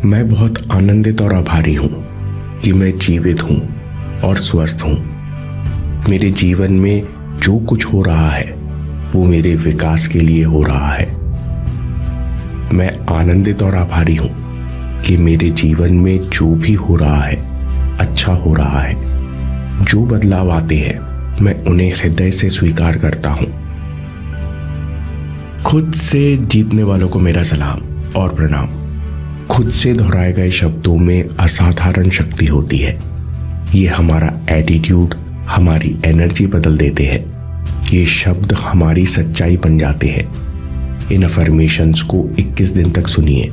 मैं बहुत आनंदित और आभारी हूँ कि मैं जीवित हूँ और स्वस्थ हूँ। मेरे जीवन में जो कुछ हो रहा है वो मेरे विकास के लिए हो रहा है। मैं आनंदित और आभारी हूँ कि मेरे जीवन में जो भी हो रहा है अच्छा हो रहा है। जो बदलाव आते हैं मैं उन्हें हृदय से स्वीकार करता हूँ। खुद से जीतने वालों को मेरा सलाम और प्रणाम। खुद से दोहराए गए शब्दों में असाधारण शक्ति होती है। ये हमारा एटीट्यूड, हमारी एनर्जी बदल देते हैं। ये शब्द हमारी सच्चाई बन जाते हैं। इन अफर्मेशंस को 21 दिन तक सुनिए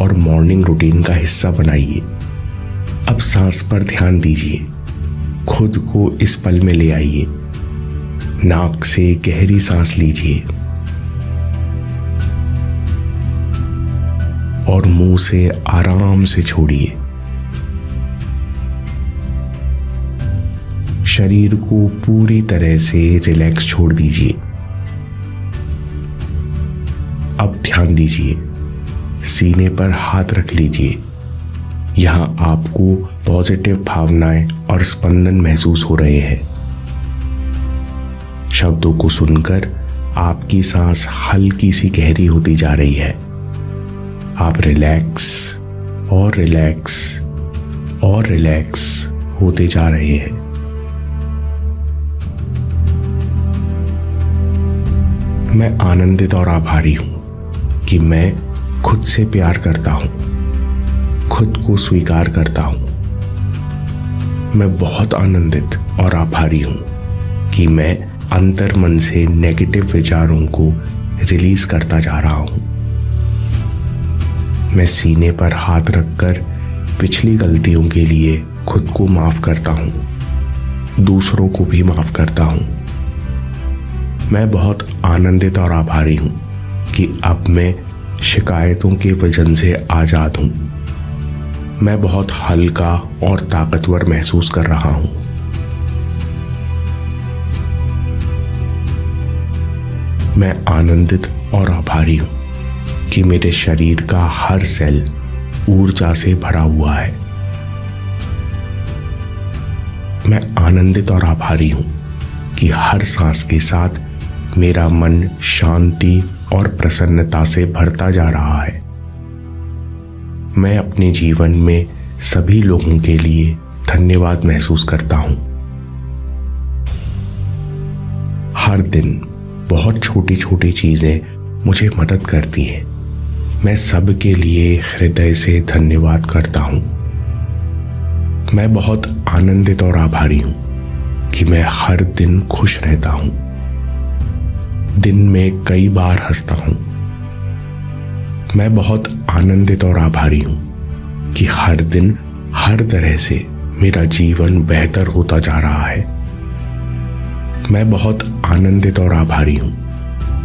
और मॉर्निंग रूटीन का हिस्सा बनाइए। अब सांस पर ध्यान दीजिए। खुद को इस पल में ले आइए। नाक से गहरी सांस लीजिए और मुंह से आराम से छोड़िए। शरीर को पूरी तरह से रिलैक्स छोड़ दीजिए। अब ध्यान दीजिए, सीने पर हाथ रख लीजिए। यहां आपको पॉजिटिव भावनाएं और स्पंदन महसूस हो रहे हैं। शब्दों को सुनकर आपकी सांस हल्की सी गहरी होती जा रही है। आप रिलैक्स और रिलैक्स और रिलैक्स होते जा रहे हैं। मैं आनंदित और आभारी हूं कि मैं खुद से प्यार करता हूं, खुद को स्वीकार करता हूं। मैं बहुत आनंदित और आभारी हूं कि मैं अंतर मन से नेगेटिव विचारों को रिलीज करता जा रहा हूं। मैं सीने पर हाथ रखकर पिछली गलतियों के लिए खुद को माफ करता हूं, दूसरों को भी माफ करता हूं। मैं बहुत आनंदित और आभारी हूं कि अब मैं शिकायतों के वजन से आजाद हूं। मैं बहुत हल्का और ताकतवर महसूस कर रहा हूं। मैं आनंदित और आभारी हूं कि मेरे शरीर का हर सेल ऊर्जा से भरा हुआ है। मैं आनंदित और आभारी हूं कि हर सांस के साथ मेरा मन शांति और प्रसन्नता से भरता जा रहा है। मैं अपने जीवन में सभी लोगों के लिए धन्यवाद महसूस करता हूं। हर दिन बहुत छोटी छोटी चीजें मुझे मदद करती हैं। मैं सबके लिए हृदय से धन्यवाद करता हूं। मैं बहुत आनंदित और आभारी हूं कि मैं हर दिन खुश रहता हूं। दिन में कई बार हंसता हूं। मैं बहुत आनंदित और आभारी हूं कि हर दिन हर तरह से मेरा जीवन बेहतर होता जा रहा है। मैं बहुत आनंदित और आभारी हूं।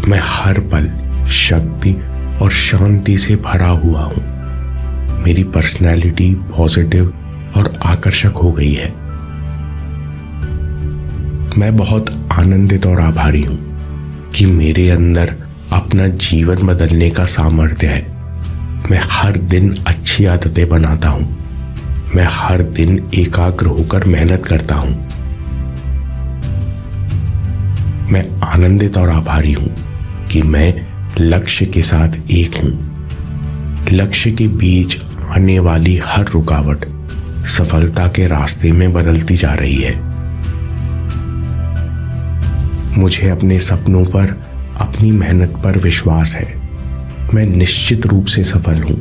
मैं हर पल शक्ति और शांति से भरा हुआ हूं। मेरी पर्सनैलिटी पॉजिटिव और आकर्षक हो गई है। मैं बहुत आनंदित और आभारी हूं कि मेरे अंदर अपना जीवन बदलने का सामर्थ्य है। मैं हर दिन अच्छी आदतें बनाता हूं। मैं हर दिन एकाग्र होकर मेहनत करता हूं। मैं आनंदित और आभारी हूं कि मैं लक्ष्य के साथ एक हूं। लक्ष्य के बीच आने वाली हर रुकावट सफलता के रास्ते में बदलती जा रही है। मुझे अपने सपनों पर, अपनी मेहनत पर विश्वास है। मैं निश्चित रूप से सफल हूं।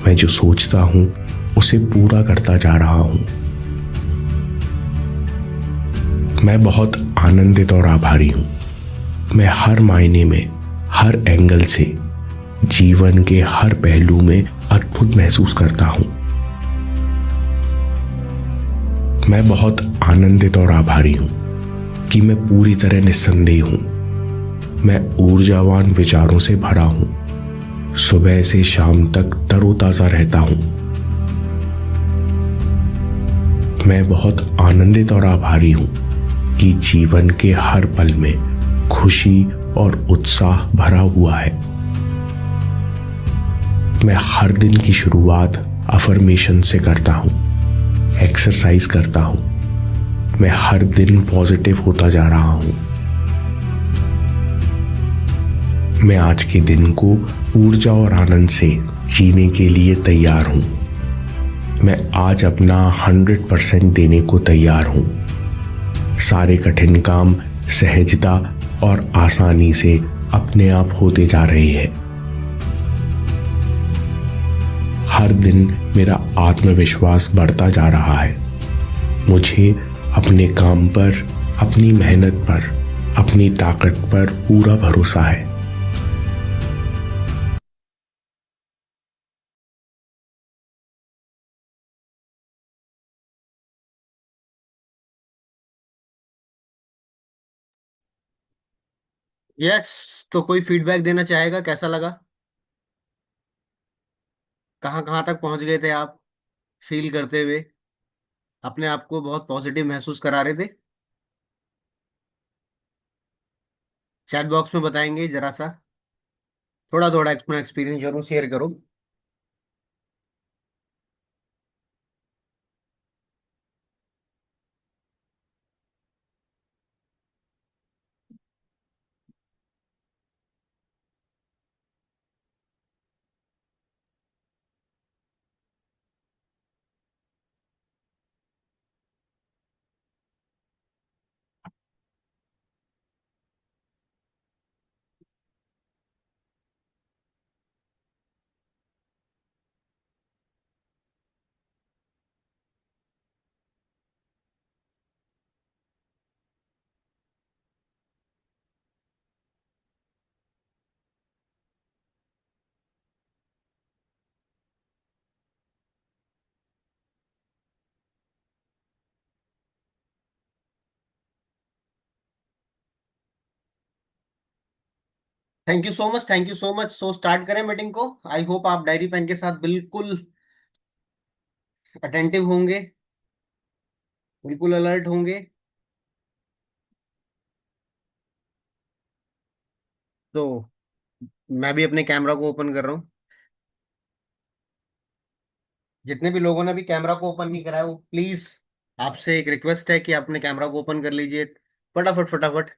मैं जो सोचता हूं उसे पूरा करता जा रहा हूं। मैं बहुत आनंदित और आभारी हूं। मैं हर मायने में, हर एंगल से जीवन के हर पहलू में अद्भुत महसूस करता हूं। मैं बहुत आनंदित और आभारी हूं कि मैं पूरी तरह निस्संदेह हूं। मैं ऊर्जावान विचारों से भरा हूं। सुबह से शाम तक तरोताजा रहता हूं। मैं बहुत आनंदित और आभारी हूं कि जीवन के हर पल में खुशी और उत्साह भरा हुआ है। मैं हर दिन की शुरुआत अफर्मेशन से करता हूँ, एक्सरसाइज करता हूँ। मैं हर दिन पॉजिटिव होता जा रहा हूँ। मैं आज के दिन को ऊर्जा और आनंद से जीने के लिए तैयार हूँ। मैं आज अपना 100% देने को तैयार हूँ। सारे कठिन काम सहजता और आसानी से अपने आप होते जा रहे हैं। हर दिन मेरा आत्मविश्वास बढ़ता जा रहा है। मुझे अपने काम पर, अपनी मेहनत पर, अपनी ताकत पर पूरा भरोसा है। यस। तो कोई फीडबैक देना चाहेगा, कैसा लगा? कहाँ कहाँ तक पहुंच गए थे आप फील करते हुए? अपने आप को बहुत पॉजिटिव महसूस करा रहे थे? चैट बॉक्स में बताएंगे जरा सा, थोड़ा थोड़ा अपना एक्सपीरियंस जरूर शेयर करो। Thank you so much, thank you so much. So start करें मीटिंग को। आई होप आप डायरी पेन के साथ बिल्कुल अटेंटिव होंगे, बिल्कुल अलर्ट होंगे। तो मैं भी अपने कैमरा को ओपन कर रहा हूँ। जितने भी लोगों ने भी कैमरा को ओपन नहीं करा है वो प्लीज, आपसे एक रिक्वेस्ट है कि आप अपने कैमरा को ओपन कर लीजिए, फटाफट फटाफट।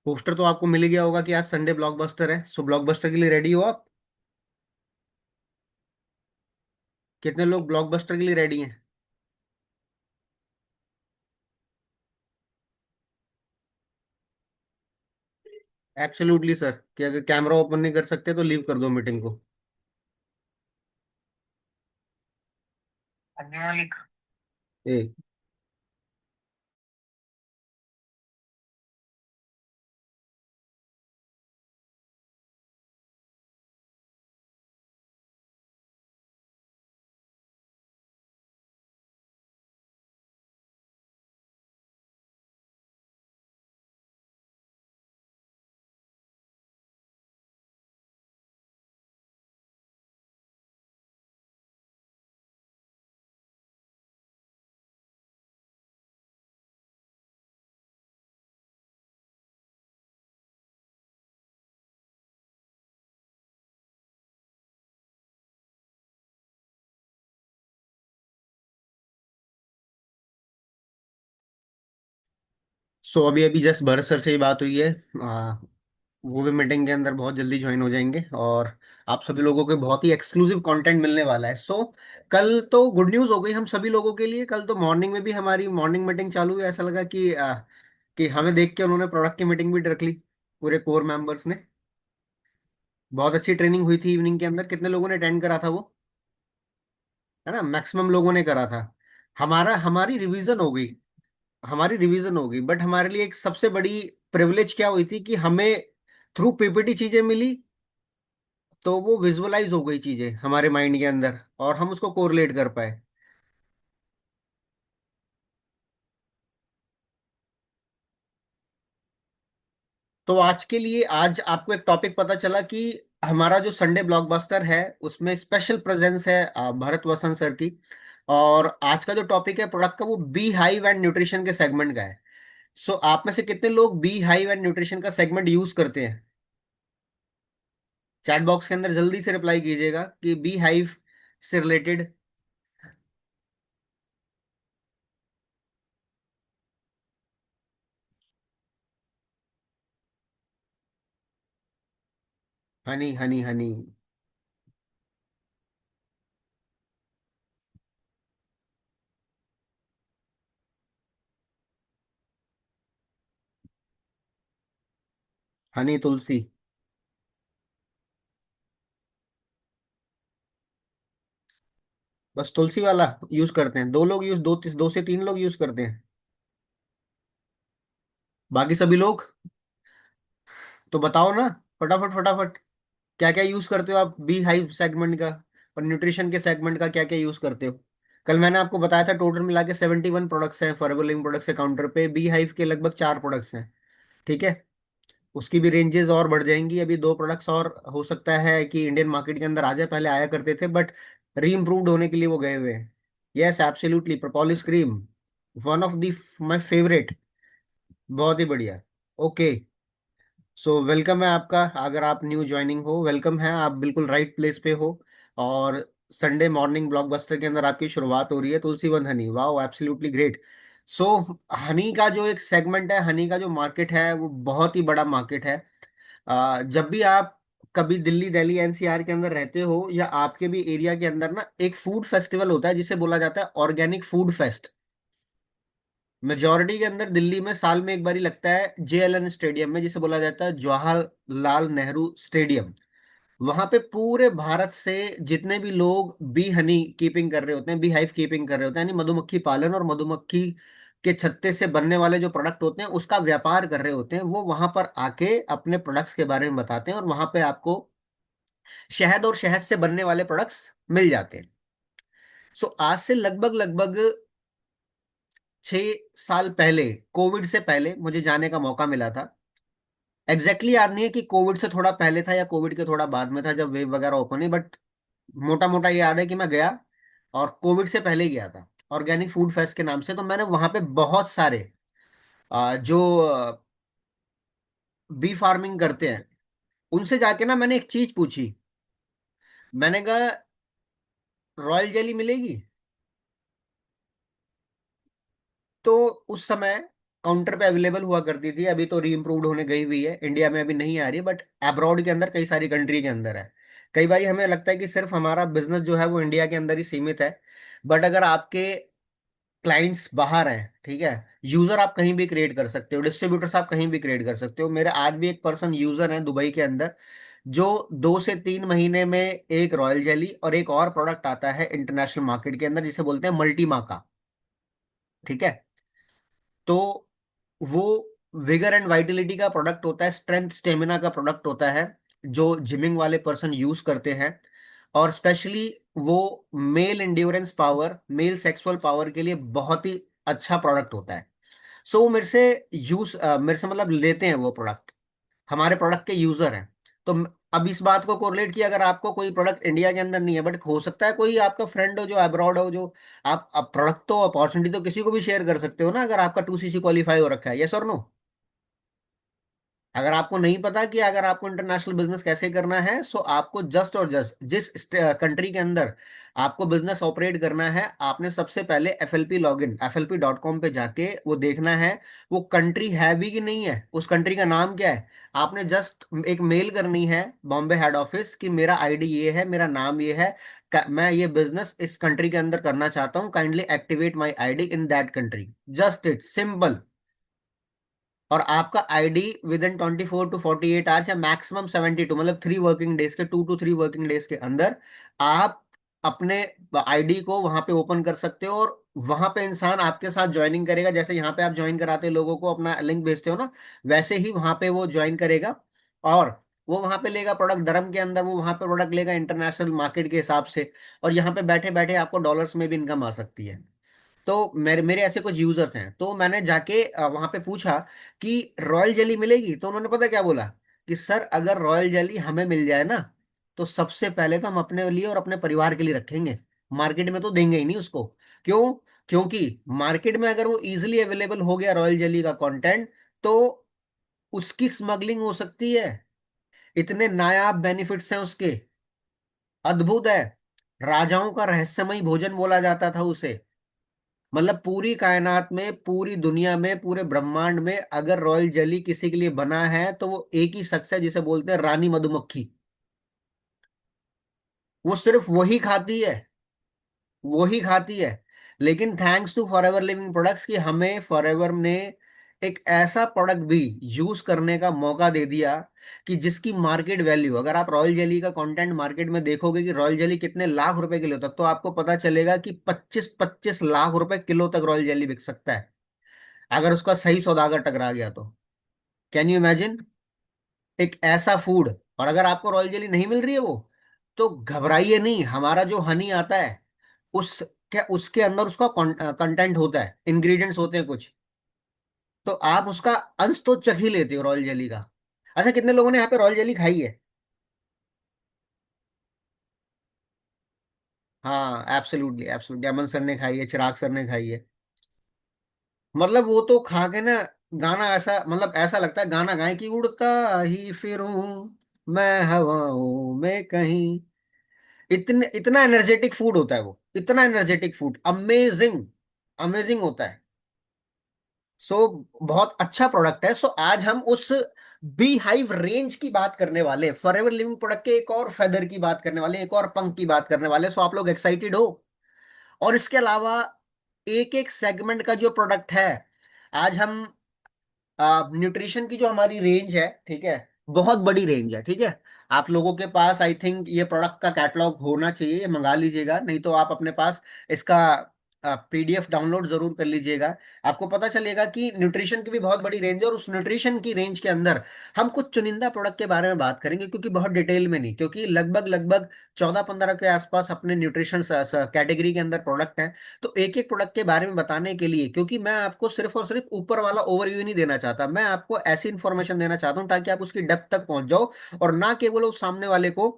पोस्टर तो आपको मिल ही गया होगा कि आज संडे ब्लॉकबस्टर है, सो ब्लॉकबस्टर के लिए रेडी हो आप? कितने लोग ब्लॉकबस्टर के लिए रेडी हैं? एब्सोल्युटली सर, कि अगर कैमरा ओपन नहीं कर सकते तो लीव कर दो मीटिंग को। ए, सो अभी अभी जस्ट भरत सर से ही बात हुई है। वो भी मीटिंग के अंदर बहुत जल्दी ज्वाइन हो जाएंगे और आप सभी लोगों को बहुत ही एक्सक्लूसिव कंटेंट मिलने वाला है। सो कल तो गुड न्यूज़ हो गई हम सभी लोगों के लिए। कल तो मॉर्निंग में भी हमारी मॉर्निंग मीटिंग चालू हुई। ऐसा लगा कि हमें देख के उन्होंने प्रोडक्ट की मीटिंग भी रख ली, पूरे कोर मेंबर्स ने। बहुत अच्छी ट्रेनिंग हुई थी इवनिंग के अंदर। कितने लोगों ने अटेंड करा था वो? है ना, मैक्सिमम लोगों ने करा था। हमारी रिवीजन हो गई। हमारी रिवीजन हो गई, बट हमारे लिए एक सबसे बड़ी प्रिविलेज क्या हुई थी कि हमें थ्रू पीपीटी चीजें मिली। तो वो विजुअलाइज हो गई चीजें हमारे माइंड के अंदर और हम उसको कोरिलेट कर पाए। तो आज के लिए, आज आपको एक टॉपिक पता चला कि हमारा जो संडे ब्लॉकबस्टर है उसमें स्पेशल प्रेजेंस है भरत वसंत सर की। और आज का जो टॉपिक है प्रोडक्ट का, वो बी हाइव एंड न्यूट्रिशन के सेगमेंट का है। सो आप में से कितने लोग बी हाइव एंड न्यूट्रिशन का सेगमेंट यूज करते हैं? चैट बॉक्स के अंदर जल्दी से रिप्लाई कीजिएगा कि बी हाइव से रिलेटेड। हनी हनी हनी। हनी तुलसी। बस तुलसी वाला यूज करते हैं, दो लोग यूज, दो से तीन लोग यूज करते हैं, बाकी सभी लोग? तो बताओ ना, फटाफट फटाफट। क्या क्या यूज करते हो आप बी हाइव सेगमेंट का और न्यूट्रिशन के सेगमेंट का, क्या क्या यूज करते हो? कल मैंने आपको बताया था टोटल मिला के 71 प्रोडक्ट्स हैं फॉरएवर लिविंग प्रोडक्ट्स के काउंटर पे, बी हाइव के लगभग 4 प्रोडक्ट्स हैं। ठीक है। उसकी भी रेंजेस और बढ़ जाएंगी, अभी 2 प्रोडक्ट्स और हो सकता है कि इंडियन मार्केट के अंदर आ जाए, पहले आया करते थे बट री इम्प्रूव्ड होने के लिए वो गए हुए हैं। Yes absolutely, propolis cream, one of the my favourite. बहुत ही बढ़िया। ओके। सो वेलकम है आपका, अगर आप न्यू ज्वाइनिंग हो, वेलकम है, आप बिल्कुल राइट प्लेस पे हो। और संडे मॉर्निंग ब्लॉकबस्टर के अंदर आपकी शुरुआत हो रही है तुलसी वन honey, wow absolutely great. So honey का जो एक सेगमेंट है, हनी का जो मार्केट है वो बहुत ही बड़ा मार्केट है। जब भी आप कभी दिल्ली दिल्ली एनसीआर के अंदर रहते हो या आपके भी एरिया के अंदर ना, एक फूड फेस्टिवल होता है जिसे बोला जाता है ऑर्गेनिक फूड फेस्ट। मेजोरिटी के अंदर दिल्ली में साल में एक बार ही लगता है, जेएलएन स्टेडियम में, जिसे बोला जाता है जवाहरलाल नेहरू स्टेडियम। वहां पे पूरे भारत से जितने भी लोग बी हनी कीपिंग कर रहे होते हैं, बी हाइव कीपिंग कर रहे होते हैं, यानी मधुमक्खी पालन और मधुमक्खी के छत्ते से बनने वाले जो प्रोडक्ट होते हैं उसका व्यापार कर रहे होते हैं, वो वहां पर आके अपने प्रोडक्ट्स के बारे में बताते हैं और वहां पे आपको शहद और शहद से बनने वाले प्रोडक्ट्स मिल जाते हैं। सो आज से लगभग लगभग 6 साल पहले, कोविड से पहले मुझे जाने का मौका मिला था। एग्जैक्टली याद नहीं है कि कोविड से थोड़ा पहले था या कोविड के थोड़ा बाद में था जब वेव वगैरह ओपन हुई, बट मोटा मोटा ये याद है कि मैं गया और कोविड से पहले गया था, ऑर्गेनिक फूड फेस्ट के नाम से। तो मैंने वहां पे बहुत सारे जो बी फार्मिंग करते हैं उनसे जाके ना मैंने एक चीज पूछी। मैंने कहा रॉयल जेली मिलेगी? तो उस समय काउंटर पे अवेलेबल हुआ करती थी, अभी तो री इम्प्रूव्ड होने गई हुई है, इंडिया में अभी नहीं आ रही, बट अब्रॉड के अंदर कई सारी कंट्री के अंदर है। कई बार हमें लगता है कि सिर्फ हमारा बिजनेस जो है वो इंडिया के अंदर ही सीमित है, बट अगर आपके क्लाइंट्स बाहर हैं, ठीक है, यूजर आप कहीं भी क्रिएट कर सकते हो, डिस्ट्रीब्यूटर्स आप कहीं भी क्रिएट कर सकते हो। मेरे आज भी एक पर्सन यूजर है दुबई के अंदर, जो 2 से 3 महीने में एक रॉयल जेली और एक और प्रोडक्ट आता है इंटरनेशनल मार्केट के अंदर जिसे बोलते हैं मल्टी माका। ठीक है। तो वो विगर एंड वाइटलिटी का प्रोडक्ट होता है, स्ट्रेंथ स्टेमिना का प्रोडक्ट होता है, जो जिमिंग वाले पर्सन यूज करते हैं। और स्पेशली वो male endurance power, male sexual power के लिए बहुत ही अच्छा प्रोडक्ट होता है। सो वो मेरे से मतलब लेते हैं वो प्रोडक्ट, हमारे प्रोडक्ट के यूजर हैं। तो अब इस बात को कोरिलेट किया, अगर आपको कोई प्रोडक्ट इंडिया के अंदर नहीं है बट हो सकता है कोई आपका फ्रेंड हो जो अब्रॉड हो, जो आप प्रोडक्ट तो अपॉर्चुनिटी तो किसी को भी शेयर कर सकते हो ना, अगर आपका 2CC क्वालिफाई हो रखा है, यस और नो? अगर आपको नहीं पता कि अगर आपको इंटरनेशनल बिजनेस कैसे करना है, सो आपको जस्ट और जस्ट जिस कंट्री के अंदर आपको बिजनेस ऑपरेट करना है, आपने सबसे पहले FLP लॉगिन FLP.com पे जाके वो देखना है वो कंट्री है भी कि नहीं है, उस कंट्री का नाम क्या है। आपने जस्ट एक मेल करनी है बॉम्बे हेड ऑफिस कि मेरा आईडी ये है, मेरा नाम ये है, मैं ये बिजनेस इस कंट्री के अंदर करना चाहता हूँ, kindly activate my ID in that country. Just it simple. और आपका ID with in 24 to 48 hours या मैक्सिमम 72, मतलब 3 वर्किंग डेज के, 2 to 3 वर्किंग डेज के अंदर आप अपने आईडी को वहां पे ओपन कर सकते हो। और वहां पे इंसान आपके साथ ज्वाइनिंग करेगा, जैसे यहाँ पे आप ज्वाइन कराते हो लोगों को, अपना लिंक भेजते हो ना, वैसे ही वहां पे वो ज्वाइन करेगा। और वो वहां पे लेगा प्रोडक्ट धर्म के अंदर, वो वहां पे प्रोडक्ट लेगा इंटरनेशनल मार्केट के हिसाब से, और यहाँ पे बैठे बैठे आपको डॉलर्स में भी इनकम आ सकती है। तो मेरे मेरे ऐसे कुछ यूजर्स हैं, तो मैंने जाके वहां पे पूछा कि रॉयल जेली मिलेगी, तो उन्होंने पता क्या बोला कि सर अगर रॉयल जेली हमें मिल जाए ना, तो सबसे पहले तो हम अपने लिए और अपने परिवार के लिए रखेंगे, मार्केट में तो देंगे ही नहीं उसको। क्यों? क्योंकि मार्केट में अगर वो इजीली अवेलेबल हो गया रॉयल जेली का कंटेंट, तो उसकी स्मगलिंग हो सकती है। इतने नायाब बेनिफिट्स हैं उसके, अद्भुत है। राजाओं का रहस्यमय भोजन बोला जाता था उसे। मतलब पूरी कायनात में, पूरी दुनिया में, पूरे ब्रह्मांड में अगर रॉयल जेली किसी के लिए बना है तो वो एक ही शख्स है, जिसे बोलते हैं रानी मधुमक्खी। वो सिर्फ वही खाती है, वही खाती है। लेकिन thanks to Forever Living products कि हमें फॉरएवर ने एक ऐसा प्रोडक्ट भी यूज करने का मौका दे दिया कि जिसकी मार्केट वैल्यू, अगर आप रॉयल जेली का कंटेंट मार्केट में देखोगे कि रॉयल जेली कितने लाख रुपए किलो तक, तो आपको पता चलेगा कि 25-25 लाख रुपए किलो तक रॉयल जेली बिक सकता है अगर उसका सही सौदागर टकरा गया तो। कैन यू इमेजिन, एक ऐसा फूड। और अगर आपको रॉयल जेली नहीं मिल रही है वो, तो घबराइए नहीं, हमारा जो हनी आता है उस, क्या उसके अंदर उसका कंटेंट होता है, इंग्रेडिएंट्स होते हैं कुछ, तो आप उसका अंश तो चख ही लेते हो रॉयल जेली का। अच्छा, कितने लोगों ने यहाँ पे रॉयल जेली खाई है? हाँ, एब्सोल्युटली एब्सोल्युटली, अमन सर ने खाई है, चिराग सर ने खाई है। मतलब वो तो खा के ना, गाना ऐसा, मतलब ऐसा लगता है गाना गाए कि उड़ता ही फिरूं मैं हवाओं में कहीं। इतने, इतना एनर्जेटिक फूड होता है वो, इतना एनर्जेटिक फूड, अमेजिंग, अमेजिंग होता है। सो बहुत अच्छा प्रोडक्ट है। सो आज हम उस बी हाइव रेंज की बात करने वाले, फॉरएवर लिविंग प्रोडक्ट के एक और फेदर की बात करने वाले, एक और पंख की बात करने वाले। सो आप लोग एक्साइटेड हो? और इसके अलावा एक एक सेगमेंट का जो प्रोडक्ट है, आज हम न्यूट्रिशन की जो हमारी रेंज है, ठीक है, बहुत बड़ी रेंज है, ठीक है। आप लोगों के पास आई थिंक ये प्रोडक्ट का कैटलॉग होना चाहिए, ये मंगा लीजिएगा, नहीं तो आप अपने पास इसका पीडीएफ डाउनलोड जरूर कर लीजिएगा। आपको पता चलेगा कि न्यूट्रिशन की भी बहुत बड़ी रेंज है, और उस न्यूट्रिशन की रेंज के अंदर हम कुछ चुनिंदा प्रोडक्ट के बारे में बात करेंगे, क्योंकि बहुत डिटेल में नहीं, क्योंकि लगभग लगभग 14-15 के आसपास अपने न्यूट्रिशन कैटेगरी के अंदर प्रोडक्ट हैं। तो एक एक प्रोडक्ट के बारे में बताने के लिए, क्योंकि मैं आपको सिर्फ और सिर्फ ऊपर वाला ओवरव्यू नहीं देना चाहता, मैं आपको ऐसी इंफॉर्मेशन देना चाहता हूं ताकि आप उसकी डेप्थ तक पहुंच जाओ, और ना केवल उस सामने वाले को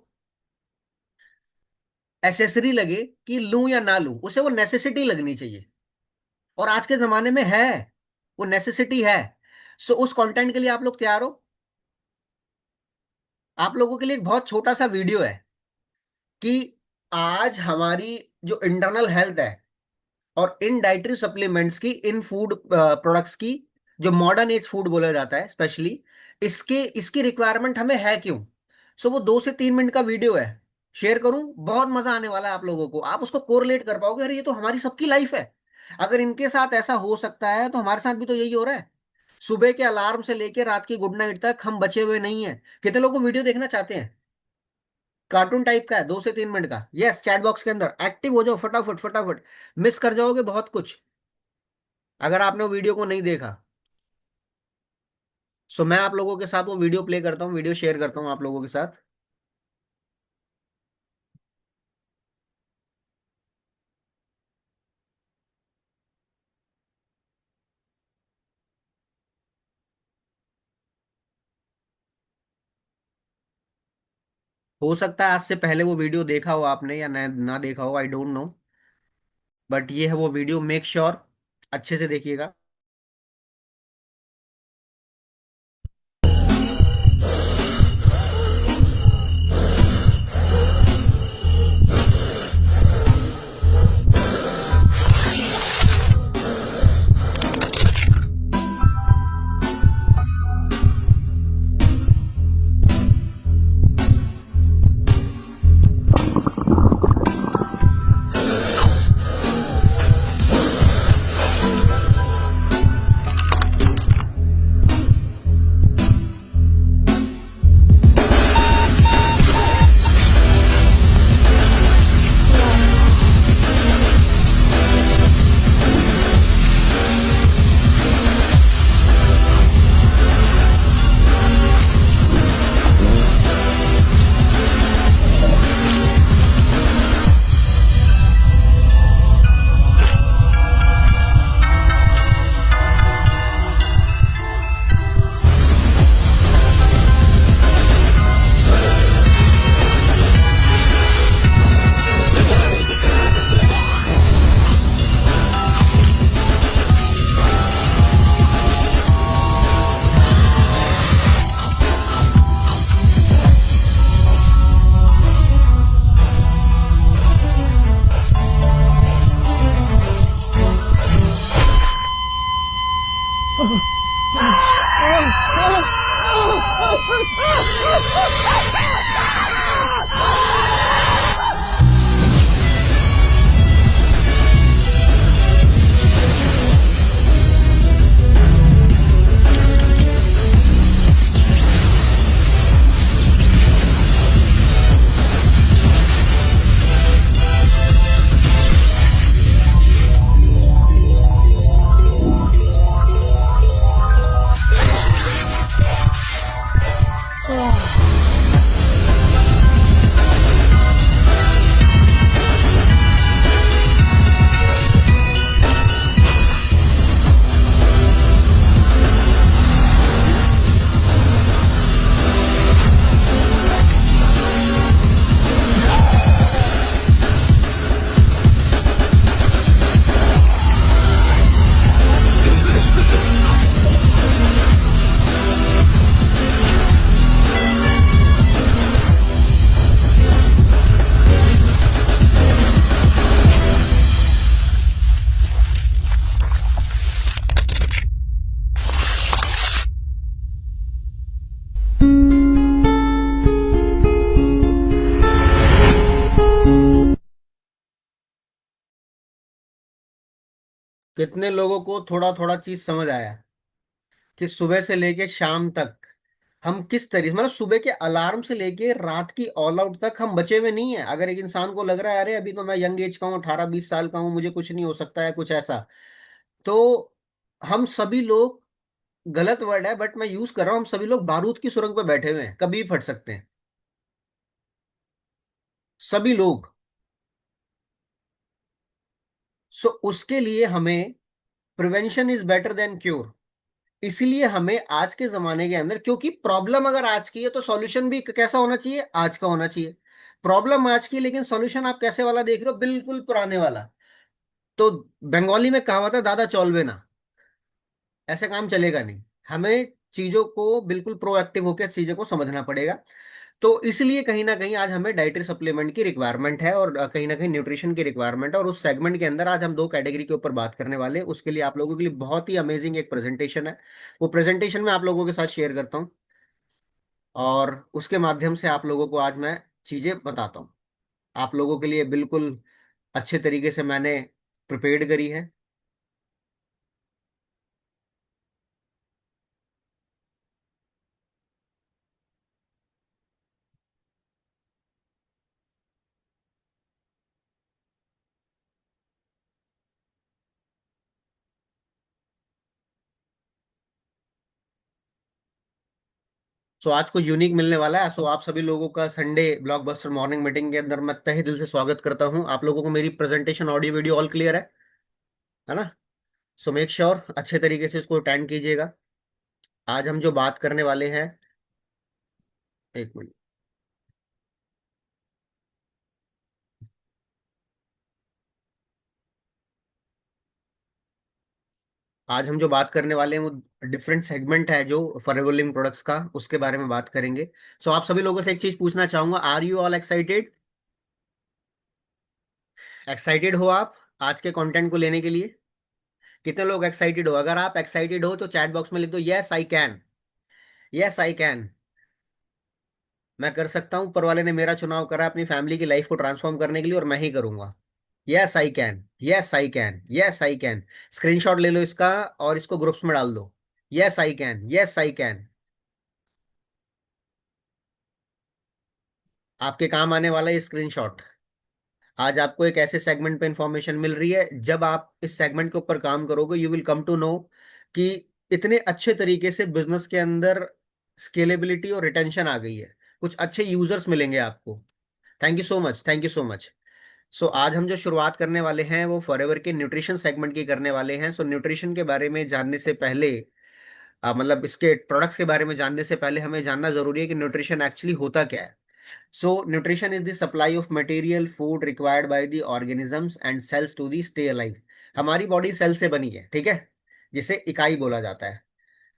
एसेसरी लगे कि लूं या ना लूं, उसे वो नेसेसिटी लगनी चाहिए। और आज के जमाने में है, वो नेसेसिटी है। सो उस कंटेंट के लिए आप लोग तैयार हो? आप लोगों के लिए एक बहुत छोटा सा वीडियो है कि आज हमारी जो इंटरनल हेल्थ है, और इन डाइटरी सप्लीमेंट्स की, इन फूड प्रोडक्ट्स की, जो मॉडर्न एज फूड बोला जाता है स्पेशली, इसके इसकी रिक्वायरमेंट हमें है क्यों। सो वो 2 से 3 मिनट का वीडियो है, शेयर करूं, बहुत मजा आने वाला है आप लोगों को। आप उसको कोरिलेट कर पाओगे, अरे ये तो हमारी सबकी लाइफ है। अगर इनके साथ ऐसा हो सकता है तो हमारे साथ भी तो यही हो रहा है। सुबह के अलार्म से लेकर रात की गुड नाइट तक हम बचे हुए नहीं हैं। कितने लोग को वीडियो देखना चाहते हैं? कार्टून टाइप का है, 2 से 3 मिनट का। यस, चैट बॉक्स के अंदर एक्टिव हो जाओ फटाफट फटाफट, मिस कर जाओगे बहुत कुछ अगर आपने वो वीडियो को नहीं देखा। सो मैं आप लोगों के साथ वो वीडियो प्ले करता हूँ, वीडियो शेयर करता हूँ आप लोगों के साथ। हो सकता है आज से पहले वो वीडियो देखा हो आपने, या ना देखा हो, आई डोंट नो। बट ये है वो वीडियो, मेक श्योर अच्छे से देखिएगा। कितने लोगों को थोड़ा थोड़ा चीज समझ आया कि सुबह से लेके शाम तक हम किस तरीके, मतलब सुबह के अलार्म से लेके रात की ऑल आउट तक हम बचे हुए नहीं है। अगर एक इंसान को लग रहा है अरे अभी तो मैं यंग एज का हूँ, 18-20 साल का हूँ, मुझे कुछ नहीं हो सकता है कुछ ऐसा, तो हम सभी लोग, गलत वर्ड है बट मैं यूज कर रहा हूँ, हम सभी लोग बारूद की सुरंग पे बैठे हुए हैं, कभी भी फट सकते हैं सभी लोग। सो उसके लिए हमें prevention is better than cure. इसलिए हमें आज के जमाने के अंदर, क्योंकि प्रॉब्लम अगर आज की है तो सॉल्यूशन भी कैसा होना चाहिए, आज का होना चाहिए। प्रॉब्लम आज की, लेकिन सॉल्यूशन आप कैसे वाला देख रहे हो, बिल्कुल पुराने वाला। तो बंगाली में कहावत है, दादा चौलवे ना, ऐसे काम चलेगा नहीं। हमें चीजों को बिल्कुल प्रोएक्टिव होकर चीजों को समझना पड़ेगा। तो इसलिए कहीं ना कहीं आज हमें डाइटरी सप्लीमेंट की रिक्वायरमेंट है, और कहीं ना कहीं न्यूट्रिशन की रिक्वायरमेंट है। और उस सेगमेंट के अंदर आज हम दो कैटेगरी के ऊपर बात करने वाले हैं। उसके लिए आप लोगों के लिए बहुत ही अमेजिंग एक प्रेजेंटेशन है, वो प्रेजेंटेशन मैं आप लोगों के साथ शेयर करता हूँ, और उसके माध्यम से आप लोगों को आज मैं चीजें बताता हूँ। आप लोगों के लिए बिल्कुल अच्छे तरीके से मैंने प्रिपेयर्ड करी है। सो आज को यूनिक मिलने वाला है। सो आप सभी लोगों का संडे ब्लॉकबस्टर मॉर्निंग मीटिंग के अंदर मैं तहे दिल से स्वागत करता हूं। आप लोगों को मेरी presentation audio video all clear है ना? सो मेक श्योर अच्छे तरीके से इसको अटेंड कीजिएगा। आज हम जो बात करने वाले हैं, एक मिनट, आज हम जो बात करने वाले हैं वो डिफरेंट सेगमेंट है जो फॉरेवर लिविंग प्रोडक्ट्स का, उसके बारे में बात करेंगे। सो आप सभी लोगों से एक चीज पूछना चाहूंगा, are you all excited? Excited हो आप आज के कंटेंट को लेने के लिए? कितने लोग एक्साइटेड हो? अगर आप एक्साइटेड हो तो चैट बॉक्स में लिख दो yes I can. Yes I can. मैं कर सकता हूँ, ऊपर वाले ने मेरा चुनाव करा अपनी फैमिली की लाइफ को ट्रांसफॉर्म करने के लिए, और मैं ही करूंगा। Yes I can, yes I can, yes I can. Screenshot ले लो इसका और इसको ग्रुप्स में डाल दो। Yes I can, yes I can. आपके काम आने वाला है स्क्रीनशॉट। आज आपको एक ऐसे सेगमेंट पे इंफॉर्मेशन मिल रही है, जब आप इस सेगमेंट के ऊपर काम करोगे you will come to know कि इतने अच्छे तरीके से बिजनेस के अंदर स्केलेबिलिटी और रिटेंशन आ गई है। कुछ अच्छे यूजर्स मिलेंगे आपको। Thank you so much, thank you so much. So आज हम जो शुरुआत करने वाले हैं वो फॉरएवर के न्यूट्रिशन सेगमेंट की करने वाले हैं। सो न्यूट्रिशन के बारे में जानने से पहले, मतलब इसके प्रोडक्ट्स के बारे में जानने से पहले हमें जानना जरूरी है कि न्यूट्रिशन एक्चुअली होता क्या है। So nutrition is the supply of material food required by the organisms and cells to the stay alive. हमारी बॉडी सेल से बनी है, ठीक है, जिसे इकाई बोला जाता है।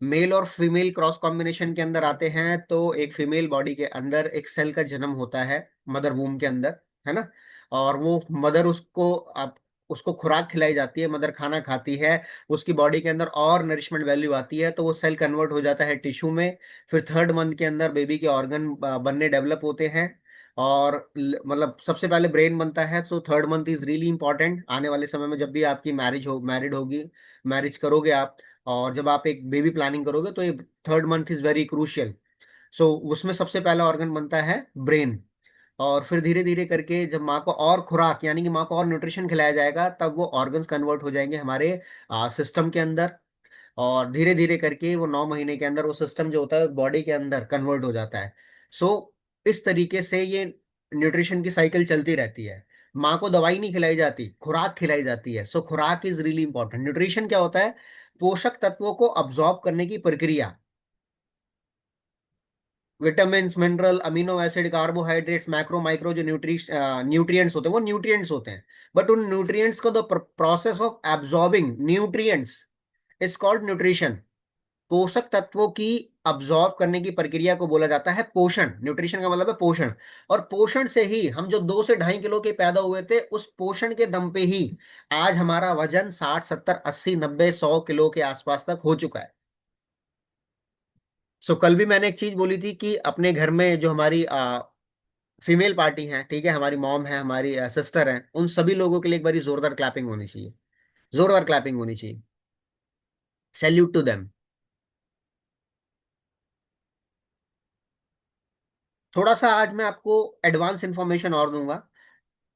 मेल और फीमेल क्रॉस कॉम्बिनेशन के अंदर आते हैं तो एक फीमेल बॉडी के अंदर एक सेल का जन्म होता है, मदर वूम के अंदर, है ना? और वो मदर उसको, आप उसको खुराक खिलाई जाती है, मदर खाना खाती है, उसकी बॉडी के अंदर और नरिशमेंट वैल्यू आती है तो वो सेल कन्वर्ट हो जाता है टिश्यू में। फिर थर्ड मंथ के अंदर बेबी के ऑर्गन बनने डेवलप होते हैं, और मतलब सबसे पहले ब्रेन बनता है। तो third month is really important. आने वाले समय में जब भी आपकी मैरिड होगी, मैरिज करोगे आप, और जब आप एक बेबी प्लानिंग करोगे तो ये third month is very crucial. So उसमें सबसे पहला ऑर्गन बनता है ब्रेन। और फिर धीरे धीरे करके जब माँ को और खुराक, यानी कि माँ को और न्यूट्रिशन खिलाया जाएगा, तब वो ऑर्गन्स कन्वर्ट हो जाएंगे हमारे सिस्टम के अंदर। और धीरे धीरे करके वो 9 महीने के अंदर वो सिस्टम जो होता है बॉडी के अंदर कन्वर्ट हो जाता है। सो इस तरीके से ये न्यूट्रिशन की साइकिल चलती रहती है। माँ को दवाई नहीं खिलाई जाती, खुराक खिलाई जाती है। सो खुराक इज रियली इंपॉर्टेंट। न्यूट्रिशन क्या होता है? पोषक तत्वों को अब्जॉर्ब करने की प्रक्रिया। Vitamin, mineral, amino acid, carbohydrates, macro micro जो न्यूट्रिएंट्स होते हैं वो न्यूट्रिएंट्स होते हैं। बट उन न्यूट्रिएंट्स को the process of absorbing nutrients is called nutrition. पोषक तत्वों की अब्जॉर्ब करने की प्रक्रिया को बोला जाता है पोषण। न्यूट्रिशन का मतलब है पोषण। और पोषण से ही हम जो 2 से 2.5 किलो के पैदा हुए थे, उस पोषण के दम पे ही आज हमारा वजन 60, 70, 80, 90, 100 किलो के आसपास तक हो चुका है। सो कल भी मैंने एक चीज बोली थी कि अपने घर में जो हमारी फीमेल पार्टी है, ठीक है, हमारी मॉम है, हमारी सिस्टर है, उन सभी लोगों के लिए एक बारी जोरदार क्लैपिंग होनी चाहिए। जोरदार क्लैपिंग होनी चाहिए। Salute to them. थोड़ा सा आज मैं आपको एडवांस इंफॉर्मेशन और दूंगा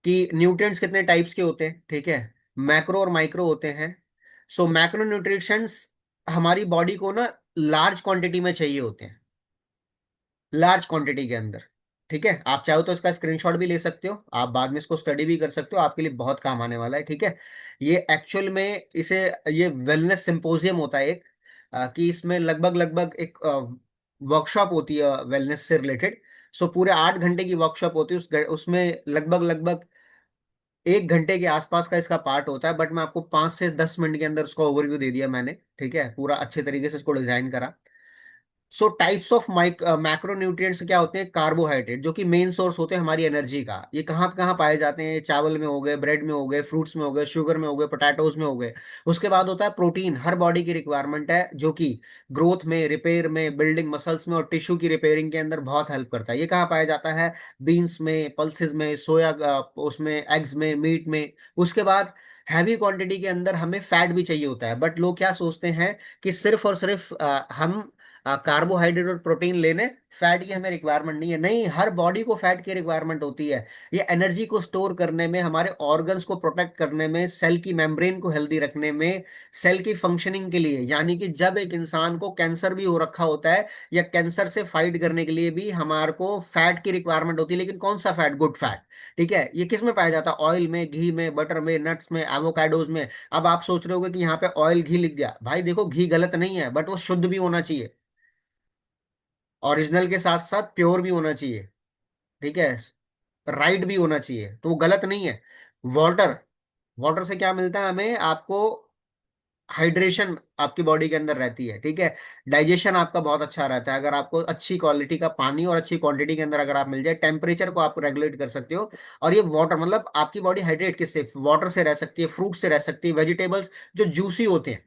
कि न्यूट्रिएंट्स कितने टाइप्स के होते हैं, ठीक है। मैक्रो और माइक्रो होते हैं। सो मैक्रो न्यूट्रिशंस हमारी बॉडी को ना लार्ज क्वांटिटी में चाहिए होते हैं, लार्ज क्वांटिटी के अंदर। ठीक है, आप चाहो तो इसका स्क्रीनशॉट भी ले सकते हो, आप बाद में इसको स्टडी भी कर सकते हो, आपके लिए बहुत काम आने वाला है, ठीक है। ये एक्चुअल में इसे, ये वेलनेस सिंपोजियम होता है एक, कि इसमें लगभग लगभग एक वर्कशॉप होती है वेलनेस से रिलेटेड। सो पूरे 8 घंटे की वर्कशॉप होती है, उसमें लगभग लगभग 1 घंटे के आसपास का इसका पार्ट होता है, बट मैं आपको 5 से 10 मिनट के अंदर उसका ओवरव्यू दे दिया मैंने, ठीक है, पूरा अच्छे तरीके से इसको डिजाइन करा। सो टाइप्स ऑफ मैक्रो न्यूट्रिएंट्स क्या होते हैं, कार्बोहाइड्रेट जो कि मेन सोर्स होते हैं हमारी एनर्जी का, ये कहाँ कहाँ पाए जाते हैं, चावल में हो गए, ब्रेड में हो गए, फ्रूट्स में हो गए, शुगर में हो गए, पोटैटोज में हो गए। उसके बाद होता है प्रोटीन, हर बॉडी की रिक्वायरमेंट है, जो कि ग्रोथ में, रिपेयर में, बिल्डिंग मसल्स में और टिश्यू की रिपेयरिंग के अंदर बहुत हेल्प करता है। ये कहाँ पाया जाता है, बीन्स में, पल्सेस में, सोया, उसमें एग्स में, मीट में। उसके बाद हैवी क्वांटिटी के अंदर हमें फैट भी चाहिए होता है, बट लोग क्या सोचते हैं कि सिर्फ और सिर्फ हम कार्बोहाइड्रेट और प्रोटीन लेने, फैट की हमें रिक्वायरमेंट नहीं है। नहीं, हर बॉडी को फैट की रिक्वायरमेंट होती है। ये एनर्जी को स्टोर करने में, हमारे ऑर्गन्स को प्रोटेक्ट करने में, सेल की मेम्ब्रेन को हेल्दी रखने में, सेल की फंक्शनिंग के लिए, यानी कि जब एक इंसान को कैंसर भी हो रखा होता है या कैंसर से फाइट करने के लिए भी हमारे को फैट की रिक्वायरमेंट होती है, लेकिन कौन सा फैट, गुड फैट। ठीक है, ये किस में पाया जाता है, ऑयल में, घी में, बटर में, नट्स में, एवोकाडोज में। अब आप सोच रहे होगे कि यहाँ पे ऑयल घी लिख दिया, भाई देखो घी गलत नहीं है, बट वो शुद्ध भी होना चाहिए, ओरिजिनल के साथ साथ प्योर भी होना चाहिए, ठीक है, राइट भी होना चाहिए, तो वो गलत नहीं है। वाटर, वाटर से क्या मिलता है हमें, आपको हाइड्रेशन आपकी बॉडी के अंदर रहती है, ठीक है। डाइजेशन आपका बहुत अच्छा रहता है अगर आपको अच्छी क्वालिटी का पानी और अच्छी क्वांटिटी के अंदर अगर आप मिल जाए, टेम्परेचर को आप रेगुलेट कर सकते हो। और ये वाटर मतलब आपकी बॉडी हाइड्रेट किससे, वाटर से रह सकती है, फ्रूट से रह सकती है, वेजिटेबल्स जो जूसी होते हैं,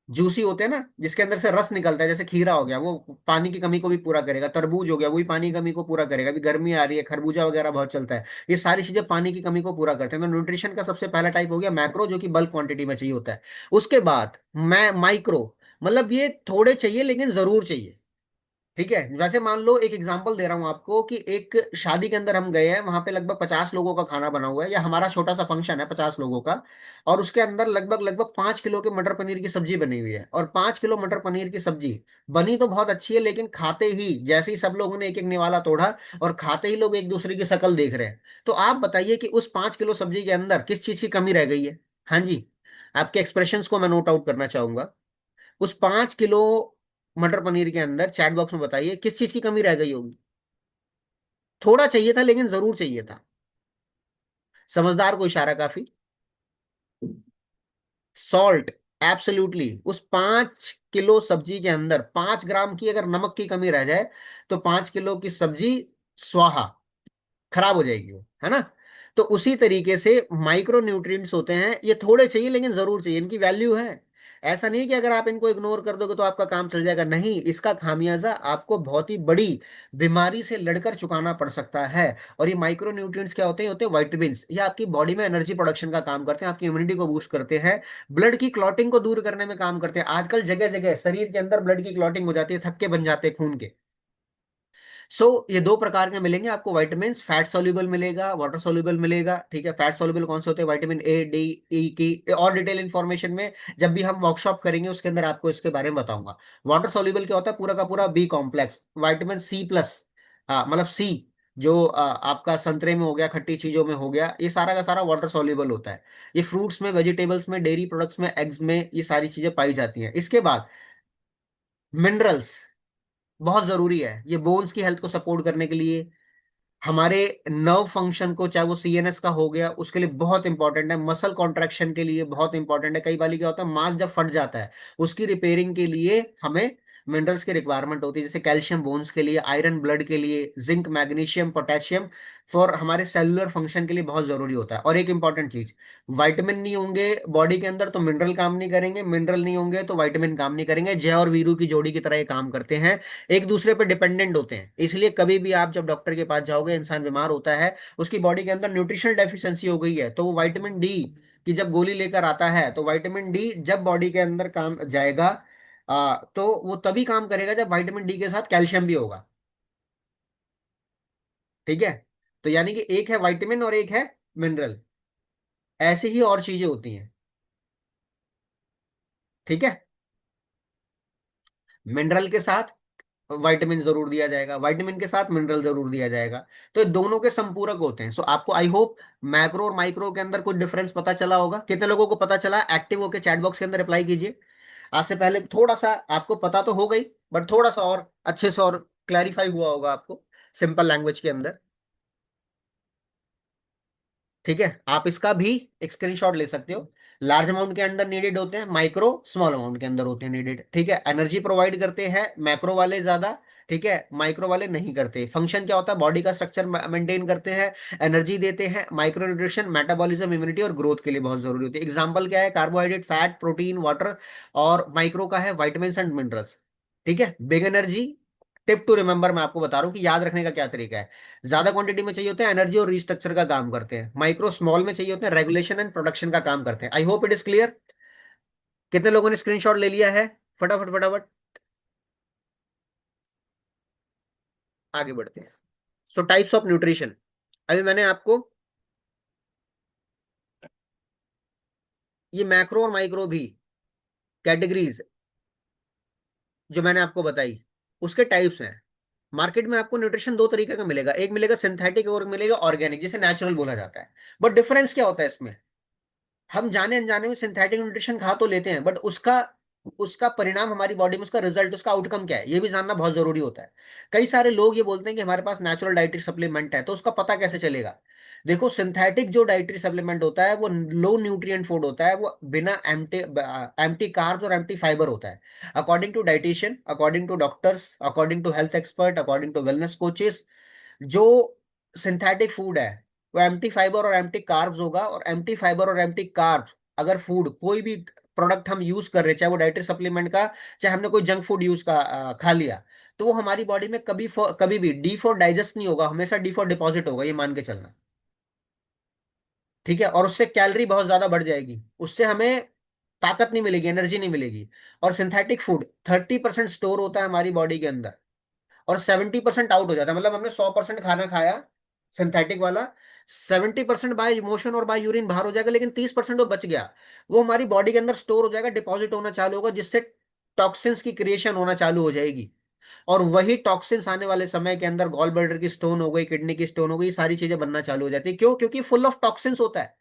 जूसी होते हैं ना, जिसके अंदर से रस निकलता है, जैसे खीरा हो गया, वो पानी की कमी को भी पूरा करेगा, तरबूज हो गया, वही पानी की कमी को पूरा करेगा, अभी गर्मी आ रही है, खरबूजा वगैरह बहुत चलता है। ये सारी चीजें पानी की कमी को पूरा करते हैं। तो न्यूट्रिशन का सबसे पहला टाइप हो गया मैक्रो, जो कि बल्क क्वांटिटी में चाहिए होता है। उसके बाद मैं माइक्रो, मतलब ये थोड़े चाहिए लेकिन जरूर चाहिए, ठीक है। वैसे मान लो, एक एग्जांपल दे रहा हूं आपको कि एक शादी के अंदर हम गए हैं, वहां पे लगभग 50 लोगों का खाना बना हुआ है, या हमारा छोटा सा फंक्शन है 50 लोगों का, और उसके अंदर लगभग लगभग 5 किलो के मटर पनीर की सब्जी बनी हुई है। और 5 किलो मटर पनीर की सब्जी बनी तो बहुत अच्छी है, लेकिन खाते ही जैसे ही सब लोगों ने एक एक निवाला तोड़ा और खाते ही लोग एक दूसरे की शक्ल देख रहे हैं, तो आप बताइए कि उस 5 किलो सब्जी के अंदर किस चीज की कमी रह गई है। हाँ जी, आपके एक्सप्रेशंस को मैं नोट आउट करना चाहूंगा। उस 5 किलो मटर पनीर के अंदर चैट बॉक्स में बताइए किस चीज की कमी रह गई होगी। थोड़ा चाहिए था लेकिन जरूर चाहिए था। समझदार को इशारा काफी। Salt, absolutely. उस 5 किलो सब्जी के अंदर 5 ग्राम की अगर नमक की कमी रह जाए, तो 5 किलो की सब्जी स्वाहा, खराब हो जाएगी वो, है ना। तो उसी तरीके से माइक्रो न्यूट्रिएंट्स होते हैं, ये थोड़े चाहिए लेकिन जरूर चाहिए, इनकी वैल्यू है। ऐसा नहीं कि अगर आप इनको इग्नोर कर दोगे तो आपका काम चल जाएगा, नहीं, इसका खामियाजा आपको बहुत ही बड़ी बीमारी से लड़कर चुकाना पड़ सकता है। और ये माइक्रो न्यूट्रिएंट्स क्या होते हैं, होते हैं वाइटामिन्स। ये आपकी बॉडी में एनर्जी प्रोडक्शन का काम करते हैं, आपकी इम्यूनिटी को बूस्ट करते हैं, ब्लड की क्लॉटिंग को दूर करने में काम करते हैं। आजकल जगह जगह शरीर के अंदर ब्लड की क्लॉटिंग हो जाती है, थक्के बन जाते हैं खून के। ये दो प्रकार के मिलेंगे आपको विटामिन, फैट सोल्यूबल मिलेगा, वाटर सोल्यूबल मिलेगा, ठीक है। फैट सोल्यूबल कौन से होते हैं, विटामिन ए, डी, ई की और डिटेल इंफॉर्मेशन में जब भी हम वर्कशॉप करेंगे उसके अंदर आपको इसके बारे में बताऊंगा। वाटर सोल्यूबल क्या होता है, पूरा का पूरा B complex, vitamin C plus, मतलब सी, जो आपका संतरे में हो गया, खट्टी चीजों में हो गया, ये सारा का सारा वाटर सोल्यूबल होता है। ये फ्रूट्स में, वेजिटेबल्स में, डेयरी प्रोडक्ट्स में, एग्स में, ये सारी चीजें पाई जाती हैं। इसके बाद मिनरल्स बहुत जरूरी है, ये बोन्स की हेल्थ को सपोर्ट करने के लिए, हमारे नर्व फंक्शन को, चाहे वो सीएनएस का हो गया, उसके लिए बहुत इंपॉर्टेंट है, मसल कॉन्ट्रैक्शन के लिए बहुत इंपॉर्टेंट है। कई बार क्या होता है, मांस जब फट जाता है उसकी रिपेयरिंग के लिए हमें मिनरल्स की रिक्वायरमेंट होती है, जैसे कैल्शियम बोन्स के लिए, आयरन ब्लड के लिए, जिंक, मैग्नीशियम, पोटेशियम फॉर हमारे सेलुलर फंक्शन के लिए बहुत जरूरी होता है। और एक इंपॉर्टेंट चीज, विटामिन नहीं होंगे बॉडी के अंदर तो मिनरल काम नहीं करेंगे, मिनरल नहीं होंगे तो विटामिन काम नहीं करेंगे। जय और वीरू की जोड़ी की तरह ये काम करते हैं, एक दूसरे पर डिपेंडेंट होते हैं। इसलिए कभी भी आप जब डॉक्टर के पास जाओगे, इंसान बीमार होता है, उसकी बॉडी के अंदर न्यूट्रिशनल डेफिशिएंसी हो गई है, तो वो विटामिन डी कि जब गोली लेकर आता है तो विटामिन डी जब बॉडी के अंदर काम जाएगा, तो वो तभी काम करेगा जब विटामिन डी के साथ कैल्शियम भी होगा। ठीक है। तो यानी कि एक है विटामिन और एक है मिनरल। ऐसी ही और चीजें होती हैं। ठीक है। मिनरल के साथ विटामिन जरूर दिया जाएगा, विटामिन के साथ मिनरल जरूर दिया जाएगा। तो ये दोनों के संपूरक होते हैं। सो आपको आई होप मैक्रो और माइक्रो के अंदर कुछ डिफरेंस पता चला होगा। कितने लोगों को पता चला? एक्टिव होकर चैट बॉक्स के अंदर रिप्लाई कीजिए। आज से पहले थोड़ा सा आपको पता तो हो गई, बट थोड़ा सा और अच्छे से और क्लैरिफाई हुआ होगा आपको सिंपल लैंग्वेज के अंदर। ठीक है। आप इसका भी एक स्क्रीनशॉट ले सकते हो। लार्ज अमाउंट के अंदर नीडेड होते हैं, माइक्रो स्मॉल अमाउंट के अंदर होते हैं नीडेड। ठीक है। एनर्जी प्रोवाइड करते हैं मैक्रो वाले ज्यादा, ठीक है, माइक्रो वाले नहीं करते। फंक्शन क्या होता है? बॉडी का स्ट्रक्चर मेंटेन करते हैं, एनर्जी देते हैं। माइक्रो न्यूट्रिशन मेटाबॉलिज्म, इम्यूनिटी और ग्रोथ के लिए बहुत जरूरी होती है। एग्जांपल क्या है? Carbohydrate, fat, protein, water. और माइक्रो का है विटामिन एंड मिनरल्स। ठीक है। Big energy, tip to remember मैं आपको बता रहा हूँ कि याद रखने का क्या तरीका है। ज्यादा क्वांटिटी में चाहिए होते हैं, एनर्जी और रिस्ट्रक्चर का काम करते हैं। माइक्रो स्मॉल में चाहिए होते हैं, रेगुलेशन एंड प्रोडक्शन का काम करते हैं। I hope it is clear. कितने लोगों ने स्क्रीनशॉट ले लिया है? फटाफट फटाफट आगे बढ़ते हैं। सो टाइप्स ऑफ न्यूट्रिशन। अभी मैंने आपको ये मैक्रो और माइक्रो भी कैटेगरीज जो मैंने आपको बताई उसके टाइप्स हैं। मार्केट में आपको न्यूट्रिशन दो तरीके का मिलेगा, एक मिलेगा सिंथेटिक और मिलेगा ऑर्गेनिक, जिसे नेचुरल बोला जाता है। बट डिफरेंस क्या होता है इसमें? हम जाने अनजाने में सिंथेटिक न्यूट्रिशन खा तो लेते हैं, बट उसका उसका परिणाम हमारी बॉडी में, उसका रिजल्ट, उसका आउटकम क्या है, ये भी जानना बहुत जरूरी होता है। कई सारे लोग ये बोलते हैं कि हमारे पास नेचुरल डाइटरी सप्लीमेंट है, तो उसका पता कैसे चलेगा? देखो, सिंथेटिक जो डाइटरी सप्लीमेंट होता है वो लो न्यूट्रिएंट फूड होता है, वो बिना एम्प्टी एम्प्टी कार्ब्स और एम्प्टी फाइबर होता है। According to dietitian, according to doctors, according to health expert, according to wellness coaches, जो सिंथेटिक फूड है वो एम्प्टी फाइबर और एम्प्टी कार्ब्स होगा। और एम्प्टी फाइबर और एम्प्टी कार्ब्स अगर फूड कोई भी प्रोडक्ट हम यूज कर रहे हैं, चाहे वो डाइटरी सप्लीमेंट का, चाहे हमने कोई जंक फूड यूज का खा लिया, तो वो हमारी बॉडी में कभी भी डी फॉर डाइजेस्ट नहीं होगा, हमेशा डी फॉर डिपॉजिट होगा, ये मान के चलना। ठीक है। और उससे कैलोरी बहुत ज्यादा बढ़ जाएगी, उससे हमें ताकत नहीं मिलेगी, एनर्जी नहीं मिलेगी। और सिंथेटिक फूड 30% स्टोर होता है हमारी बॉडी के अंदर और 70% आउट हो जाता है। मतलब हमने 100% खाना खाया सिंथेटिक वाला, 70% बाय इमोशन और बाय यूरिन बाहर हो जाएगा, लेकिन 30% वो बच गया, वो हमारी बॉडी के अंदर स्टोर हो जाएगा, डिपॉजिट होना चालू होगा, जिससे टॉक्सिन्स की क्रिएशन होना चालू हो जाएगी। और वही टॉक्सिन्स आने वाले समय के अंदर गॉल ब्लैडर की स्टोन हो गई, किडनी की स्टोन हो गई, ये सारी चीजें बनना चालू हो जाती है। क्यों? क्योंकि फुल ऑफ टॉक्सिन्स होता है।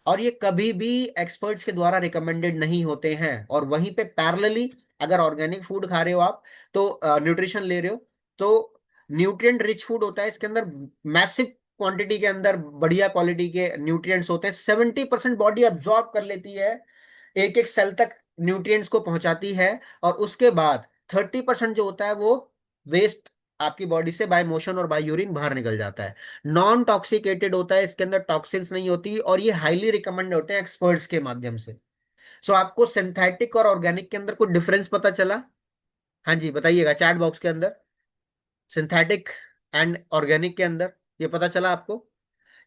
और ये कभी भी एक्सपर्ट्स के द्वारा रिकमेंडेड नहीं होते हैं। और वहीं पे पैरेलली अगर ऑर्गेनिक फूड खा रहे हो आप, तो न्यूट्रिशन ले रहे हो, तो न्यूट्रिएंट रिच फूड होता है, इसके अंदर मैसिव क्वांटिटी के अंदर बढ़िया क्वालिटी के न्यूट्रिएंट्स होते हैं। 70% बॉडी अब्जॉर्ब कर लेती है, एक एक सेल तक न्यूट्रिएंट्स को पहुंचाती है। और उसके बाद 30% जो होता है वो वेस्ट आपकी बॉडी से बाय मोशन और बाय यूरिन बाहर निकल जाता है। नॉन टॉक्सिकेटेड होता है, इसके अंदर टॉक्सिन्स नहीं होती, और ये हाईली रिकमेंड होते हैं एक्सपर्ट्स के माध्यम से। सो आपको सिंथेटिक और ऑर्गेनिक के अंदर कुछ डिफरेंस पता चला? हाँ जी, बताइएगा चैट बॉक्स के अंदर। सिंथेटिक एंड ऑर्गेनिक के अंदर ये पता चला आपको?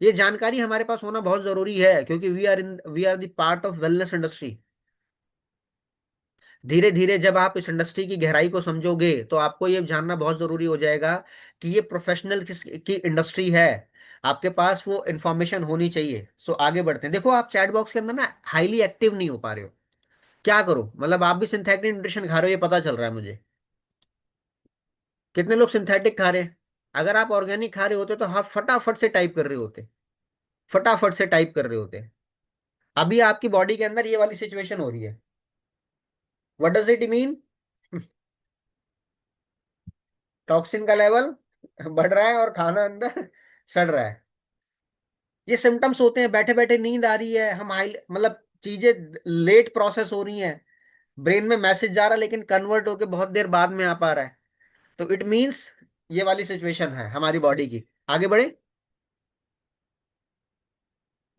ये जानकारी हमारे पास होना बहुत जरूरी है, क्योंकि we are the part of wellness industry. धीरे धीरे जब आप इस इंडस्ट्री की गहराई को समझोगे तो आपको ये जानना बहुत जरूरी हो जाएगा कि ये प्रोफेशनल किस की इंडस्ट्री है। आपके पास वो इंफॉर्मेशन होनी चाहिए। सो आगे बढ़ते हैं। देखो, आप चैट बॉक्स के अंदर ना हाईली एक्टिव नहीं हो पा रहे हो। क्या करो? मतलब आप भी सिंथेटिक न्यूट्रिशन खा रहे हो, ये पता चल रहा है मुझे। कितने लोग सिंथेटिक खा रहे हैं? अगर आप ऑर्गेनिक खा रहे होते तो आप फटाफट से टाइप कर रहे होते, फटाफट से टाइप कर रहे होते। अभी आपकी बॉडी के अंदर ये वाली सिचुएशन हो रही है। What does it mean? Toxin का लेवल बढ़ रहा है और खाना अंदर सड़ रहा है। ये सिम्टम्स होते हैं। बैठे बैठे नींद आ रही है, हम हाई मतलब चीजें लेट प्रोसेस हो रही हैं, ब्रेन में मैसेज जा रहा है लेकिन कन्वर्ट होके बहुत देर बाद में आ पा रहा है। तो इट मीन्स ये वाली सिचुएशन है हमारी बॉडी की। आगे बढ़े?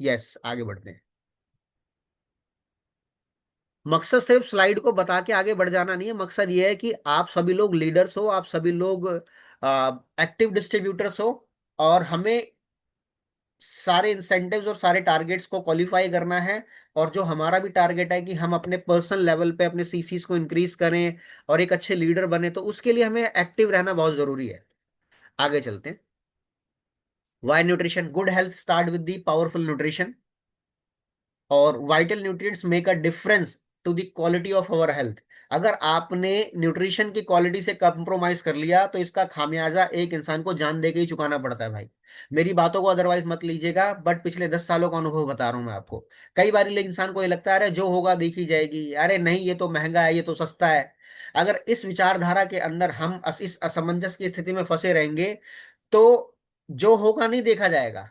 यस, आगे बढ़ते हैं। मकसद सिर्फ स्लाइड को बता के आगे बढ़ जाना नहीं है, मकसद ये है कि आप सभी लोग लीडर्स हो, आप सभी लोग एक्टिव डिस्ट्रीब्यूटर्स हो। और हमें सारे इंसेंटिव्स और सारे टारगेट्स को क्वालिफाई करना है। और जो हमारा भी टारगेट है कि हम अपने पर्सनल लेवल पे अपने सीसीस को इंक्रीज करें और एक अच्छे लीडर बने, तो उसके लिए हमें एक्टिव रहना बहुत जरूरी है। आगे चलते हैं। Why nutrition, good health start with the powerful nutrition, और vital nutrients make a difference to the quality of our health. अगर आपने न्यूट्रिशन की क्वालिटी से कंप्रोमाइज कर लिया तो इसका खामियाजा एक इंसान को जान दे के ही चुकाना पड़ता है भाई। मेरी बातों को अदरवाइज मत लीजिएगा, बट पिछले 10 सालों का अनुभव बता रहा हूं मैं आपको। कई बार लेकिन इंसान को ये लगता है अरे जो होगा देखी जाएगी, अरे नहीं ये तो महंगा है, ये तो सस्ता है। अगर इस विचारधारा के अंदर हम इस असमंजस की स्थिति में फंसे रहेंगे तो जो होगा नहीं देखा जाएगा।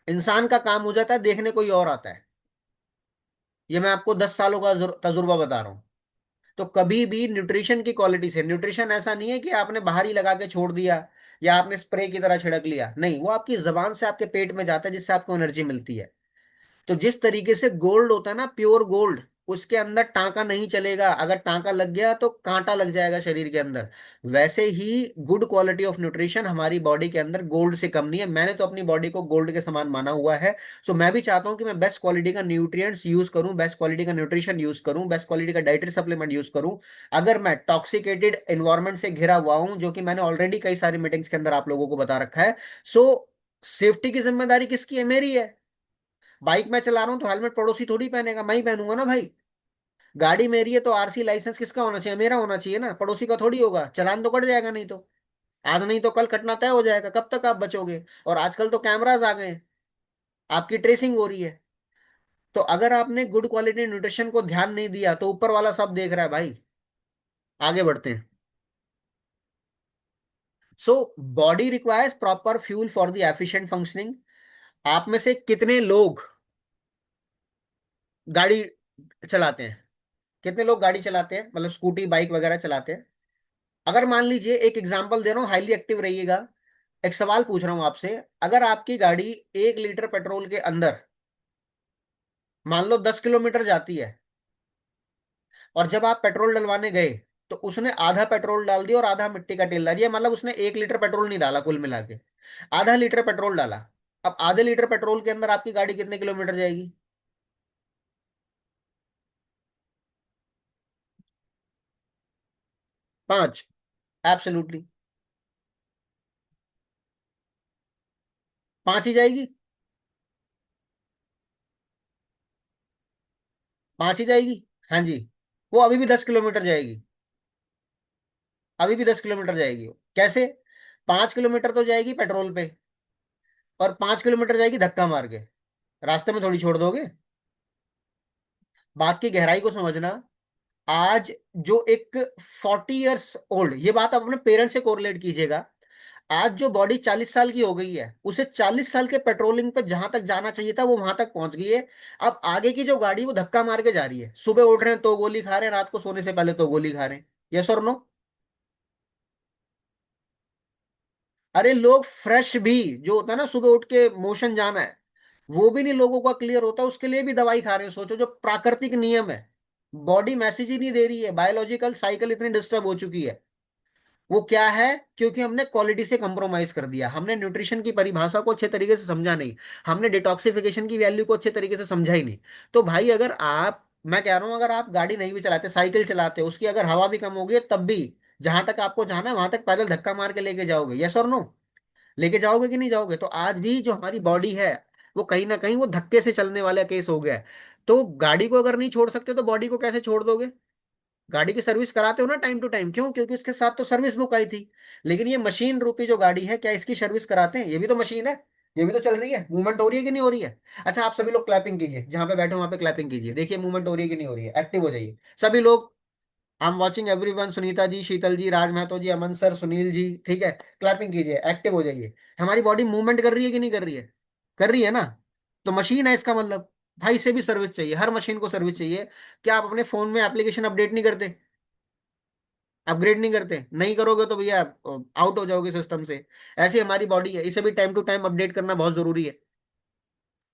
इंसान का काम हो जाता है, देखने कोई और आता है। ये मैं आपको 10 सालों का तजुर्बा बता रहा हूँ। तो कभी भी न्यूट्रिशन की क्वालिटी से, न्यूट्रिशन ऐसा नहीं है कि आपने बाहर ही लगा के छोड़ दिया या आपने स्प्रे की तरह छिड़क लिया, नहीं, वो आपकी जबान से आपके पेट में जाता है जिससे आपको एनर्जी मिलती है। तो जिस तरीके से गोल्ड होता है ना, प्योर गोल्ड, उसके अंदर टांका नहीं चलेगा, अगर टांका लग गया तो कांटा लग जाएगा शरीर के अंदर। वैसे ही गुड क्वालिटी ऑफ न्यूट्रिशन हमारी बॉडी के अंदर गोल्ड से कम नहीं है। मैंने तो अपनी बॉडी को गोल्ड के समान माना हुआ है। सो मैं भी चाहता हूं कि मैं बेस्ट क्वालिटी का न्यूट्रिएंट्स यूज करूं, बेस्ट क्वालिटी का न्यूट्रिशन यूज करूं, बेस्ट क्वालिटी का डाइटरी सप्लीमेंट यूज करूं। अगर मैं टॉक्सिकेटेड एनवायरमेंट से घिरा हुआ हूं, जो कि मैंने ऑलरेडी कई सारी मीटिंग्स के अंदर आप लोगों को बता रखा है, सो सेफ्टी की जिम्मेदारी किसकी है? मेरी है। बाइक मैं चला रहा हूं तो हेलमेट पड़ोसी थोड़ी पहनेगा, मैं ही पहनूंगा ना भाई। गाड़ी मेरी है तो आरसी लाइसेंस किसका होना चाहिए? मेरा होना चाहिए ना, पड़ोसी का थोड़ी होगा। चालान तो कट जाएगा, नहीं तो आज नहीं तो कल कटना तय हो जाएगा। कब तक आप बचोगे? और आजकल तो कैमराज आ गए हैं, आपकी ट्रेसिंग हो रही है। तो अगर आपने गुड क्वालिटी न्यूट्रिशन को ध्यान नहीं दिया तो ऊपर वाला सब देख रहा है भाई। आगे बढ़ते हैं। So body requires proper fuel for the efficient functioning. आप में से कितने लोग गाड़ी चलाते हैं? कितने लोग गाड़ी चलाते हैं, मतलब स्कूटी बाइक वगैरह चलाते हैं? अगर मान लीजिए, एक एग्जांपल दे रहा हूं, हाईली एक्टिव रहिएगा। एक सवाल पूछ रहा हूं आपसे। अगर आपकी गाड़ी 1 लीटर पेट्रोल के अंदर मान लो 10 किलोमीटर जाती है, और जब आप पेट्रोल डलवाने गए तो उसने आधा पेट्रोल डाल दिया और आधा मिट्टी का तेल डाल दिया, मतलब उसने 1 लीटर पेट्रोल नहीं डाला, कुल मिला के आधा लीटर पेट्रोल डाला। अब आधे लीटर पेट्रोल के अंदर आपकी गाड़ी कितने किलोमीटर जाएगी? 5। एब्सोल्युटली 5 ही जाएगी। 5 ही जाएगी। हाँ जी। वो अभी भी 10 किलोमीटर जाएगी। अभी भी 10 किलोमीटर जाएगी वो। कैसे? 5 किलोमीटर तो जाएगी पेट्रोल पे, और 5 किलोमीटर जाएगी धक्का मार के। रास्ते में थोड़ी छोड़ दोगे। बात की गहराई को समझना। आज जो एक 40 इयर्स ओल्ड, ये बात आप अपने पेरेंट्स से कोरिलेट कीजिएगा। आज जो बॉडी 40 साल की हो गई है, उसे 40 साल के पेट्रोलिंग पे जहां तक जाना चाहिए था वो वहां तक पहुंच गई है। अब आगे की जो गाड़ी वो धक्का मार के जा रही है। सुबह उठ रहे हैं तो गोली खा रहे हैं, रात को सोने से पहले तो गोली खा रहे हैं। यस और नो? अरे लोग फ्रेश भी, जो होता है ना सुबह उठ के मोशन जाना है, वो भी नहीं लोगों का क्लियर होता, उसके लिए भी दवाई खा रहे हो। सोचो, जो प्राकृतिक नियम है, बॉडी मैसेज ही नहीं दे रही है, बायोलॉजिकल साइकिल इतनी डिस्टर्ब हो चुकी है। वो क्या है? क्योंकि हमने क्वालिटी से कंप्रोमाइज कर दिया, हमने न्यूट्रिशन की परिभाषा को अच्छे तरीके से समझा नहीं, हमने डिटॉक्सिफिकेशन की वैल्यू को अच्छे तरीके से समझा ही नहीं। तो भाई अगर आप, मैं कह रहा हूं, अगर आप गाड़ी नहीं भी चलाते, साइकिल चलाते हो, उसकी अगर हवा भी कम होगी तब भी जहां तक आपको जाना है वहां तक पैदल धक्का मार के लेके जाओगे। यस और नो? लेके जाओगे कि नहीं जाओगे? तो आज भी जो हमारी बॉडी है वो कहीं ना कहीं वो धक्के से चलने वाला केस हो गया है। तो गाड़ी को अगर नहीं छोड़ सकते तो बॉडी को कैसे छोड़ दोगे? गाड़ी की सर्विस कराते हो ना टाइम टू टाइम, क्यों? क्योंकि उसके साथ तो सर्विस बुक आई थी। लेकिन ये मशीन रूपी जो गाड़ी है, क्या इसकी सर्विस कराते हैं? ये भी तो मशीन है, ये भी तो चल रही है, मूवमेंट हो रही है कि नहीं हो रही है? अच्छा, आप सभी लोग क्लैपिंग कीजिए, जहां पे बैठे हो वहां पे क्लैपिंग कीजिए, देखिए मूवमेंट हो रही है कि नहीं हो रही है। एक्टिव हो जाइए सभी लोग। I am watching everyone. Sunita ji, Sheetal ji, Raj Mahato ji, Aman sir, Sunil ji, ठीक है, क्लैपिंग कीजिए, एक्टिव हो जाइए। हमारी बॉडी मूवमेंट कर रही है कि नहीं कर रही है? कर रही है ना? तो मशीन है इसका मतलब। भाई इसे भी सर्विस चाहिए, हर मशीन को सर्विस चाहिए। क्या आप अपने फोन में एप्लीकेशन अपडेट नहीं करते? अपग्रेड नहीं करते? नहीं करोगे तो भैया आउट हो जाओगे सिस्टम से। ऐसी हमारी बॉडी है, इसे भी टाइम टू टाइम अपडेट करना बहुत जरूरी है।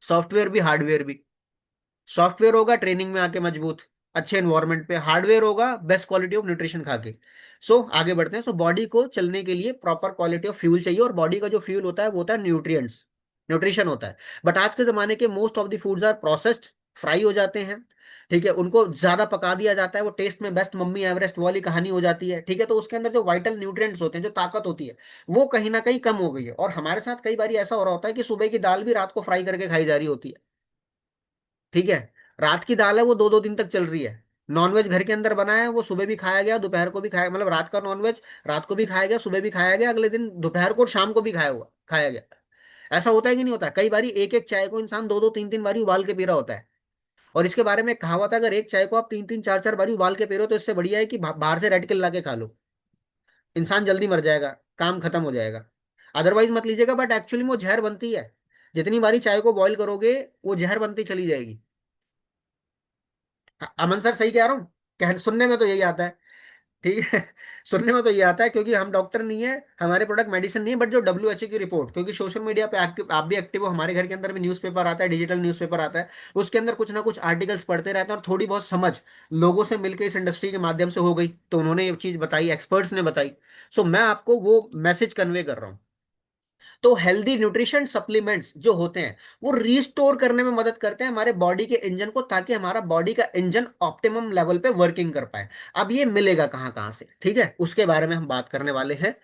सॉफ्टवेयर भी हार्डवेयर भी। सॉफ्टवेयर होगा ट्रेनिंग में आके मजबूत, अच्छे एनवायरनमेंट पे। हार्डवेयर होगा बेस्ट क्वालिटी ऑफ न्यूट्रिशन खा के। सो आगे बढ़ते हैं। सो बॉडी को चलने के लिए प्रॉपर क्वालिटी ऑफ फ्यूल चाहिए, और बॉडी का जो फ्यूल होता है वो होता है न्यूट्रिएंट्स। न्यूट्रिशन होता है। बट आज के जमाने के most of the foods are processed, fry हो जाते हैं, ठीक है, उनको ज्यादा पका दिया जाता है, वो टेस्ट में बेस्ट मम्मी एवरेस्ट वाली कहानी हो जाती है, ठीक है। तो उसके अंदर जो वाइटल न्यूट्रिएंट्स होते हैं, जो ताकत होती है, वो कहीं ना कहीं कम हो गई है। और हमारे साथ कई बार ऐसा हो रहा होता है कि सुबह की दाल भी रात को फ्राई करके खाई जा रही होती है, ठीक है। रात की दाल है वो 2-2 दिन तक चल रही है। नॉनवेज घर के अंदर बना है, वो सुबह भी खाया गया, दोपहर को भी खाया, मतलब रात का नॉनवेज रात को भी खाया गया, सुबह भी खाया गया, अगले दिन दोपहर को और शाम को भी खाया गया। ऐसा होता है कि नहीं होता? कई बारी एक एक चाय को इंसान 2-2 3-3 बारी उबाल के पी रहा होता है। और इसके बारे में एक कहावत है, अगर एक चाय को आप 3-3 4-4 बारी उबाल के पी रहे हो, तो इससे बढ़िया है कि बाहर से रेड किल ला के खा लो। इंसान जल्दी मर जाएगा, काम खत्म हो जाएगा। अदरवाइज मत लीजिएगा, बट एक्चुअली वो जहर बनती है। जितनी बारी चाय को बॉईल करोगे, वो जहर बनती चली जाएगी। अमन सर सही कह रहा हूँ? सुनने में तो यही आता है, ठीक है। सुनने में तो ये आता है, क्योंकि हम डॉक्टर नहीं है, हमारे प्रोडक्ट मेडिसिन नहीं है, बट जो WHO की रिपोर्ट, क्योंकि सोशल मीडिया पे एक्टिव, आप भी एक्टिव हो, हमारे घर के अंदर भी न्यूज़पेपर आता है, डिजिटल न्यूज़पेपर आता है, उसके अंदर कुछ ना कुछ आर्टिकल्स पढ़ते रहते हैं, और थोड़ी बहुत समझ लोगों से मिलकर इस इंडस्ट्री के माध्यम से हो गई, तो उन्होंने ये चीज बताई, एक्सपर्ट्स ने बताई। सो मैं आपको वो मैसेज कन्वे कर रहा हूँ। तो हेल्दी न्यूट्रिशन सप्लीमेंट्स जो होते हैं, वो रीस्टोर करने में मदद करते हैं हमारे बॉडी के इंजन को, ताकि हमारा बॉडी का इंजन ऑप्टिमम लेवल पे वर्किंग कर पाए। अब ये मिलेगा कहाँ कहाँ से, ठीक है, उसके बारे में हम बात करने वाले हैं।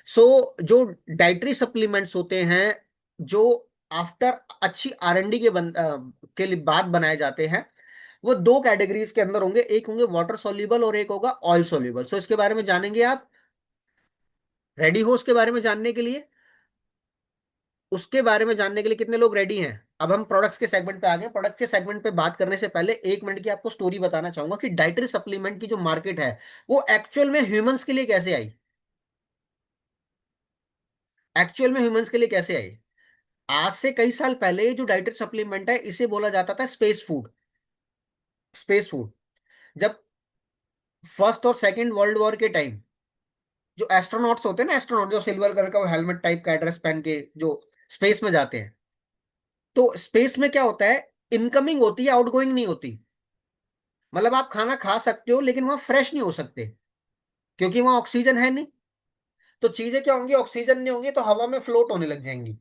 जो डाइटरी सप्लीमेंट्स होते हैं, जो आफ्टर अच्छी R&D के लिए बाद बनाए जाते हैं, वो दो कैटेगरीज के अंदर होंगे, एक होंगे वाटर सोल्यूबल और एक होगा ऑयल सोल्यूबल। सो इसके बारे में जानेंगे आप? रेडी हो उसके बारे में जानने के लिए? उसके बारे में जानने के लिए कितने लोग रेडी हैं? अब हम प्रोडक्ट्स के सेगमेंट पे आ गए। प्रोडक्ट के सेगमेंट पे बात करने से पहले 1 मिनट की आपको स्टोरी बताना चाहूंगा कि डाइटरी सप्लीमेंट की जो मार्केट है, वो एक्चुअल में ह्यूमंस के लिए कैसे आई। एक्चुअल में ह्यूमंस के लिए कैसे आई? आज से कई साल पहले ये जो डाइटरी सप्लीमेंट है, इसे बोला जाता था स्पेस फूड। Space food. जब फर्स्ट और सेकेंड वर्ल्ड वॉर के टाइम, जो एस्ट्रोनॉट्स होते हैं ना, एस्ट्रोनॉट जो सिल्वर कलर का वो हेलमेट टाइप का ड्रेस पहन के जो स्पेस में जाते हैं, तो स्पेस में क्या होता है, इनकमिंग होती है, आउटगोइंग नहीं होती। मतलब आप खाना खा सकते हो, लेकिन वहां फ्रेश नहीं हो सकते, क्योंकि वहां ऑक्सीजन है नहीं। तो चीजें क्या होंगी, ऑक्सीजन नहीं होंगी तो हवा में फ्लोट होने लग जाएंगी।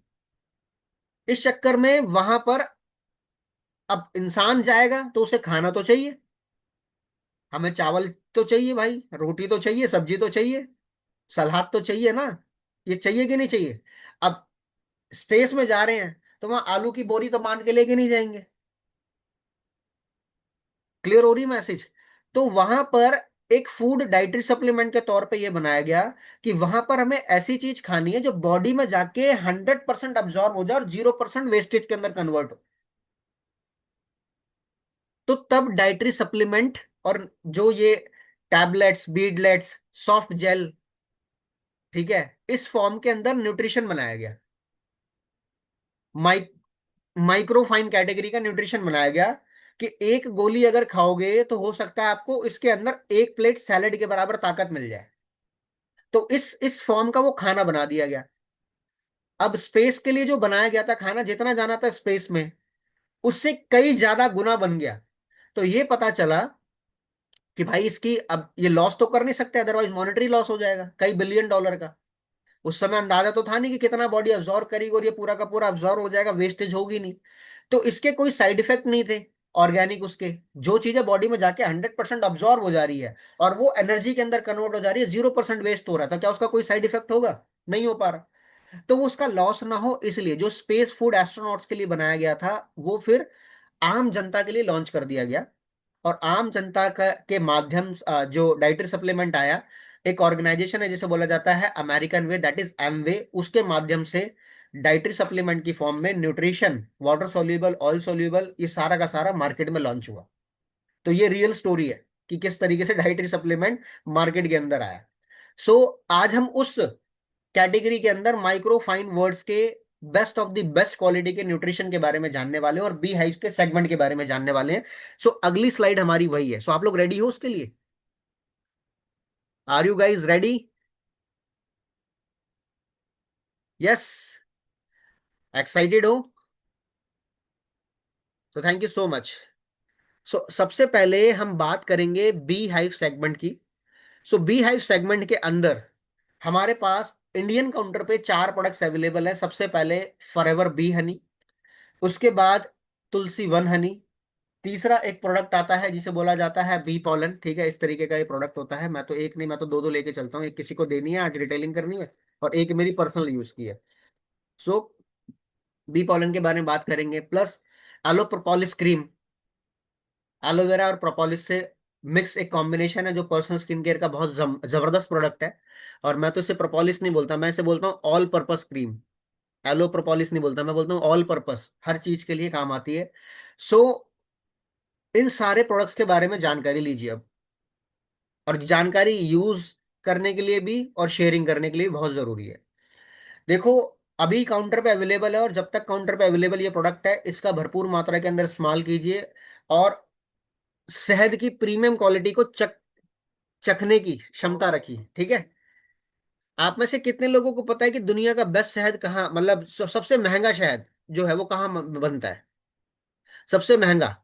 इस चक्कर में वहां पर अब इंसान जाएगा तो उसे खाना तो चाहिए, हमें चावल तो चाहिए भाई, रोटी तो चाहिए, सब्जी तो चाहिए, सलाद तो चाहिए ना, ये चाहिए कि नहीं चाहिए? अब स्पेस में जा रहे हैं, तो वहां आलू की बोरी तो बांध के लेके नहीं जाएंगे। क्लियर हो रही मैसेज? तो वहां पर एक फूड डाइटरी सप्लीमेंट के तौर पे ये बनाया गया कि वहां पर हमें ऐसी चीज खानी है जो बॉडी में जाके 100% अब्जॉर्ब हो जाए और 0% वेस्टेज के अंदर कन्वर्ट हो। तो तब डाइटरी सप्लीमेंट और जो ये टैबलेट्स, बीडलेट्स, सॉफ्ट जेल, ठीक है, इस फॉर्म के अंदर न्यूट्रिशन बनाया गया। माइक माइक्रोफाइन कैटेगरी का न्यूट्रिशन बनाया गया, कि एक गोली अगर खाओगे तो हो सकता है आपको इसके अंदर एक प्लेट सैलेड के बराबर ताकत मिल जाए। तो इस फॉर्म का वो खाना बना दिया गया। अब स्पेस के लिए जो बनाया गया था खाना, जितना जाना था स्पेस में, उससे कई ज्यादा गुना बन गया। तो ये पता चला कि भाई इसकी अब ये लॉस तो कर नहीं सकते, अदरवाइज मॉनेटरी लॉस हो जाएगा कई बिलियन डॉलर का। उस समय अंदाजा तो था नहीं कि कितना बॉडी अब्जॉर्व करेगी, और ये पूरा का पूरा अब्जॉर्व हो जाएगा, वेस्टेज होगी नहीं। तो इसके कोई साइड इफेक्ट नहीं थे ऑर्गेनिक उसके। जो चीजें बॉडी में जाके 100% अब्जॉर्व हो जा रही है और वो एनर्जी के अंदर कन्वर्ट हो जा रही है, 0% वेस्ट हो रहा था, क्या उसका कोई साइड इफेक्ट होगा? नहीं हो पा रहा। तो वो उसका लॉस ना हो, इसलिए जो स्पेस फूड एस्ट्रोनॉट्स के लिए बनाया गया था, वो फिर आम जनता के लिए लॉन्च कर दिया गया। और आम जनता का के माध्यम जो डाइटरी सप्लीमेंट आया, एक ऑर्गेनाइजेशन है जिसे बोला जाता है American way, that is Amway, उसके माध्यम से डाइटरी सप्लीमेंट की फॉर्म में nutrition, water soluble, oil soluble, ये सारा का सारा मार्केट में लॉन्च हुआ। तो ये रियल स्टोरी है कि किस तरीके से डाइटरी सप्लीमेंट मार्केट के अंदर आया। सो आज हम उस कैटेगरी के अंदर माइक्रो फाइन वर्ड्स के best of the best quality के न्यूट्रिशन के बारे में जानने वाले हैं, और बी हाइव के सेगमेंट के बारे में जानने वाले हैं। सो अगली स्लाइड हमारी वही है। सो आप लोग रेडी हो उसके लिए? Are you guys ready? Yes? Excited हो? तो thank you so much. So सबसे पहले हम बात करेंगे बी हाइव सेगमेंट की। सो बी हाइव सेगमेंट के अंदर हमारे पास इंडियन काउंटर पे चार प्रोडक्ट्स अवेलेबल है। सबसे पहले फॉरएवर बी हनी, उसके बाद तुलसी वन हनी, तीसरा एक प्रोडक्ट आता है जिसे बोला जाता है बी पॉलन। ठीक है, इस तरीके का ये प्रोडक्ट होता है। मैं तो एक नहीं, मैं तो दो दो लेके चलता हूँ, एक किसी को देनी है आज रिटेलिंग करनी है, और एक मेरी पर्सनल यूज की है। सो बी पॉलन के बारे में बात करेंगे, plus aloe propolis cream, aloe vera और प्रोपोलिस से मिक्स एक कॉम्बिनेशन है जो पर्सनल स्किन केयर का बहुत जबरदस्त प्रोडक्ट है। और मैं तो इसे प्रोपोलिस नहीं बोलता, मैं इसे बोलता हूँ all purpose cream. Aloe propolis नहीं बोलता, मैं बोलता हूँ ऑल पर्पस, हर चीज के लिए काम आती है। सो इन सारे प्रोडक्ट्स के बारे में जानकारी लीजिए अब। और जानकारी यूज करने के लिए भी और शेयरिंग करने के लिए भी बहुत जरूरी है। देखो, अभी काउंटर पे अवेलेबल है, और जब तक काउंटर पे अवेलेबल ये प्रोडक्ट है इसका भरपूर मात्रा के अंदर इस्तेमाल कीजिए। और शहद की प्रीमियम क्वालिटी को चखने की क्षमता रखिए। ठीक है। आप में से कितने लोगों को पता है कि दुनिया का बेस्ट शहद कहाँ, मतलब सबसे महंगा शहद जो है वो कहाँ बनता है? सबसे महंगा,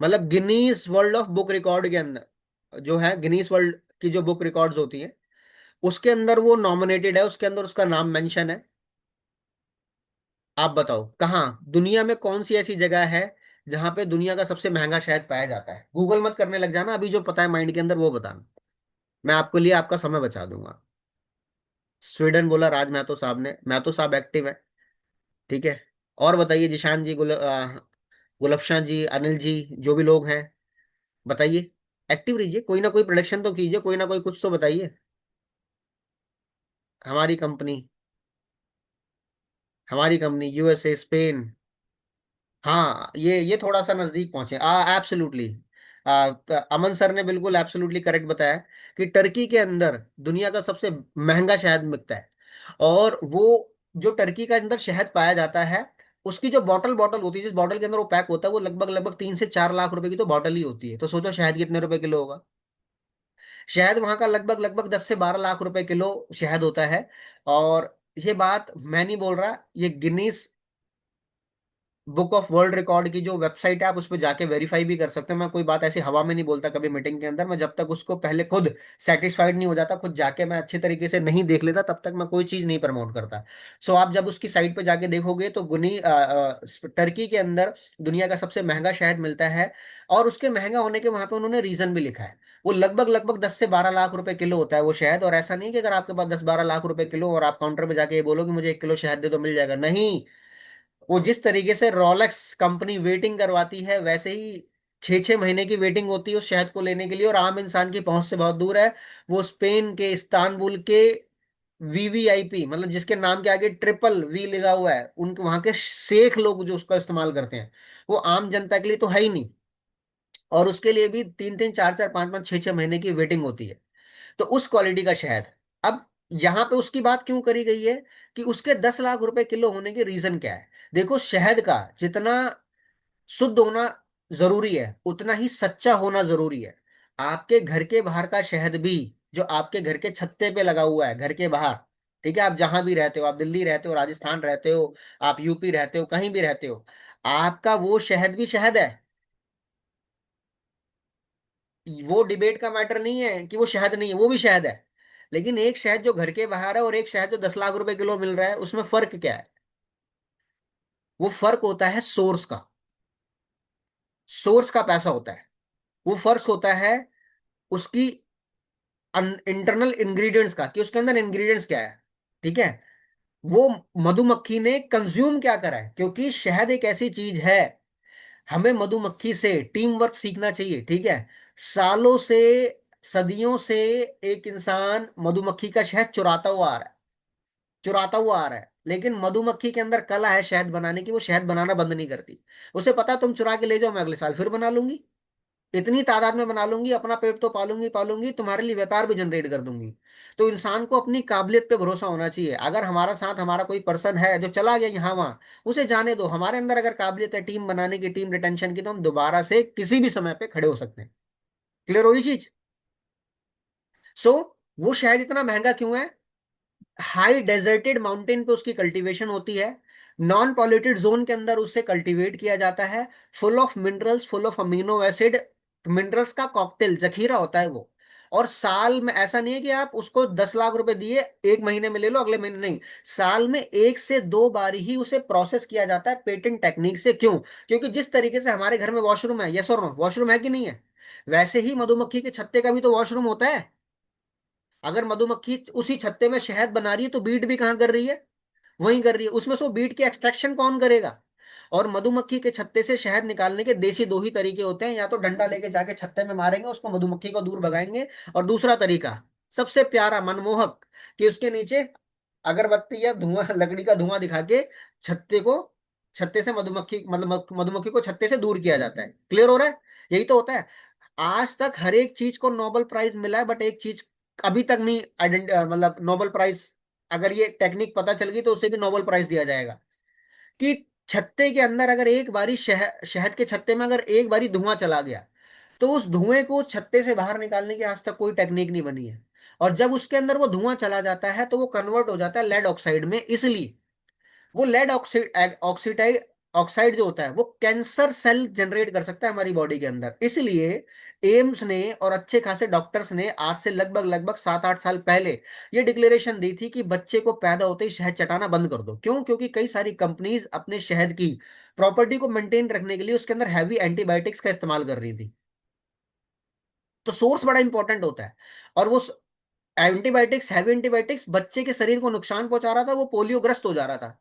मतलब Guinness world of book record के अंदर जो है, गिनीज वर्ल्ड की जो बुक रिकॉर्ड्स होती है उसके अंदर वो नॉमिनेटेड है, उसके अंदर उसका नाम मेंशन है। आप बताओ कहाँ, दुनिया में कौन सी ऐसी जगह है जहां पे दुनिया का सबसे महंगा शहद पाया जाता है? गूगल मत करने लग जाना, अभी जो पता है माइंड के अंदर वो बताना, मैं आपके लिए आपका समय बचा दूंगा। स्वीडन बोला राज महतो साहब ने, महतो साहब एक्टिव है। ठीक है। और बताइए जिशान जी, गुलफशां जी, अनिल जी, जो भी लोग हैं बताइए, एक्टिव रहिए, कोई ना कोई प्रोडक्शन तो कीजिए, कोई ना कोई कुछ तो बताइए। हमारी कंपनी, हमारी कंपनी यूएसए, स्पेन। हाँ, ये थोड़ा सा नजदीक पहुंचे, एब्सोल्युटली। अमन सर ने बिल्कुल एब्सोल्युटली करेक्ट बताया कि टर्की के अंदर दुनिया का सबसे महंगा शहद बिकता है। और वो जो टर्की का अंदर शहद पाया जाता है, उसकी जो बॉटल बॉटल होती है, जिस बॉटल के अंदर वो पैक होता है, वो लगभग लगभग 3 से 4 लाख रुपए की तो बॉटल ही होती है। तो सोचो शहद कितने रुपए किलो होगा। शहद वहां का लगभग लगभग 10 से 12 लाख रुपए किलो शहद होता है। और ये बात मैं नहीं बोल रहा, ये Guinness book of world record की जो वेबसाइट है, आप उस पर जाके वेरीफाई भी कर सकते हैं। मैं कोई बात ऐसी हवा में नहीं बोलता कभी मीटिंग के अंदर, मैं जब तक उसको पहले खुद सेटिस्फाइड नहीं हो जाता, खुद जाके मैं अच्छे तरीके से नहीं देख लेता, तब तक मैं कोई चीज नहीं प्रमोट करता। सो आप जब उसकी साइट पे जाके देखोगे तो टर्की के अंदर दुनिया का सबसे महंगा शहद मिलता है। और उसके महंगा होने के वहां पे उन्होंने रीजन भी लिखा है। वो लगभग लगभग 10 से 12 लाख रुपए किलो होता है वो शहद। और ऐसा नहीं कि अगर आपके पास 10-12 लाख रुपए किलो और आप काउंटर पे जाके ये बोलो कि मुझे 1 किलो शहद दे, तो मिल जाएगा, नहीं। वो जिस तरीके से रोलेक्स कंपनी वेटिंग करवाती है, वैसे ही 6-6 महीने की वेटिंग होती है उस शहद को लेने के लिए, और आम इंसान की पहुंच से बहुत दूर है। वो स्पेन के इस्तांबुल के वीवीआईपी, मतलब जिसके नाम के आगे ट्रिपल वी लगा हुआ है, उनके वहां के शेख लोग जो उसका इस्तेमाल करते हैं, वो आम जनता के लिए तो है ही नहीं। और उसके लिए भी 3-3 4-4 5-5 6-6 महीने की वेटिंग होती है। तो उस क्वालिटी का शहद। अब यहां पे उसकी बात क्यों करी गई है कि उसके 10 लाख रुपए किलो होने के रीजन क्या है? देखो, शहद का जितना शुद्ध होना जरूरी है उतना ही सच्चा होना जरूरी है। आपके घर के बाहर का शहद भी, जो आपके घर के छत्ते पे लगा हुआ है घर के बाहर, ठीक है, आप जहां भी रहते हो, आप दिल्ली रहते हो, राजस्थान रहते हो, आप यूपी रहते हो, कहीं भी रहते हो, आपका वो शहद भी शहद है। वो डिबेट का मैटर नहीं है कि वो शहद नहीं है, वो भी शहद है। लेकिन एक शहद जो घर के बाहर है और एक शहद जो 10 लाख रुपए किलो मिल रहा है, उसमें फर्क क्या है? वो फर्क होता है सोर्स का। सोर्स का पैसा होता है। वो फर्क होता है उसकी इंटरनल इंग्रेडिएंट्स का, कि उसके अंदर इंग्रेडिएंट्स क्या है। ठीक है। वो मधुमक्खी ने कंज्यूम क्या करा है, क्योंकि शहद एक ऐसी चीज है, हमें मधुमक्खी से टीम वर्क सीखना चाहिए। ठीक है। सालों से, सदियों से एक इंसान मधुमक्खी का शहद चुराता हुआ आ रहा है, चुराता हुआ आ रहा है, लेकिन मधुमक्खी के अंदर कला है शहद बनाने की, वो शहद बनाना बंद नहीं करती। उसे पता है तुम चुरा के ले जाओ, मैं अगले साल फिर बना लूंगी, इतनी तादाद में बना लूंगी, अपना पेट तो पालूंगी पालूंगी, तुम्हारे लिए व्यापार भी जनरेट कर दूंगी। तो इंसान को अपनी काबिलियत पे भरोसा होना चाहिए। अगर हमारा साथ हमारा कोई पर्सन है जो चला गया यहाँ वहां, उसे जाने दो। हमारे अंदर अगर काबिलियत है टीम बनाने की, टीम रिटेंशन की, तो हम दोबारा से किसी भी समय पे खड़े हो सकते हैं। क्लियर हुई चीज? सो वो शहद इतना महंगा क्यों है? हाई डेजर्टेड माउंटेन पे उसकी कल्टीवेशन होती है, नॉन पॉल्यूटेड जोन के अंदर उसे कल्टीवेट किया जाता है, full of minerals, full of amino acid, minerals का कॉकटेल जखीरा होता है वो। और साल में ऐसा नहीं है कि आप उसको 10 लाख रुपए दिए, एक महीने में ले लो, अगले महीने नहीं। साल में 1 से 2 बार ही उसे प्रोसेस किया जाता है पेटेंट टेक्निक से। क्यों? क्योंकि जिस तरीके से हमारे घर में वॉशरूम है, यस और नो, वॉशरूम है कि नहीं है, वैसे ही मधुमक्खी के छत्ते का भी तो वॉशरूम होता है। अगर मधुमक्खी उसी छत्ते में शहद बना रही है तो बीट भी कहाँ कर रही है? वहीं कर रही है। उसमें से वो बीट की एक्सट्रैक्शन कौन करेगा? और मधुमक्खी के छत्ते से शहद निकालने के देसी दो ही तरीके होते हैं, या तो डंडा लेके जाके छत्ते में मारेंगे उसको, मधुमक्खी को दूर भगाएंगे, और दूसरा तरीका सबसे प्यारा मनमोहक, कि उसके नीचे अगरबत्ती या धुआं, लकड़ी का धुआं दिखा के छत्ते को, छत्ते से मधुमक्खी, मतलब मधुमक्खी को छत्ते से दूर किया जाता है। क्लियर हो रहा है? यही तो होता है। आज तक हर एक चीज को नोबेल प्राइज मिला है, बट एक चीज अभी तक नहीं मतलब नोबेल प्राइज, अगर ये टेक्निक पता चल गई तो उसे भी नोबेल प्राइज दिया जाएगा, कि छत्ते के अंदर अगर एक बारी शहद के छत्ते में अगर एक बारी धुआं चला गया, तो उस धुएं को छत्ते से बाहर निकालने की आज तक कोई टेक्निक नहीं बनी है। और जब उसके अंदर वो धुआं चला जाता है तो वो कन्वर्ट हो जाता है लेड ऑक्साइड में। इसलिए वो लेड ऑक्सीड ऑक्सीडाइड ऑक्साइड जो होता है वो कैंसर सेल जनरेट कर सकता है हमारी बॉडी के अंदर। इसलिए एम्स ने और अच्छे खासे डॉक्टर्स ने आज से लगभग लगभग 7-8 साल पहले ये डिक्लेरेशन दी थी कि बच्चे को पैदा होते ही शहद चटाना बंद कर दो। क्यों? क्योंकि कई सारी कंपनीज अपने शहद की प्रॉपर्टी को मेंटेन रखने के लिए उसके अंदर हैवी एंटीबायोटिक्स का इस्तेमाल कर रही थी। तो सोर्स बड़ा इंपॉर्टेंट होता है। और वो एंटीबायोटिक्स, हैवी एंटीबायोटिक्स बच्चे के शरीर को नुकसान पहुंचा रहा था, वो पोलियोग्रस्त हो जा रहा था।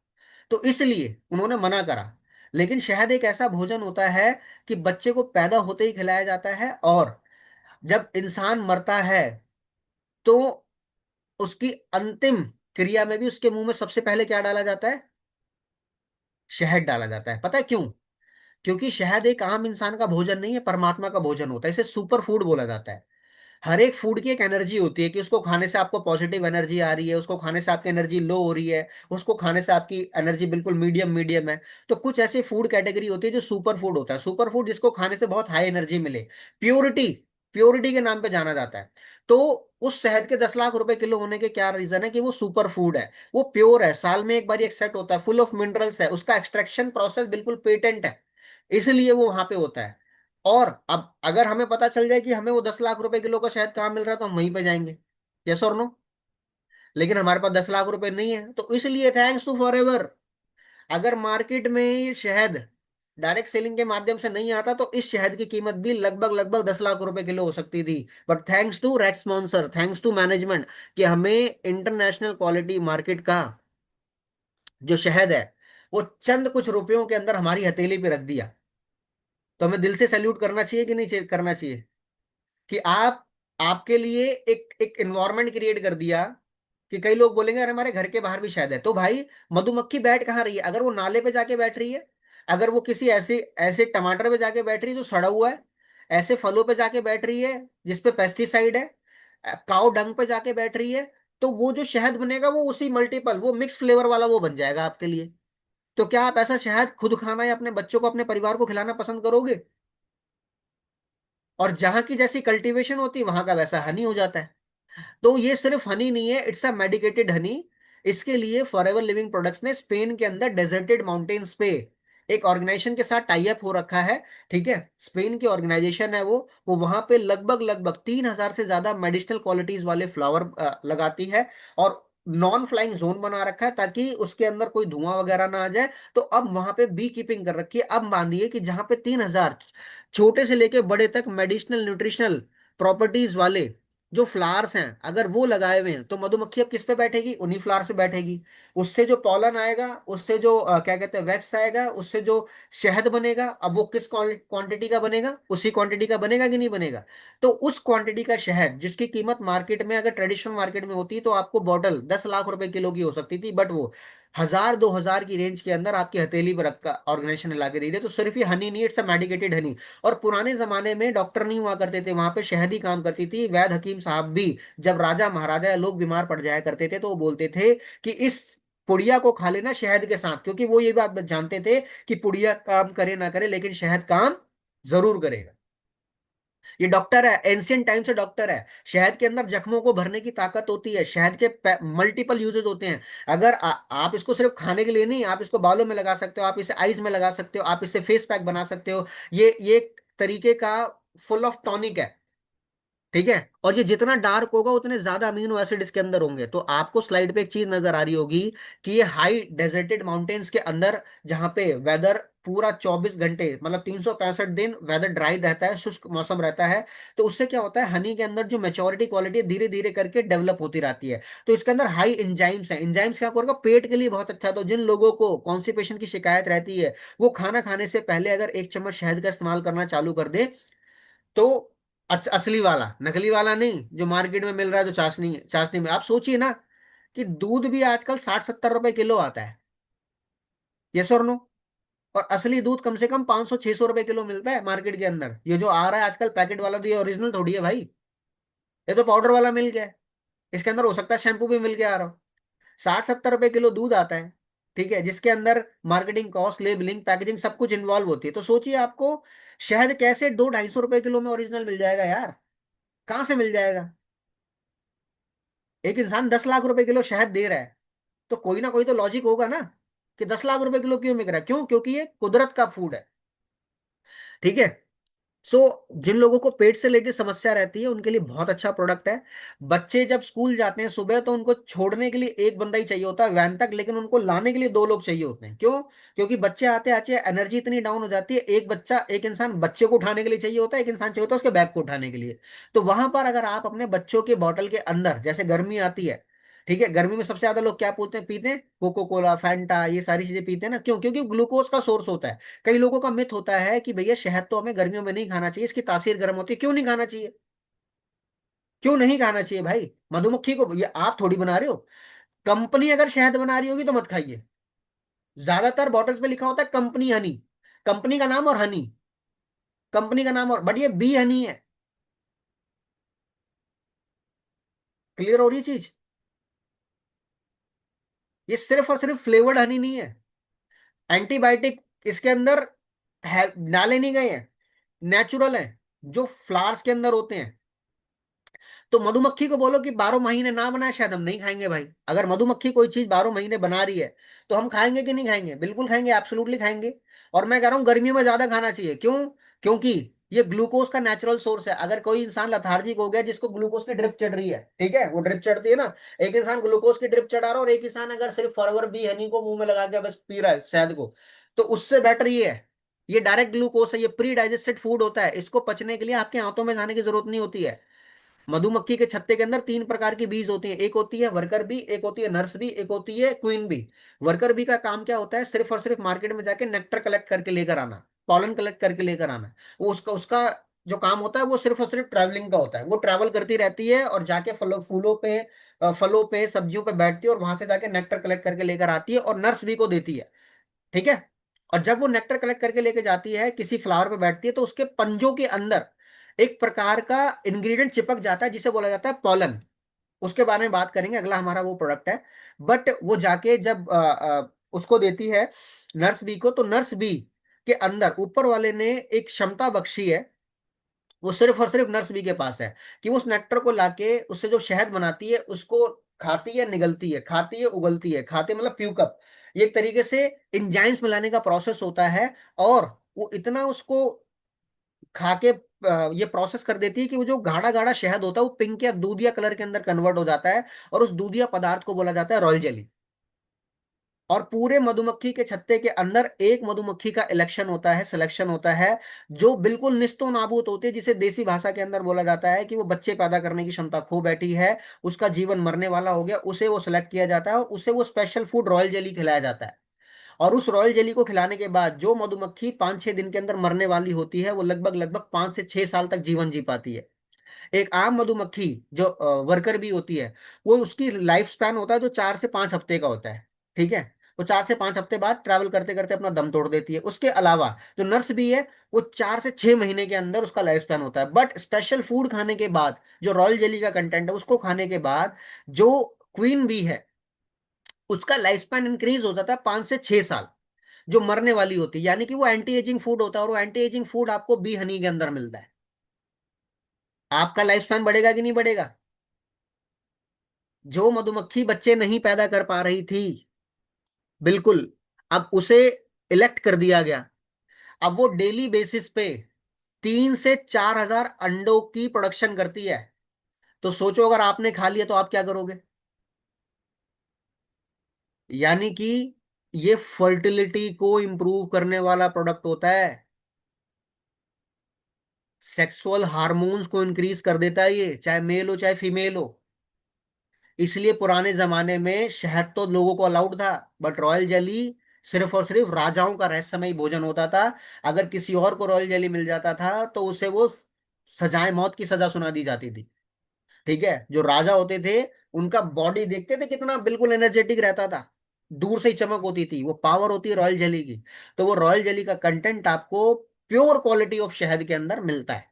तो इसलिए उन्होंने मना करा। लेकिन शहद एक ऐसा भोजन होता है कि बच्चे को पैदा होते ही खिलाया जाता है, और जब इंसान मरता है तो उसकी अंतिम क्रिया में भी उसके मुंह में सबसे पहले क्या डाला जाता है? शहद डाला जाता है। पता है क्यों? क्योंकि शहद एक आम इंसान का भोजन नहीं है, परमात्मा का भोजन होता है। इसे सुपर फूड बोला जाता है। हर एक फूड की एक एनर्जी होती है, कि उसको खाने से आपको पॉजिटिव एनर्जी आ रही है, उसको खाने से आपकी एनर्जी लो हो रही है, उसको खाने से आपकी एनर्जी बिल्कुल मीडियम मीडियम है। तो कुछ ऐसी फूड कैटेगरी होती है जो सुपर फूड होता है। सुपर फूड जिसको खाने से बहुत हाई एनर्जी मिले, प्योरिटी, प्योरिटी के नाम पे जाना जाता है। तो उस शहद के 10 लाख रुपए किलो होने के क्या रीजन है? कि वो सुपर फूड है, वो प्योर है, साल में एक बार एक्सट्रैक्ट होता है, फुल ऑफ मिनरल्स है, उसका एक्सट्रैक्शन प्रोसेस बिल्कुल पेटेंट है, इसलिए वो वहां पे होता है। और अब अगर हमें पता चल जाए कि हमें वो 10 लाख रुपए किलो का शहद कहाँ मिल रहा है, तो हम वहीं पे जाएंगे। यस और नो? लेकिन हमारे पास 10 लाख रुपए नहीं है, तो इसलिए थैंक्स टू फॉरएवर, अगर मार्केट में ये शहद डायरेक्ट सेलिंग के माध्यम से नहीं आता तो इस शहद की कीमत भी लगभग लगभग 10 लाख रुपए किलो हो सकती थी। But thanks to rack sponsor, thanks to management, कि हमें इंटरनेशनल क्वालिटी मार्केट का जो शहद है वो चंद कुछ रुपयों के अंदर हमारी हथेली पे रख दिया। तो हमें दिल से सैल्यूट करना चाहिए कि नहीं करना चाहिए? कि आप, आपके लिए एक एक एनवायरनमेंट क्रिएट कर दिया, कि कई लोग बोलेंगे अरे हमारे घर के बाहर भी शायद है, तो भाई मधुमक्खी बैठ कहाँ रही है? अगर वो नाले पे जाके बैठ रही है, अगर वो किसी ऐसे ऐसे टमाटर पे जाके बैठ रही है जो सड़ा हुआ है, ऐसे फलों पे जाके बैठ रही है जिसपे पेस्टिसाइड है, काउ डंग पे जाके बैठ रही है, तो वो जो शहद बनेगा वो उसी मल्टीपल, वो मिक्स फ्लेवर वाला वो बन जाएगा आपके लिए। तो क्या आप ऐसा शहद खुद खाना या अपने बच्चों को, अपने परिवार को खिलाना पसंद करोगे? और जहां की जैसी कल्टीवेशन होती है वहां का वैसा हनी हो जाता है। तो ये सिर्फ हनी नहीं है, इट्स अ मेडिकेटेड हनी। इसके लिए फॉरएवर लिविंग प्रोडक्ट्स ने स्पेन के अंदर डेजर्टेड माउंटेन्स पे एक ऑर्गेनाइजेशन के साथ टाई अप हो रखा है। ठीक है, स्पेन की ऑर्गेनाइजेशन है वो वहां पे लगभग लगभग 3,000 से ज्यादा मेडिसिनल क्वालिटीज वाले फ्लावर लगाती है, और नॉन फ्लाइंग जोन बना रखा है ताकि उसके अंदर कोई धुआं वगैरह ना आ जाए। तो अब वहां पे बी कीपिंग कर रखी है। अब मानिए कि जहां पे 3,000 छोटे से लेके बड़े तक मेडिसिनल न्यूट्रिशनल प्रॉपर्टीज वाले जो फ्लावर्स हैं, अगर वो लगाए हुए हैं, तो मधुमक्खी अब किस पे बैठेगी? उन्हीं फ्लावर्स पे बैठेगी। उससे जो पॉलन आएगा, उससे जो क्या कहते हैं वैक्स आएगा, उससे जो शहद बनेगा, अब वो किस क्वांटिटी का बनेगा? उसी क्वांटिटी का बनेगा कि नहीं बनेगा? तो उस क्वांटिटी का शहद जिसकी कीमत मार्केट में, अगर ट्रेडिशनल मार्केट में होती तो आपको बॉटल 10 लाख रुपए किलो की हो सकती थी, बट वो 1,000-2,000 की रेंज के अंदर आपकी हथेली पर रखा ऑर्गेनाइजेशन ने ला के दी थी। तो सिर्फ ये हनी नहीं, इट्स अ मेडिकेटेड हनी। और पुराने जमाने में डॉक्टर नहीं हुआ करते थे, वहां पे शहद ही काम करती थी। वैद हकीम साहब भी जब राजा महाराजा या लोग बीमार पड़ जाया करते थे तो वो बोलते थे कि इस पुड़िया को खा लेना शहद के साथ, क्योंकि वो ये बात जानते थे कि पुड़िया काम करे ना करे लेकिन शहद काम जरूर करेगा। ये डॉक्टर है, एंशियंट टाइम से डॉक्टर है। शहद के अंदर जख्मों को भरने की ताकत होती है। शहद के मल्टीपल यूजेस होते हैं। अगर आप इसको सिर्फ खाने के लिए नहीं, आप इसको बालों में लगा सकते हो, आप इसे आईज में लगा सकते हो, आप इसे फेस पैक बना सकते हो। ये एक तरीके का फुल ऑफ टॉनिक है। ठीक है। और ये जितना डार्क होगा उतने ज्यादा अमीनो एसिड इसके अंदर होंगे। तो आपको स्लाइड पे एक चीज नजर आ रही होगी कि ये हाई डेजर्टेड माउंटेन्स के अंदर, जहां पे वेदर पूरा 24 घंटे मतलब 365 दिन वेदर ड्राई रहता है, शुष्क मौसम रहता है, तो उससे क्या होता है, हनी के अंदर जो मेच्योरिटी क्वालिटी धीरे धीरे करके डेवलप होती रहती है। तो इसके अंदर हाई इंजाइम्स है। इंजाइम्स क्या करेगा, पेट के लिए बहुत अच्छा है। तो जिन लोगों को कॉन्स्टिपेशन की शिकायत रहती है, वो खाना खाने से पहले अगर 1 चम्मच शहद का इस्तेमाल करना चालू कर दे, तो असली वाला, नकली वाला नहीं जो मार्केट में मिल रहा है, जो चाशनी चाशनी में, आप सोचिए ना कि दूध भी आजकल 60-70 रुपए किलो आता है। यस और नो? और असली दूध कम से कम 500-600 रुपए किलो मिलता है मार्केट के अंदर। ये जो आ रहा है आजकल पैकेट वाला, तो ये ओरिजिनल थोड़ी है भाई, ये तो पाउडर वाला मिल गया है। इसके अंदर हो सकता है शैम्पू भी मिल के आ रहा हो। 60-70 रुपए किलो दूध आता है, ठीक है, जिसके अंदर मार्केटिंग कॉस्ट, लेबलिंग, पैकेजिंग सब कुछ इन्वॉल्व होती है। तो सोचिए आपको शहद कैसे 200-250 रुपए किलो में ओरिजिनल मिल जाएगा यार, कहाँ से मिल जाएगा? एक इंसान 10 लाख रुपए किलो शहद दे रहा है, तो कोई ना कोई तो लॉजिक होगा ना, कि 10 लाख रुपए किलो क्यों बिक रहा है? क्यों? क्योंकि ये कुदरत का फूड है। ठीक है। सो जिन लोगों को पेट से रिलेटेड समस्या रहती है उनके लिए बहुत अच्छा प्रोडक्ट है। बच्चे जब स्कूल जाते हैं सुबह, तो उनको छोड़ने के लिए एक बंदा ही चाहिए होता है वैन तक, लेकिन उनको लाने के लिए 2 लोग चाहिए होते हैं। क्यों? क्योंकि बच्चे आते आते एनर्जी इतनी डाउन हो जाती है, एक इंसान बच्चे को उठाने के लिए चाहिए होता है, एक इंसान चाहिए होता है उसके बैग को उठाने के लिए। तो वहां पर अगर आप अपने बच्चों के बॉटल के अंदर, जैसे गर्मी आती है, ठीक है, गर्मी में सबसे ज्यादा लोग क्या पीते हैं, कोको कोला, फैंटा, ये सारी चीजें पीते हैं ना। क्यों? क्योंकि ग्लूकोज का सोर्स होता है। कई लोगों का मिथ होता है कि भैया शहद तो हमें गर्मियों में नहीं खाना चाहिए, इसकी तासीर गर्म होती है। क्यों नहीं खाना चाहिए? क्यों नहीं खाना चाहिए भाई? मधुमक्खी को ये आप थोड़ी बना रहे हो। कंपनी अगर शहद बना रही होगी तो मत खाइए। ज्यादातर बॉटल्स पे लिखा होता है कंपनी हनी, कंपनी का नाम और हनी, कंपनी का नाम और, बट ये बी हनी है। क्लियर हो रही है चीज? ये सिर्फ और सिर्फ फ्लेवर्ड हनी नहीं है। एंटीबायोटिक इसके अंदर डाले नहीं गए हैं, नेचुरल है, जो फ्लावर्स के अंदर होते हैं। तो मधुमक्खी को बोलो कि 12 महीने ना बनाए, शायद हम नहीं खाएंगे भाई। अगर मधुमक्खी कोई चीज 12 महीने बना रही है, तो हम खाएंगे कि नहीं खाएंगे? बिल्कुल खाएंगे, एब्सोल्युटली खाएंगे। और मैं कह रहा हूँ गर्मियों में ज्यादा खाना चाहिए। क्यों? क्योंकि ये ग्लूकोज का नेचुरल सोर्स है। अगर कोई इंसान लथार्जिक हो गया, जिसको ग्लूकोज की ड्रिप चढ़ रही है, ठीक है, वो ड्रिप चढ़ती है ना, एक इंसान ग्लूकोज की ड्रिप चढ़ा रहा है और एक इंसान अगर सिर्फ फॉरवर बी हनी को मुंह में लगा के बस पी रहा है शहद को, तो उससे बेटर ये है। ये डायरेक्ट ग्लूकोज है, ये प्री डाइजेस्टेड फूड होता है, इसको पचने के लिए आपके हाथों में जाने की जरूरत नहीं होती है। मधुमक्खी के छत्ते के अंदर 3 प्रकार की बीज होती हैं, एक होती है वर्कर बी, एक होती है नर्स बी, एक होती है क्वीन बी। वर्कर बी का काम क्या होता है? सिर्फ और सिर्फ मार्केट में जाके नेक्टर कलेक्ट करके लेकर आना, पॉलन कलेक्ट करके लेकर आना। वो उसका उसका जो काम होता है वो सिर्फ और सिर्फ ट्रैवलिंग का होता है। वो ट्रैवल करती रहती है और जाके फलों पे सब्जियों पे बैठती है और वहां से जाके नेक्टर कलेक्ट करके लेकर आती है और नर्स बी को देती है। ठीक है। और जब वो नेक्टर कलेक्ट करके लेके जाती है, किसी फ्लावर पे बैठती है, तो उसके पंजों के अंदर एक प्रकार का इंग्रेडिएंट चिपक जाता है जिसे बोला जाता है पॉलन। उसके बारे में बात करेंगे, अगला हमारा वो प्रोडक्ट है। बट वो जाके जब उसको देती है नर्स बी को, तो नर्स बी के अंदर ऊपर वाले ने एक क्षमता बख्शी है, वो सिर्फ और सिर्फ नर्स बी के पास है, कि वो उस नेक्टर को लाके उससे जो शहद बनाती है उसको खाती है, निगलती है, खाती है, उगलती है, खाती है मतलब प्यूकअप। ये एक तरीके से इंजाइम्स मिलाने का प्रोसेस होता है। और वो इतना उसको खा के ये प्रोसेस कर देती है कि वो जो गाढ़ा गाढ़ा शहद होता है वो पिंक या दूधिया कलर के अंदर कन्वर्ट हो जाता है। और उस दूधिया पदार्थ को बोला जाता है रॉयल जेली। और पूरे मधुमक्खी के छत्ते के अंदर एक मधुमक्खी का इलेक्शन होता है, सिलेक्शन होता है, जो बिल्कुल निस्तो नाबूद होती है, जिसे देसी भाषा के अंदर बोला जाता है कि वो बच्चे पैदा करने की क्षमता खो बैठी है, उसका जीवन मरने वाला हो गया, उसे वो सिलेक्ट किया जाता है और उसे वो स्पेशल फूड रॉयल जेली खिलाया जाता है। और उस रॉयल जेली को खिलाने के बाद जो मधुमक्खी 5-6 दिन के अंदर मरने वाली होती है, वो लगभग लगभग 5 से 6 साल तक जीवन जी पाती है। एक आम मधुमक्खी जो वर्कर भी होती है, वो उसकी लाइफ स्पैन होता है जो 4 से 5 हफ्ते का होता है। ठीक है। वो 4 से 5 हफ्ते बाद ट्रैवल करते करते अपना दम तोड़ देती है। उसके अलावा जो नर्स भी है, वो 4 से 6 महीने के अंदर उसका लाइफ स्पैन होता है। बट स्पेशल फूड खाने के बाद, जो रॉयल जेली का कंटेंट है उसको खाने के बाद, जो क्वीन बी है, उसका लाइफ स्पैन इंक्रीज हो जाता है 5 से 6 साल, जो मरने वाली होती है। यानी कि वो एंटी एजिंग फूड होता है, और वो एंटी एजिंग फूड आपको बी हनी के अंदर मिलता है। आपका लाइफ स्पैन बढ़ेगा कि नहीं बढ़ेगा? जो मधुमक्खी बच्चे नहीं पैदा कर पा रही थी, बिल्कुल, अब उसे इलेक्ट कर दिया गया। अब वो डेली बेसिस पे 3 से 4 हजार अंडों की प्रोडक्शन करती है। तो सोचो अगर आपने खा लिया तो आप क्या करोगे। यानी कि ये फर्टिलिटी को इंप्रूव करने वाला प्रोडक्ट होता है। सेक्सुअल हार्मोन्स को इंक्रीज कर देता है ये, चाहे मेल हो चाहे फीमेल हो। इसलिए पुराने जमाने में शहद तो लोगों को अलाउड था, बट रॉयल जेली सिर्फ और सिर्फ राजाओं का रहस्यमय भोजन होता था। अगर किसी और को रॉयल जेली मिल जाता था तो उसे वो सजाए मौत की सजा सुना दी जाती थी। ठीक है, जो राजा होते थे उनका बॉडी देखते थे कितना बिल्कुल एनर्जेटिक रहता था, दूर से ही चमक होती थी, वो पावर होती है रॉयल जेली की। तो वो रॉयल जेली का कंटेंट आपको प्योर क्वालिटी ऑफ शहद के अंदर मिलता है।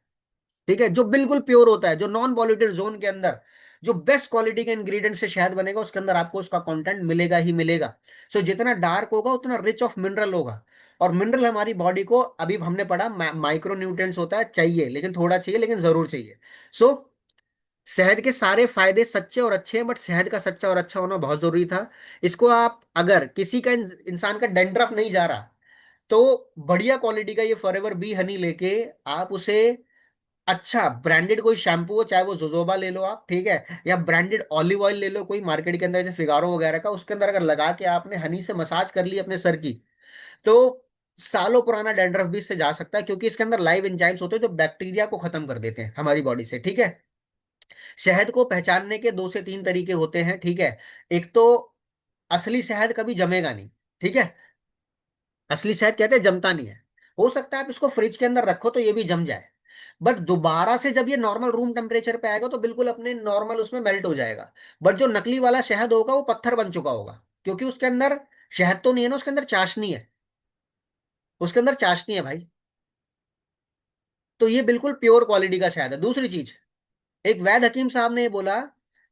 ठीक है, जो बिल्कुल प्योर होता है, जो नॉन पॉल्यूटेड जोन के अंदर जो बेस्ट क्वालिटी के इंग्रेडिएंट से शहद बनेगा उसके अंदर आपको उसका कंटेंट मिलेगा ही मिलेगा। सो जितना डार्क होगा उतना रिच ऑफ मिनरल होगा। और मिनरल हमारी बॉडी को अभी हमने पढ़ा माइक्रो न्यूट्रिएंट्स होता है, चाहिए लेकिन थोड़ा चाहिए लेकिन जरूर चाहिए। सो शहद के सारे फायदे सच्चे और अच्छे हैं, बट शहद का सच्चा और अच्छा होना बहुत जरूरी था। इसको आप अगर किसी का इंसान का डेंड्रफ नहीं जा रहा तो बढ़िया क्वालिटी का ये फॉरएवर बी हनी लेके आप उसे, अच्छा ब्रांडेड कोई शैम्पू हो, चाहे वो जोजोबा ले लो आप, ठीक है, या ब्रांडेड ऑलिव ऑयल ले लो कोई मार्केट के अंदर जैसे फिगारो वगैरह का, उसके अंदर अगर लगा के आपने हनी से मसाज कर ली अपने सर की, तो सालों पुराना डैंड्रफ भी इससे जा सकता है, क्योंकि इसके अंदर लाइव एंजाइम्स होते हैं जो बैक्टीरिया को खत्म कर देते हैं हमारी बॉडी से। ठीक है, शहद को पहचानने के 2 से 3 तरीके होते हैं। ठीक है, एक तो असली शहद कभी जमेगा नहीं। ठीक है, असली शहद कहते हैं जमता नहीं है। हो सकता है आप इसको फ्रिज के अंदर रखो तो ये भी जम जाए, बट दोबारा से जब ये नॉर्मल रूम टेम्परेचर पे आएगा तो बिल्कुल अपने नॉर्मल उसमें मेल्ट हो जाएगा। बट जो नकली वाला शहद होगा वो पत्थर बन चुका होगा, क्योंकि उसके अंदर शहद तो नहीं है ना, उसके अंदर चाशनी है। उसके अंदर चाशनी है भाई। तो ये बिल्कुल प्योर क्वालिटी का शहद है। दूसरी चीज, एक वैद हकीम साहब ने ये बोला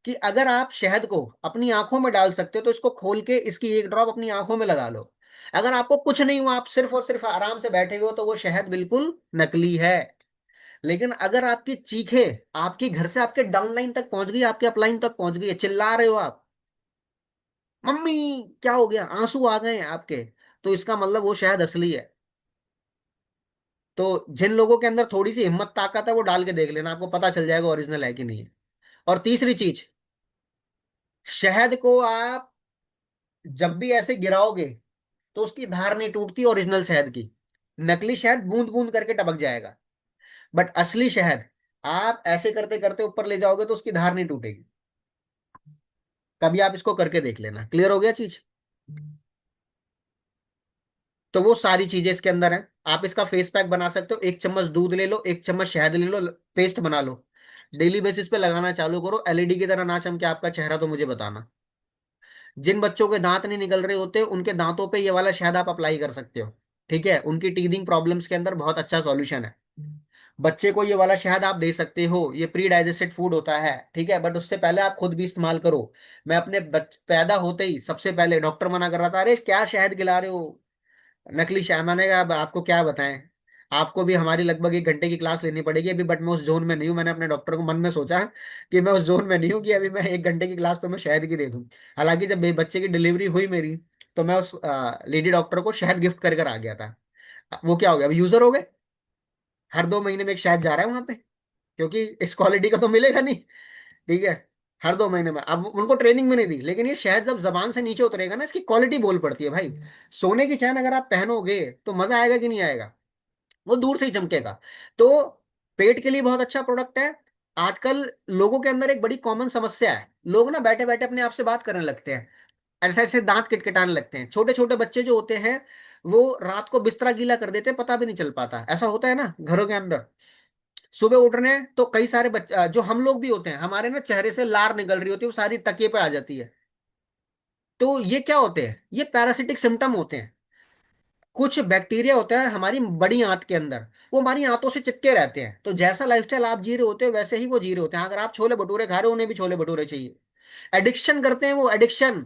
कि अगर आप शहद को अपनी आंखों में डाल सकते हो तो इसको खोल के इसकी एक ड्रॉप अपनी आंखों में लगा लो। अगर आपको कुछ नहीं हुआ, आप सिर्फ और सिर्फ आराम से बैठे हुए हो, तो वो शहद बिल्कुल नकली है। लेकिन अगर आपकी चीखें आपके घर से आपके डाउनलाइन तक पहुंच गई, आपके अपलाइन तक पहुंच गई है, चिल्ला रहे हो आप, मम्मी क्या हो गया, आंसू आ गए हैं आपके, तो इसका मतलब वो शायद असली है। तो जिन लोगों के अंदर थोड़ी सी हिम्मत ताकत है वो डाल के देख लेना, आपको पता चल जाएगा ओरिजिनल है कि नहीं है। और तीसरी चीज, शहद को आप जब भी ऐसे गिराओगे तो उसकी धार नहीं टूटती ओरिजिनल शहद की। नकली शहद बूंद बूंद करके टपक जाएगा, बट असली शहद आप ऐसे करते करते ऊपर ले जाओगे तो उसकी धार नहीं टूटेगी। कभी आप इसको करके देख लेना। क्लियर हो गया चीज। तो वो सारी चीजें इसके अंदर हैं। आप इसका फेस पैक बना सकते हो, 1 चम्मच दूध ले लो, 1 चम्मच शहद ले लो, पेस्ट बना लो, डेली बेसिस पे लगाना चालू करो। एलईडी की तरह ना चमके आपका चेहरा तो मुझे बताना। जिन बच्चों के दांत नहीं निकल रहे होते उनके दांतों पे ये वाला शहद आप अप्लाई कर सकते हो। ठीक है, उनकी टीथिंग प्रॉब्लम्स के अंदर बहुत अच्छा सॉल्यूशन है। बच्चे को ये वाला शहद आप दे सकते हो, ये प्री डाइजेस्टेड फूड होता है। ठीक है, बट उससे पहले आप खुद भी इस्तेमाल करो। मैं अपने पैदा होते ही सबसे पहले डॉक्टर मना कर रहा था, अरे क्या शहद खिला रहे हो, नकली शाह। मैंने कहा अब आपको क्या बताएं, आपको भी हमारी लगभग 1 घंटे की क्लास लेनी पड़ेगी अभी, बट मैं उस जोन में नहीं हूँ। मैंने अपने डॉक्टर को मन में सोचा कि मैं उस जोन में नहीं हूँ कि अभी मैं 1 घंटे की क्लास तो मैं शहद की दे दूँ। हालांकि जब बच्चे की डिलीवरी हुई मेरी, तो मैं उस लेडी डॉक्टर को शहद गिफ्ट कर कर आ गया था। वो क्या हो गया, अभी यूजर हो गए, हर 2 महीने में एक शहद जा रहा है वहां पे, क्योंकि इस क्वालिटी का तो मिलेगा नहीं। ठीक है, हर 2 महीने में। अब उनको ट्रेनिंग भी नहीं दी, लेकिन ये शहद जब जबान से नीचे उतरेगा ना, इसकी क्वालिटी बोल पड़ती है भाई। सोने की चैन अगर आप पहनोगे तो मजा आएगा कि नहीं आएगा, वो दूर से ही चमकेगा। तो पेट के लिए बहुत अच्छा प्रोडक्ट है। आजकल लोगों के अंदर एक बड़ी कॉमन समस्या है, लोग ना बैठे बैठे अपने आप से बात करने लगते हैं, ऐसे ऐसे दांत किटकिटाने लगते हैं। छोटे छोटे बच्चे जो होते हैं वो रात को बिस्तरा गीला कर देते हैं, पता भी नहीं चल पाता। ऐसा होता है ना घरों के अंदर। सुबह उठ रहे हैं तो कई सारे बच्चे, जो हम लोग भी होते हैं, हमारे ना चेहरे से लार निकल रही होती है, वो सारी तकिए पे आ जाती है। तो ये क्या होते हैं, ये पैरासिटिक सिम्टम होते हैं। कुछ बैक्टीरिया होता है हमारी बड़ी आंत के अंदर, वो हमारी आंतों से चिपके रहते हैं। तो जैसा लाइफस्टाइल आप जी रहे होते हो वैसे ही वो जी रहे होते हैं। अगर आप छोले भटूरे खा रहे हो उन्हें भी छोले भटूरे चाहिए। एडिक्शन करते हैं वो, एडिक्शन।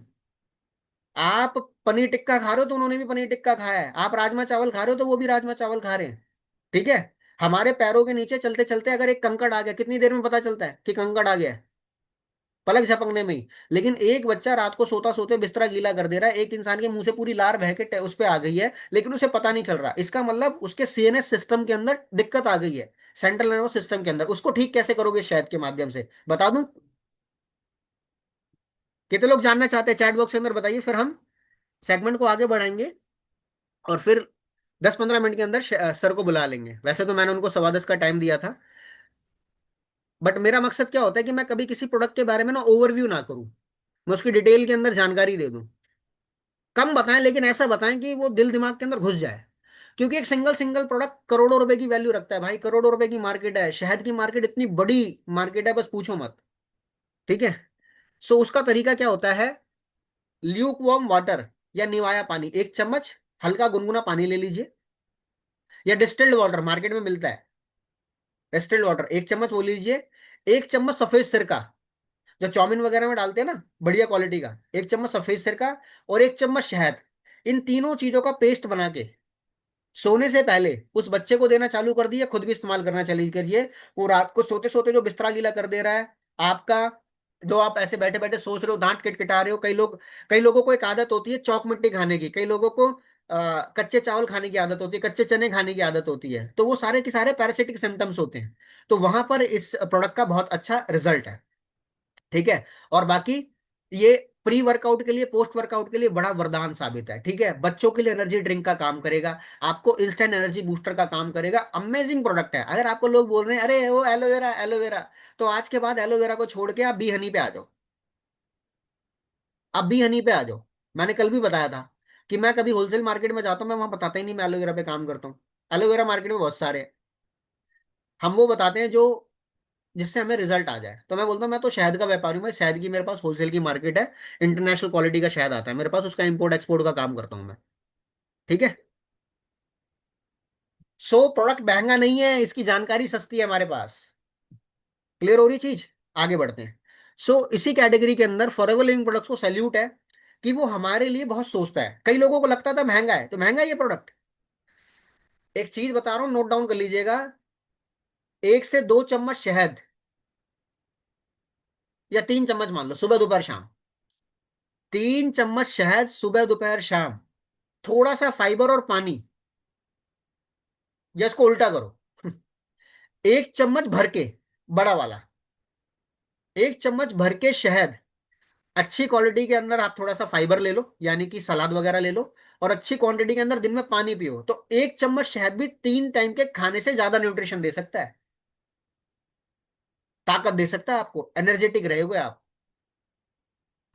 आप पनीर टिक्का खा रहे हो तो उन्होंने भी पनीर टिक्का खाया है, आप राजमा चावल खा रहे हो तो वो भी राजमा चावल खा रहे हैं। ठीक है, हमारे पैरों के नीचे चलते चलते अगर एक कंकड़ आ गया, कितनी देर में पता चलता है कि कंकड़ आ गया है? पलक झपकने में ही। लेकिन एक बच्चा रात को सोता सोते बिस्तरा गीला कर दे रहा है, एक इंसान के मुंह से पूरी लार बह के उस पे आ गई है, लेकिन उसे पता नहीं चल रहा। इसका मतलब उसके सीएनएस सिस्टम के अंदर दिक्कत आ गई है, सेंट्रल नर्वस सिस्टम के अंदर। उसको ठीक कैसे करोगे? शहद के माध्यम से, बता दूं? कितने लोग जानना चाहते हैं? चैट बॉक्स के अंदर बताइए, फिर हम सेगमेंट को आगे बढ़ाएंगे और फिर 10-15 मिनट के अंदर सर को बुला लेंगे। वैसे तो मैंने उनको 10:15 का टाइम दिया था, बट मेरा मकसद क्या होता है कि मैं कभी किसी प्रोडक्ट के बारे में ना ओवरव्यू ना करूं, मैं उसकी डिटेल के अंदर जानकारी दे दूं। कम बताएं, लेकिन ऐसा बताएं कि वो दिल दिमाग के अंदर घुस जाए। क्योंकि एक सिंगल सिंगल प्रोडक्ट करोड़ों रुपए की वैल्यू रखता है भाई, करोड़ों रुपए की मार्केट है, शहद की मार्केट इतनी बड़ी मार्केट है, बस पूछो मत। ठीक है। सो उसका तरीका क्या होता है? ल्यूक वार्म वाटर या निवाया पानी 1 चम्मच, हल्का गुनगुना पानी ले लीजिए, या डिस्टिल्ड वाटर मार्केट में मिलता है, डिस्टिल्ड वाटर 1 चम्मच वो लीजिए। 1 चम्मच सफेद सिरका, जो चाउमीन वगैरह में डालते हैं ना, बढ़िया क्वालिटी का, 1 चम्मच सफेद सिरका, और 1 चम्मच शहद। इन तीनों चीजों का पेस्ट बना के सोने से पहले उस बच्चे को देना चालू कर दिए, खुद भी इस्तेमाल करना चालू करिए। वो रात को सोते सोते जो बिस्तरा गीला कर दे रहा है आपका, जो आप ऐसे बैठे बैठे सोच रहे हो, दांत किटकिटा रहे हो, कई लोगों को एक आदत होती है चौक मिट्टी खाने की, कई लोगों को कच्चे चावल खाने की आदत होती है, कच्चे चने खाने की आदत होती है, तो वो सारे के सारे पैरासिटिक सिम्टम्स होते हैं। तो वहां पर इस प्रोडक्ट का बहुत अच्छा रिजल्ट है। ठीक है। और बाकी ये प्री वर्कआउट के लिए, पोस्ट वर्कआउट के लिए बड़ा वरदान साबित है। ठीक है। बच्चों के लिए एनर्जी ड्रिंक का काम करेगा, आपको इंस्टेंट एनर्जी बूस्टर का काम करेगा। अमेजिंग प्रोडक्ट है। अगर आपको लोग बोल रहे हैं अरे वो एलोवेरा एलोवेरा, तो आज के बाद एलोवेरा को छोड़ के आप बी हनी पे आ जाओ। आप बी हनी पे आ जाओ। मैंने कल भी बताया था कि मैं कभी होलसेल मार्केट में जाता हूँ, मैं वहां बताता ही नहीं मैं एलोवेरा पे काम करता हूँ। एलोवेरा मार्केट में बहुत सारे हैं, हम वो बताते हैं जो जिससे हमें रिजल्ट आ जाए। तो मैं बोलता हूँ मैं तो शहद का व्यापारी हूँ, मैं शहद की, मेरे पास होलसेल की मार्केट है, इंटरनेशनल क्वालिटी का शहद आता है मेरे पास, उसका इंपोर्ट एक्सपोर्ट का काम करता हूँ मैं। ठीक है। सो प्रोडक्ट महंगा नहीं है, इसकी जानकारी सस्ती है हमारे पास। क्लियर हो रही चीज? आगे बढ़ते हैं। इसी कैटेगरी के अंदर फॉरएवर लिविंग प्रोडक्ट्स को सैल्यूट है कि वो हमारे लिए बहुत सोचता है। कई लोगों को लगता था महंगा है, तो महंगा है ये प्रोडक्ट। एक चीज बता रहा हूँ, नोट डाउन कर लीजिएगा। 1 से 2 चम्मच शहद, या 3 चम्मच मान लो, सुबह दोपहर शाम। 3 चम्मच शहद सुबह दोपहर शाम, थोड़ा सा फाइबर और पानी, या इसको उल्टा करो 1 चम्मच भर के, बड़ा वाला, 1 चम्मच भर के शहद। अच्छी क्वालिटी के अंदर आप थोड़ा सा फाइबर ले लो, यानी कि सलाद वगैरह ले लो, और अच्छी क्वांटिटी के अंदर दिन में पानी पियो, तो 1 चम्मच शहद भी 3 टाइम के खाने से ज्यादा न्यूट्रिशन दे सकता है, ताकत दे सकता है आपको, एनर्जेटिक रहोगे आप,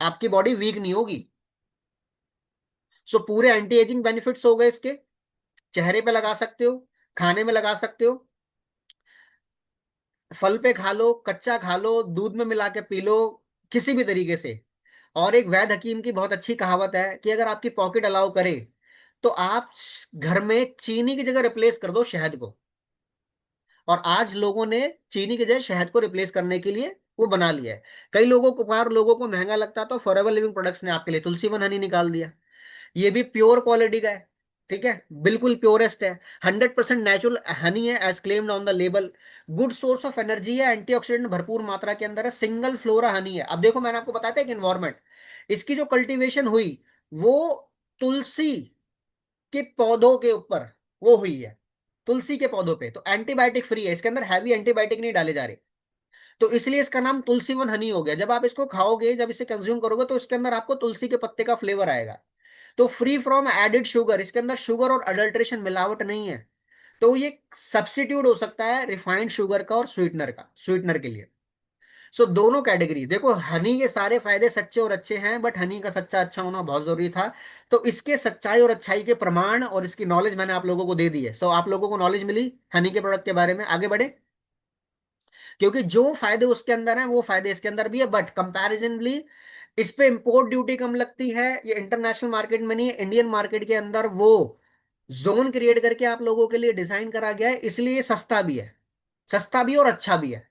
आपकी बॉडी वीक नहीं होगी। पूरे एंटी एजिंग बेनिफिट्स हो गए इसके। चेहरे पे लगा सकते हो, खाने में लगा सकते हो, फल पे खा लो, कच्चा खा लो, दूध में मिला के पी लो, किसी भी तरीके से। और एक वैद हकीम की बहुत अच्छी कहावत है कि अगर आपकी पॉकेट अलाउ करे, तो आप घर में चीनी की जगह रिप्लेस कर दो शहद को। और आज लोगों ने चीनी की जगह शहद को रिप्लेस करने के लिए वो बना लिया है। कई लोगों को, बार लोगों को महंगा लगता, तो फॉरएवर लिविंग प्रोडक्ट्स ने आपके लिए तुलसी वन हनी निकाल दिया। ये भी प्योर क्वालिटी का है। ठीक है। बिल्कुल प्योरेस्ट है, 100% नेचुरल हनी है as claimed on the label. Good source of energy है, एंटीऑक्सीडेंट भरपूर मात्रा के अंदर है, सिंगल फ्लोरा हनी है। अब देखो, मैंने आपको बताया था कि इन्वायरमेंट, इसकी जो कल्टीवेशन हुई वो तुलसी के पौधों के ऊपर वो हुई है, तुलसी के पौधों पे, तो एंटीबायोटिक फ्री है, इसके अंदर हैवी एंटीबायोटिक नहीं डाले जा रहे। तो इसलिए इसका नाम तुलसी वन हनी हो गया। जब आप इसको खाओगे, जब इसे कंज्यूम करोगे, तो इसके अंदर आपको तुलसी के पत्ते का फ्लेवर आएगा। तो फ्री फ्रॉम एडेड शुगर, इसके अंदर शुगर और अडल्ट्रेशन मिलावट नहीं है। तो ये सब्स्टिट्यूट हो सकता है रिफाइंड शुगर का और स्वीटनर का, स्वीटनर के लिए। दोनों कैटेगरी देखो, हनी के सारे फायदे सच्चे और अच्छे हैं, बट हनी का सच्चा अच्छा होना बहुत जरूरी था। तो इसके सच्चाई और अच्छाई के प्रमाण और इसकी नॉलेज मैंने आप लोगों को दे दी है। आप लोगों को नॉलेज मिली हनी के प्रोडक्ट के बारे में। आगे बढ़े, क्योंकि जो फायदे उसके अंदर हैं वो फायदे इसके अंदर भी है, बट कंपैरिजनली इस पे इंपोर्ट ड्यूटी कम लगती है। ये इंटरनेशनल मार्केट में नहीं है, इंडियन मार्केट के अंदर वो जोन क्रिएट करके आप लोगों के लिए डिजाइन करा गया है, इसलिए सस्ता भी है, सस्ता भी और अच्छा भी है।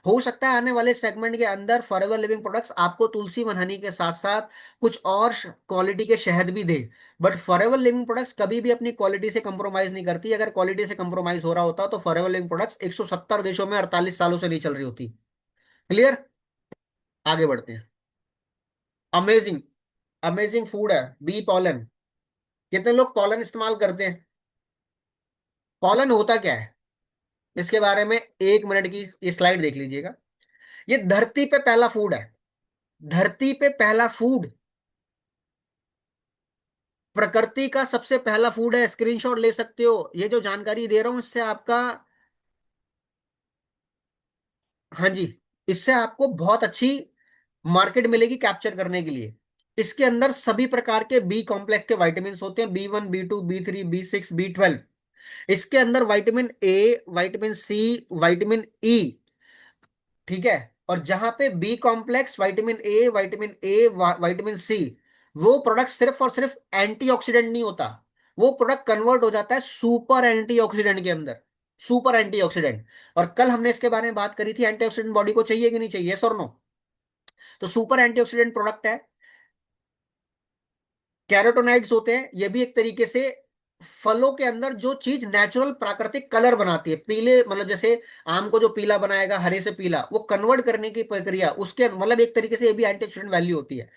हो सकता है आने वाले सेगमेंट के अंदर फॉरएवर लिविंग प्रोडक्ट्स आपको तुलसी वन हनी के साथ साथ कुछ और क्वालिटी के शहद भी दे, बट फॉरएवर लिविंग प्रोडक्ट्स कभी भी अपनी क्वालिटी से कंप्रोमाइज नहीं करती। अगर क्वालिटी से कंप्रोमाइज हो रहा होता तो फॉरएवर लिविंग प्रोडक्ट्स 170 देशों में 48 सालों से नहीं चल रही होती। क्लियर? आगे बढ़ते हैं। अमेजिंग, अमेजिंग फूड है बी पॉलन। कितने लोग पॉलन इस्तेमाल करते हैं? पॉलन होता क्या है, इसके बारे में 1 मिनट की ये स्लाइड देख लीजिएगा। ये धरती पे पहला फूड है, धरती पे पहला फूड, प्रकृति का सबसे पहला फूड है। स्क्रीनशॉट ले सकते हो, ये जो जानकारी दे रहा हूं इससे आपका, हाँ जी, इससे आपको बहुत अच्छी मार्केट मिलेगी कैप्चर करने के लिए। इसके अंदर सभी प्रकार के बी कॉम्प्लेक्स के विटामिन होते हैं, B1, B2, B3, B6, B12। इसके अंदर vitamin A, vitamin C, vitamin E, ठीक है। और जहां पे B complex, vitamin A, vitamin C, वो प्रोडक्ट सिर्फ और सिर्फ एंटीऑक्सीडेंट नहीं होता, वो प्रोडक्ट कन्वर्ट हो जाता है सुपर एंटीऑक्सीडेंट के अंदर, सुपर एंटीऑक्सीडेंट। और कल हमने इसके बारे में बात करी थी, एंटीऑक्सीडेंट बॉडी को चाहिए कि नहीं चाहिए, यस और नो? तो सुपर एंटीऑक्सीडेंट प्रोडक्ट है। कैरोटोनाइड्स होते हैं, ये भी एक तरीके से फलों के अंदर जो चीज नेचुरल प्राकृतिक कलर बनाती है, पीले मतलब जैसे आम को जो पीला बनाएगा, हरे से पीला, वो कन्वर्ट करने की प्रक्रिया उसके मतलब एक तरीके से ये भी एंटीऑक्सीडेंट वैल्यू होती है।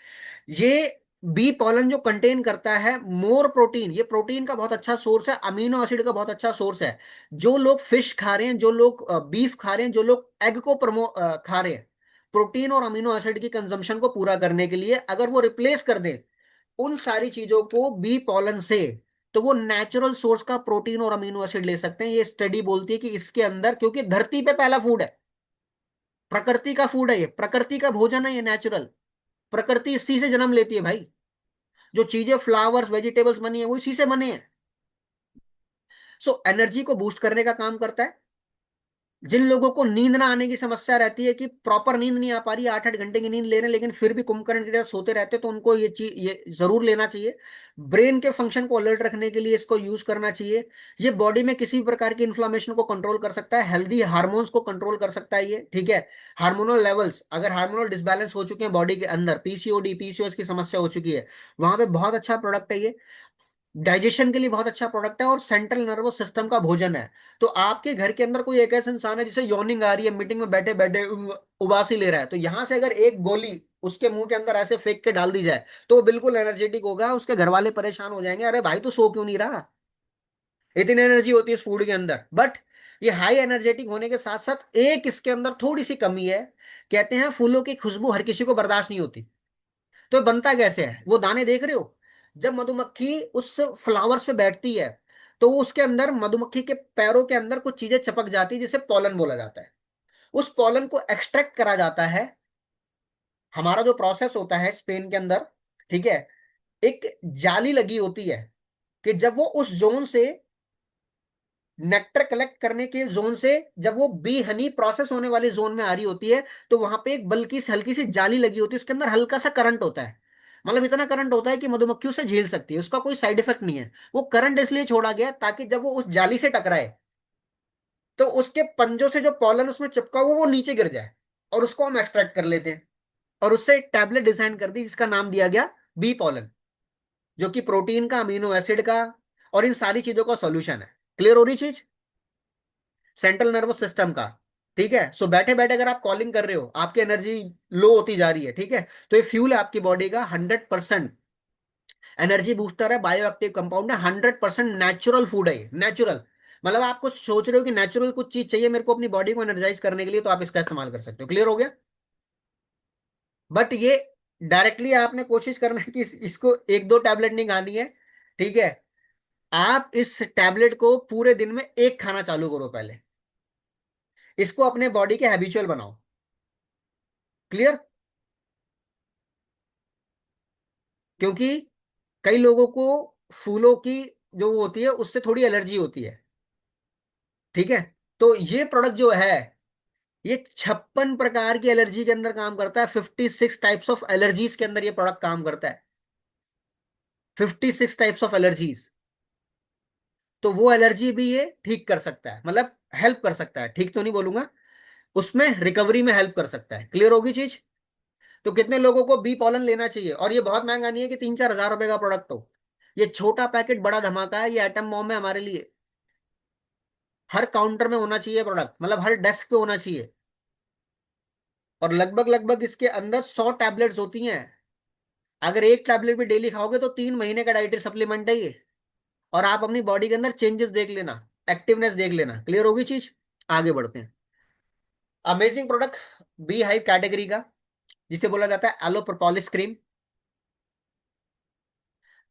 ये बी पॉलन जो कंटेन करता है मोर प्रोटीन, ये प्रोटीन का बहुत अच्छा सोर्स है, अमीनो एसिड का बहुत अच्छा सोर्स है। जो लोग फिश खा रहे हैं, जो लोग बीफ खा रहे हैं, जो लोग एग को खा रहे हैं, प्रोटीन और अमीनो एसिड की कंजम्पशन को पूरा करने के लिए अगर वो रिप्लेस कर दे उन सारी चीजों को बी पॉलन से, तो वो नेचुरल सोर्स का प्रोटीन और अमीनो एसिड ले सकते हैं। ये स्टडी बोलती है कि इसके अंदर, क्योंकि धरती पे पहला फूड है, प्रकृति का फूड है, ये प्रकृति का भोजन है, ये नेचुरल, प्रकृति इसी से जन्म लेती है भाई। जो चीजें फ्लावर्स वेजिटेबल्स बनी है वो इसी से बने हैं। सो एनर्जी को बूस्ट करने का काम करता है। जिन लोगों को नींद ना आने की समस्या रहती है, कि प्रॉपर नींद नहीं आ पा रही है, 8-8 घंटे की नींद ले रहे हैं लेकिन फिर भी कुंभकर्ण की तरह सोते रहते हैं, तो उनको ये चीज ये जरूर लेना चाहिए। ब्रेन के फंक्शन को अलर्ट रखने के लिए इसको यूज करना चाहिए। ये बॉडी में किसी भी प्रकार की इन्फ्लामेशन को कंट्रोल कर सकता है, हेल्दी हार्मोन्स को कंट्रोल कर सकता है ये, ठीक है। हार्मोनल लेवल्स, अगर हार्मोनल डिसबैलेंस हो चुके हैं बॉडी के अंदर, पीसीओडी पीसीओएस की समस्या हो चुकी है, वहां पे बहुत अच्छा प्रोडक्ट है ये। डाइजेशन के लिए बहुत अच्छा प्रोडक्ट है और सेंट्रल नर्वस सिस्टम का भोजन है। तो आपके घर के अंदर कोई एक ऐसा इंसान है जिसे यॉर्निंग आ रही है, मीटिंग में बैठे बैठे उबासी ले रहा है, तो यहां से अगर एक गोली उसके मुंह के अंदर ऐसे फेंक के डाल दी जाए तो वो बिल्कुल एनर्जेटिक होगा। उसके घर वाले परेशान हो जाएंगे, अरे भाई तू सो क्यों नहीं रहा, इतनी एनर्जी होती है इस फूड के अंदर। बट ये हाई एनर्जेटिक होने के साथ साथ एक इसके अंदर थोड़ी सी कमी है। कहते हैं फूलों की खुशबू हर किसी को बर्दाश्त नहीं होती। तो ये बनता कैसे है, वो दाने देख रहे हो, जब मधुमक्खी उस फ्लावर्स पे बैठती है तो उसके अंदर मधुमक्खी के पैरों के अंदर कुछ चीजें चपक जाती है जिसे पॉलन बोला जाता है। उस पॉलन को एक्सट्रैक्ट करा जाता है। हमारा जो प्रोसेस होता है स्पेन के अंदर, ठीक है, एक जाली लगी होती है कि जब वो उस जोन से नेक्टर कलेक्ट करने के जोन से, जब वो बी हनी प्रोसेस होने वाली जोन में आ रही होती है, तो वहां पे एक बल्कि से हल्की सी जाली लगी होती है, उसके अंदर हल्का सा करंट होता है। मतलब इतना करंट होता है कि मधुमक्खी उसे झेल सकती है, उसका कोई साइड इफेक्ट नहीं है। वो करंट इसलिए छोड़ा गया ताकि जब वो उस जाली से टकराए तो उसके पंजों से जो पॉलन उसमें चिपका हुआ वो नीचे गिर जाए, और उसको हम एक्सट्रैक्ट कर लेते हैं। और उससे एक टैबलेट डिजाइन कर दी जिसका नाम दिया गया बी पॉलन, जो कि प्रोटीन का, अमीनो एसिड का और इन सारी चीजों का सॉल्यूशन है। क्लियर हो रही चीज? सेंट्रल नर्वस सिस्टम का, ठीक है। सो बैठे बैठे अगर आप कॉलिंग कर रहे हो, आपकी एनर्जी लो होती जा रही है, ठीक है, तो ये फ्यूल है आपकी बॉडी का, 100% एनर्जी बूस्टर है, बायो एक्टिव कंपाउंड है, 100% नेचुरल फूड है, नेचुरल। मतलब आप कुछ सोच रहे हो कि नेचुरल कुछ चीज चाहिए मेरे को अपनी बॉडी को एनर्जाइज करने के लिए, तो आप इसका इस्तेमाल कर सकते हो। क्लियर हो गया? बट ये डायरेक्टली आपने कोशिश करना है कि इसको 1-2 टैबलेट नहीं खानी है, ठीक है। आप इस टैबलेट को पूरे दिन में एक खाना चालू करो पहले, इसको अपने बॉडी के हैबिचुअल बनाओ। क्लियर? क्योंकि कई लोगों को फूलों की जो वो होती है उससे थोड़ी एलर्जी होती है, ठीक है। तो ये प्रोडक्ट जो है, ये 56 प्रकार की एलर्जी के अंदर काम करता है, 56 टाइप्स ऑफ एलर्जीज के अंदर ये प्रोडक्ट काम करता है, 56 टाइप्स ऑफ एलर्जीज। तो वो एलर्जी भी ये ठीक कर सकता है, मतलब हेल्प कर सकता है, ठीक तो नहीं बोलूंगा, उसमें रिकवरी में हेल्प कर सकता है। क्लियर होगी चीज? तो कितने लोगों को बी पॉलन लेना चाहिए? और ये बहुत महंगा नहीं है कि 3-4 हजार रुपए का प्रोडक्ट हो, ये छोटा पैकेट बड़ा धमाका है, ये एटम बॉम्ब है हमारे लिए। हर काउंटर में होना चाहिए प्रोडक्ट, मतलब हर डेस्क पे होना चाहिए। और लगभग लगभग इसके अंदर 100 टैबलेट्स होती हैं। अगर एक टैबलेट भी डेली खाओगे तो 3 महीने का डाइटरी सप्लीमेंट है ये। और आप अपनी बॉडी के अंदर चेंजेस देख लेना, एक्टिवनेस देख लेना, क्लियर होगी चीज। आगे बढ़ते हैं। Amazing product, bee hive category का, जिसे बोला जाता है एलो प्रोपोलिस क्रीम।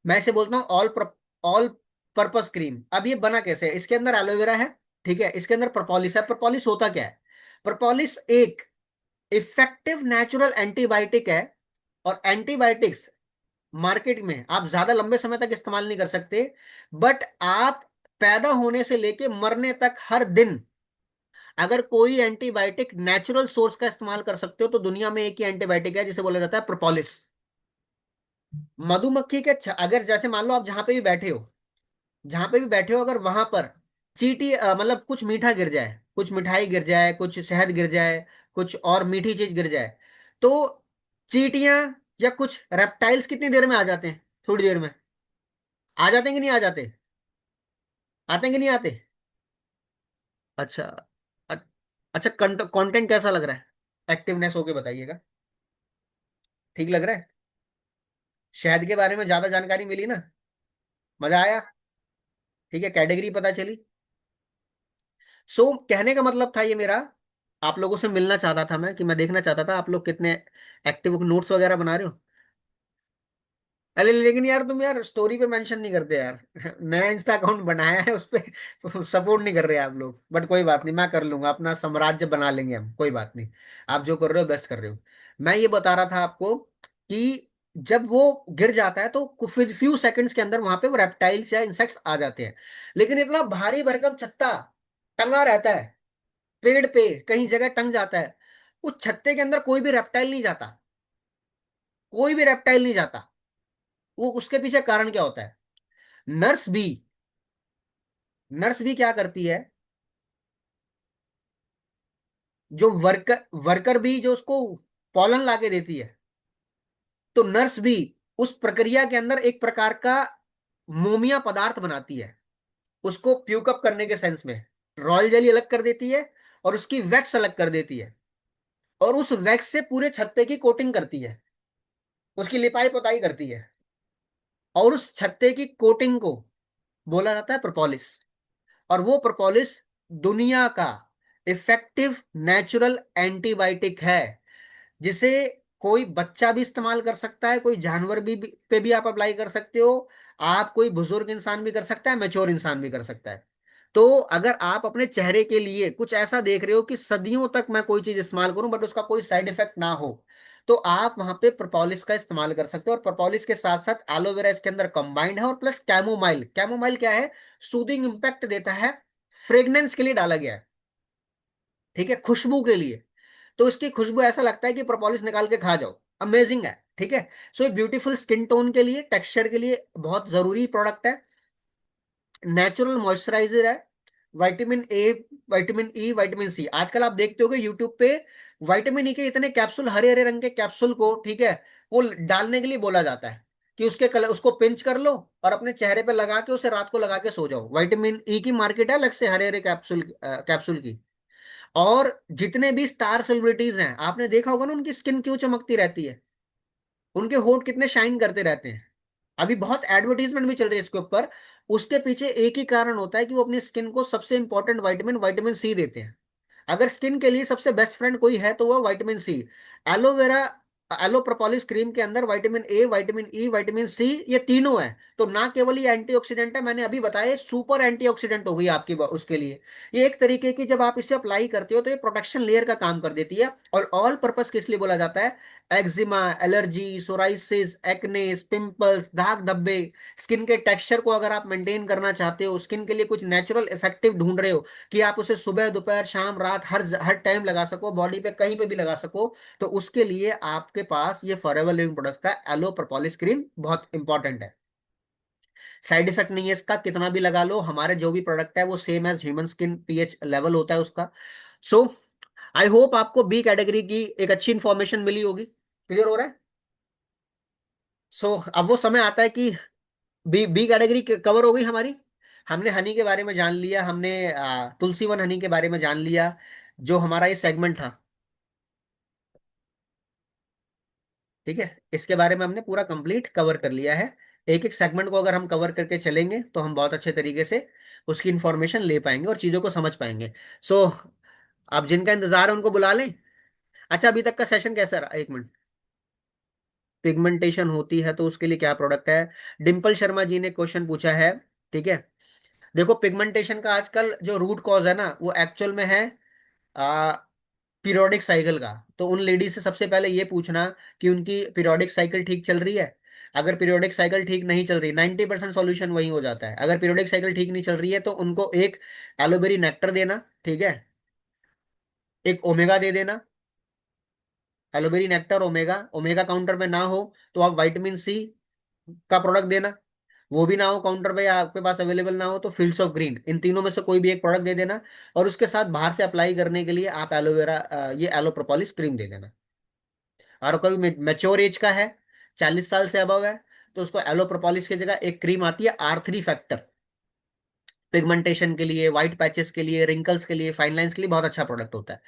मैं इसे बोलता हूँ ऑल पर्पस क्रीम। अब ये बना कैसे है, इसके अंदर एलोवेरा है, ठीक है, इसके अंदर प्रोपोलिस है। प्रोपोलिस होता क्या है? प्रोपोलिस एक इफेक्टिव नेचुरल एंटीबायोटिक है। और एंटीबायोटिक्स मार्केट में आप ज्यादा लंबे समय तक इस्तेमाल नहीं कर सकते, बट आप पैदा होने से लेके मरने तक हर दिन अगर कोई एंटीबायोटिक नेचुरल सोर्स का इस्तेमाल कर सकते हो, तो दुनिया में एक ही एंटीबायोटिक है जिसे बोला जाता है प्रोपोलिस। मधुमक्खी के अगर जैसे मान लो आप जहां पे भी बैठे हो, जहां पे भी बैठे हो, अगर वहां पर चींटी मतलब कुछ मीठा गिर जाए, कुछ मिठाई गिर जाए, कुछ शहद गिर जाए, कुछ और मीठी चीज गिर जाए, तो चींटियां या कुछ रेप्टाइल्स कितनी देर में आ जाते हैं? थोड़ी देर में आ जाते हैं कि नहीं आ जाते? आते हैं कि नहीं आते? अच्छा। अ- अच्छा, कंटेंट कैसा लग रहा है? एक्टिवनेस होके बताइएगा। ठीक लग रहा है? शहद के बारे में ज्यादा जानकारी मिली ना? मजा आया? ठीक है, कैटेगरी पता चली। कहने का मतलब था ये मेरा, आप लोगों से मिलना चाहता था मैं, कि मैं देखना चाहता था आप लोग कितने एक्टिव, नोट्स वगैरह बना रहे हो। अरे लेकिन यार तुम यार स्टोरी पे मेंशन नहीं करते यार। नया इंस्टा अकाउंट बनाया है, उस पे सपोर्ट नहीं कर रहे आप लोग, बट कोई बात नहीं, मैं कर लूंगा, अपना साम्राज्य बना लेंगे हम, कोई बात नहीं। आप जो कर रहे हो बेस्ट कर रहे हो। मैं ये बता रहा था आपको कि जब वो गिर जाता है तो कुछ फ्यू सेकंड्स के अंदर वहां पे वो रेप्टाइल्स या इंसेक्ट्स आ जाते हैं। लेकिन इतना भारी भरकम छत्ता टंगा रहता है पेड़ पे, कहीं जगह टंग जाता है, उस छत्ते के अंदर कोई भी रेप्टाइल नहीं जाता, कोई भी रेप्टाइल नहीं जाता। वो उसके पीछे कारण क्या होता है? नर्स बी, नर्स बी क्या करती है? जो वर्कर वर्कर बी जो उसको पॉलन लाके देती है, तो नर्स बी उस प्रक्रिया के अंदर एक प्रकार का मोमिया पदार्थ बनाती है, उसको प्यूकअप करने के सेंस में रॉयल जेली अलग कर देती है, और उसकी वैक्स अलग कर देती है, और उस वैक्स से पूरे छत्ते की कोटिंग करती है, उसकी लिपाई पोताई करती है, और उस छत्ते की कोटिंग को बोला जाता है प्रोपोलिस। और वो प्रोपोलिस दुनिया का इफेक्टिव नेचुरल एंटीबायोटिक है, जिसे कोई बच्चा भी इस्तेमाल कर सकता है, कोई जानवर भी पे भी आप अप्लाई कर सकते हो, आप कोई बुजुर्ग इंसान भी कर सकता है, मैच्योर इंसान भी कर सकता है। तो अगर आप अपने चेहरे के लिए कुछ ऐसा देख रहे हो कि सदियों तक मैं कोई चीज इस्तेमाल करूं बट उसका कोई साइड इफेक्ट ना हो, तो आप वहां पे प्रोपोलिस का इस्तेमाल कर सकते हो। और प्रोपोलिस के साथ साथ एलोवेरा इसके अंदर कंबाइंड है, और प्लस कैमोमाइल। कैमोमाइल क्या है? सूदिंग इम्पैक्ट देता है, फ्रेग्रेंस के लिए डाला गया है, ठीक है, खुशबू के लिए। तो इसकी खुशबू ऐसा लगता है कि प्रोपोलिस निकाल के खा जाओ, अमेजिंग है, ठीक है। सो ये ब्यूटीफुल स्किन टोन के लिए, टेक्सचर के लिए बहुत जरूरी प्रोडक्ट है। नेचुरल मॉइस्चराइजर है, vitamin A, vitamin E, vitamin C. आजकल आप देखते होगे यूट्यूब पे विटामिन ई के इतने कैप्सूल, हरे हरे रंग के कैप्सूल को, ठीक है, वो डालने के लिए बोला जाता है कि उसके कलर, उसको पिंच कर लो और अपने चेहरे पे लगा के उसे रात को लगा के सो जाओ। विटामिन ई की मार्केट है अलग से, हरे हरे कैप्सूल कैप्सूल की। और जितने भी स्टार सेलिब्रिटीज हैं, आपने देखा होगा ना उनकी स्किन क्यों चमकती रहती है, उनके होंठ कितने शाइन करते रहते हैं। अभी बहुत एडवर्टीजमेंट भी चल रही है इसके ऊपर। उसके पीछे एक ही कारण होता है कि वो अपनी स्किन को सबसे इंपॉर्टेंट विटामिन, विटामिन सी देते हैं। अगर स्किन के लिए सबसे बेस्ट फ्रेंड कोई है तो वो vitamin C. Aloe vera, aloe propolis cream के अंदर vitamin A, vitamin E, vitamin C, ये तीनों है। तो ना केवल ये एंटीऑक्सीडेंट है, मैंने अभी बताया, सुपर एंटीऑक्सीडेंट हो गई आपकी उसके लिए। ये एक तरीके की, जब आप इसे अप्लाई करते हो तो ये प्रोटेक्शन लेयर का काम कर देती है। और ऑल पर्पस किस लिए बोला जाता है? Eczema, allergy, psoriasis, acne, pimples, दाग धब्बे, स्किन के टेक्सचर को अगर आप मेंटेन करना चाहते हो, स्किन के लिए कुछ नेचुरल इफेक्टिव ढूंढ रहे हो कि आप उसे सुबह, दोपहर, शाम, रात, हर हर टाइम लगा सको, बॉडी पे कहीं पे भी लगा सको, तो उसके लिए आपके पास ये फॉरएवर लिविंग प्रोडक्ट्स का एलो प्रोपोलिस क्रीम बहुत इंपॉर्टेंट है। साइड इफेक्ट नहीं है इसका, कितना भी लगा लो, हमारे जो भी प्रोडक्ट है वो same as human skin, pH level होता है उसका। सो आई होप आपको बी कैटेगरी की एक अच्छी इंफॉर्मेशन मिली होगी। क्लियर हो रहा है? अब वो समय आता है कि बी बी कैटेगरी कवर हो गई हमारी। हमने हनी के बारे में जान लिया, हमने तुलसी वन हनी के बारे में जान लिया, जो हमारा ये सेगमेंट था। ठीक है, इसके बारे में हमने पूरा कंप्लीट कवर कर लिया है। एक एक सेगमेंट को अगर हम कवर करके चलेंगे तो हम बहुत अच्छे तरीके से उसकी इंफॉर्मेशन ले पाएंगे और चीज़ों को समझ पाएंगे। सो आप जिनका इंतजार है उनको बुला लें। अच्छा, अभी तक का सेशन कैसा रहा? एक मिनट। पिगमेंटेशन होती है तो उसके लिए क्या प्रोडक्ट है? डिम्पल शर्मा जी ने क्वेश्चन पूछा है। ठीक है, देखो पिगमेंटेशन का आजकल जो रूट कॉज है ना, वो एक्चुअल में है पीरियोडिक साइकिल का। तो उन लेडीज से सबसे पहले ये पूछना कि उनकी पीरियोडिक साइकिल ठीक चल रही है। अगर पीरियोडिक साइकिल ठीक नहीं चल रही, 90% सॉल्यूशन वही हो जाता है। अगर पीरियोडिक साइकिल ठीक नहीं चल रही है तो उनको एक एलोवेरी नेक्टर देना, ठीक है, एक ओमेगा दे देना। एलोवेरी नेक्टर, ओमेगा, ओमेगा काउंटर में ना हो तो आप विटामिन सी का प्रोडक्ट देना। वो भी ना हो काउंटर पे या आपके पास अवेलेबल ना हो तो फील्ड्स ऑफ ग्रीन, इन तीनों में से कोई भी एक प्रोडक्ट दे देना। और उसके साथ बाहर से अप्लाई करने के लिए आप एलोवेरा, ये एलो प्रोपोलिस क्रीम दे देना। और कोई मेच्योर एज का है, 40 साल से अबव है, तो उसको एलो प्रोपोलिस की जगह एक क्रीम आती है R3 फैक्टर, पिगमेंटेशन के लिए, व्हाइट पैचेस के लिए, रिंकल्स के लिए, फाइन लाइंस के लिए बहुत अच्छा प्रोडक्ट होता है।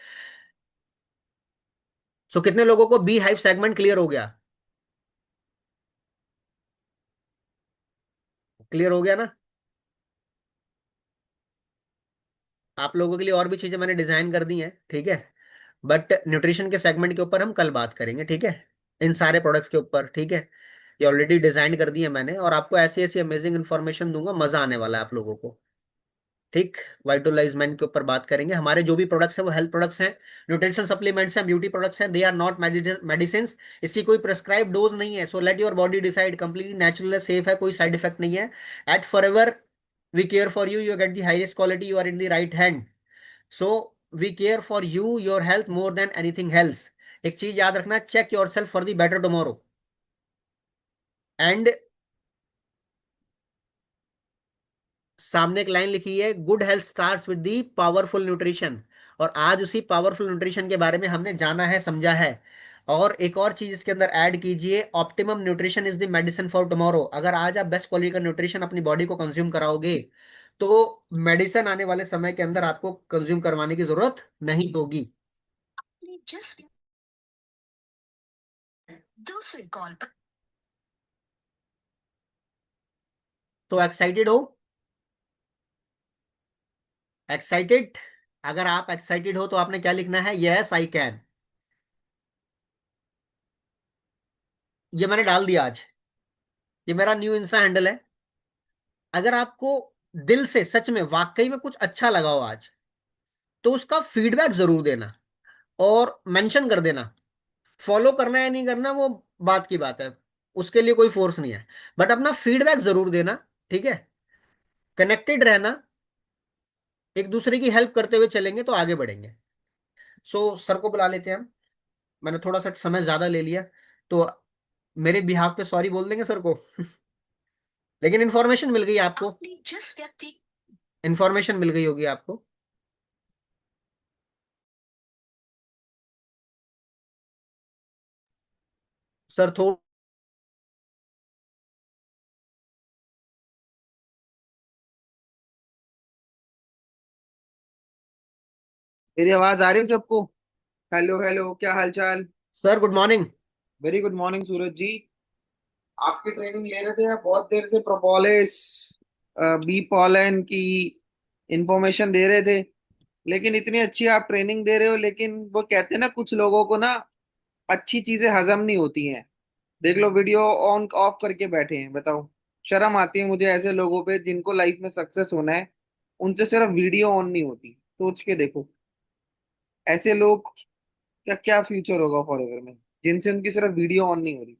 सो कितने लोगों को बी हाइव सेगमेंट क्लियर हो गया? क्लियर हो गया ना? आप लोगों के लिए और भी चीजें मैंने डिजाइन कर दी हैं, ठीक है। बट न्यूट्रिशन के सेगमेंट के ऊपर हम कल बात करेंगे, ठीक है, इन सारे प्रोडक्ट्स के ऊपर, ठीक है। ये ऑलरेडी डिजाइन कर दी है मैंने, और आपको ऐसी ऐसी अमेजिंग इन्फॉर्मेशन दूंगा, मजा आने वाला है आप लोगों को। ठीक, वाइटोलाइजमेंट के ऊपर बात करेंगे। हमारे जो भी प्रोडक्ट्स हैं वो हेल्थ प्रोडक्ट्स हैं, न्यूट्रिशन सप्लीमेंट्स हैं, ब्यूटी प्रोडक्ट्स हैं, दे आर नॉट मेडिसिन। इसकी कोई प्रेस्क्राइब डोज नहीं है। So let your body decide, completely natural है, सेफ है, कोई साइड इफेक्ट नहीं है। At Forever we care for you, you get the highest quality, you are in the right hand. So we care for you, your health more than anything health. एक चीज याद रखना, check your self for the better tomorrow. And सामने एक line लिखी है, good health starts with the powerful nutrition. और आज उसी पावरफुल न्यूट्रिशन के बारे में हमने जाना है, समझा है। और एक और चीज इसके अंदर ऐड कीजिए, optimum nutrition is the medicine for tomorrow. अगर आज आप बेस्ट क्वालिटी का न्यूट्रिशन अपनी बॉडी को कंज्यूम कराओगे तो मेडिसिन आने वाले समय के अंदर आपको कंज्यूम करवाने की जरूरत नहीं होगी। दूसरी कॉल पर। तो एक्साइटेड हो? एक्साइटेड? अगर आप एक्साइटेड हो तो आपने क्या लिखना है? Yes I can. ये मैंने डाल दिया आज। ये मेरा न्यू इंस्टा हैंडल है। अगर आपको दिल से सच में वाकई में कुछ अच्छा लगा हो आज, तो उसका फीडबैक जरूर देना और मेंशन कर देना। फॉलो करना या नहीं करना वो बात की बात है, उसके लिए कोई फोर्स नहीं है। बट अपना फीडबैक जरूर देना, ठीक है। कनेक्टेड रहना, एक दूसरे की हेल्प करते हुए चलेंगे तो आगे बढ़ेंगे। सो सर को बुला लेते हैं हम। मैंने थोड़ा सा समय ज्यादा ले लिया, तो मेरे बिहाफ पे सॉरी बोल देंगे सर को। लेकिन इन्फॉर्मेशन मिल गई आपको, जिस व्यक्ति, इन्फॉर्मेशन मिल गई होगी आपको। सर थोड़ा मेरी आवाज आ रही है सबको? हेलो हेलो, क्या हाल चाल? Sir, good morning. Very good morning Suraj ji. आपकी ट्रेनिंग ले रहे थे आप बहुत देर से, प्रोपोलिस बी पॉलन की इंफॉर्मेशन दे रहे थे। लेकिन इतनी अच्छी आप ट्रेनिंग दे रहे हो, लेकिन वो कहते हैं ना, कुछ लोगों को ना अच्छी चीजें हजम नहीं होती हैं। देख लो, वीडियो ऑन ऑफ करके बैठे हैं। बताओ, शर्म आती है मुझे ऐसे लोगों पे जिनको लाइफ में सक्सेस होना है, उनसे सिर्फ वीडियो ऑन नहीं होती। सोच के देखो, ऐसे लोग क्या क्या फ्यूचर होगा फॉरएवर में, जिनसे उनकी सिर्फ वीडियो ऑन नहीं हो रही।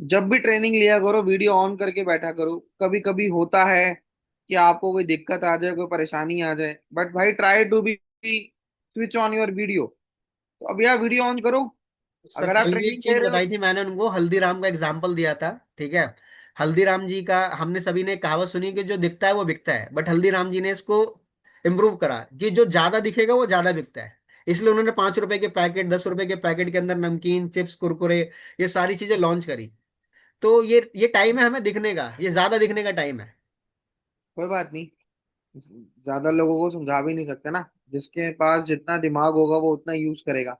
जब भी ट्रेनिंग लिया करो, वीडियो ऑन करके बैठा करो। कभी कभी होता है कि आपको कोई दिक्कत आ जाए, कोई परेशानी आ जाए, बट भाई try to be switch on your video. तो अब यार वीडियो ऑन करो। सर अगर आप कल भी एक ट्रेनिंग दे चीज रहे हो। बताई थी मैंने उनको, हल्दीराम का एग्जाम्पल दिया था, ठीक है। हल्दीराम जी का हमने सभी ने कहावत सुनी कि जो दिखता है वो बिकता है, बट हल्दीराम जी ने इसको इम्प्रूव करा कि जो ज्यादा दिखेगा वो ज्यादा बिकता है। इसलिए उन्होंने 5 रुपए के पैकेट, 10 रुपए के पैकेट के अंदर नमकीन, चिप्स, कुरकुरे, ये सारी चीजें लॉन्च करी। तो ये टाइम है हमें दिखने का, ये ज्यादा दिखने का टाइम है। कोई बात नहीं, ज्यादा लोगों को समझा भी नहीं सकते ना। जिसके पास जितना दिमाग होगा वो उतना यूज करेगा।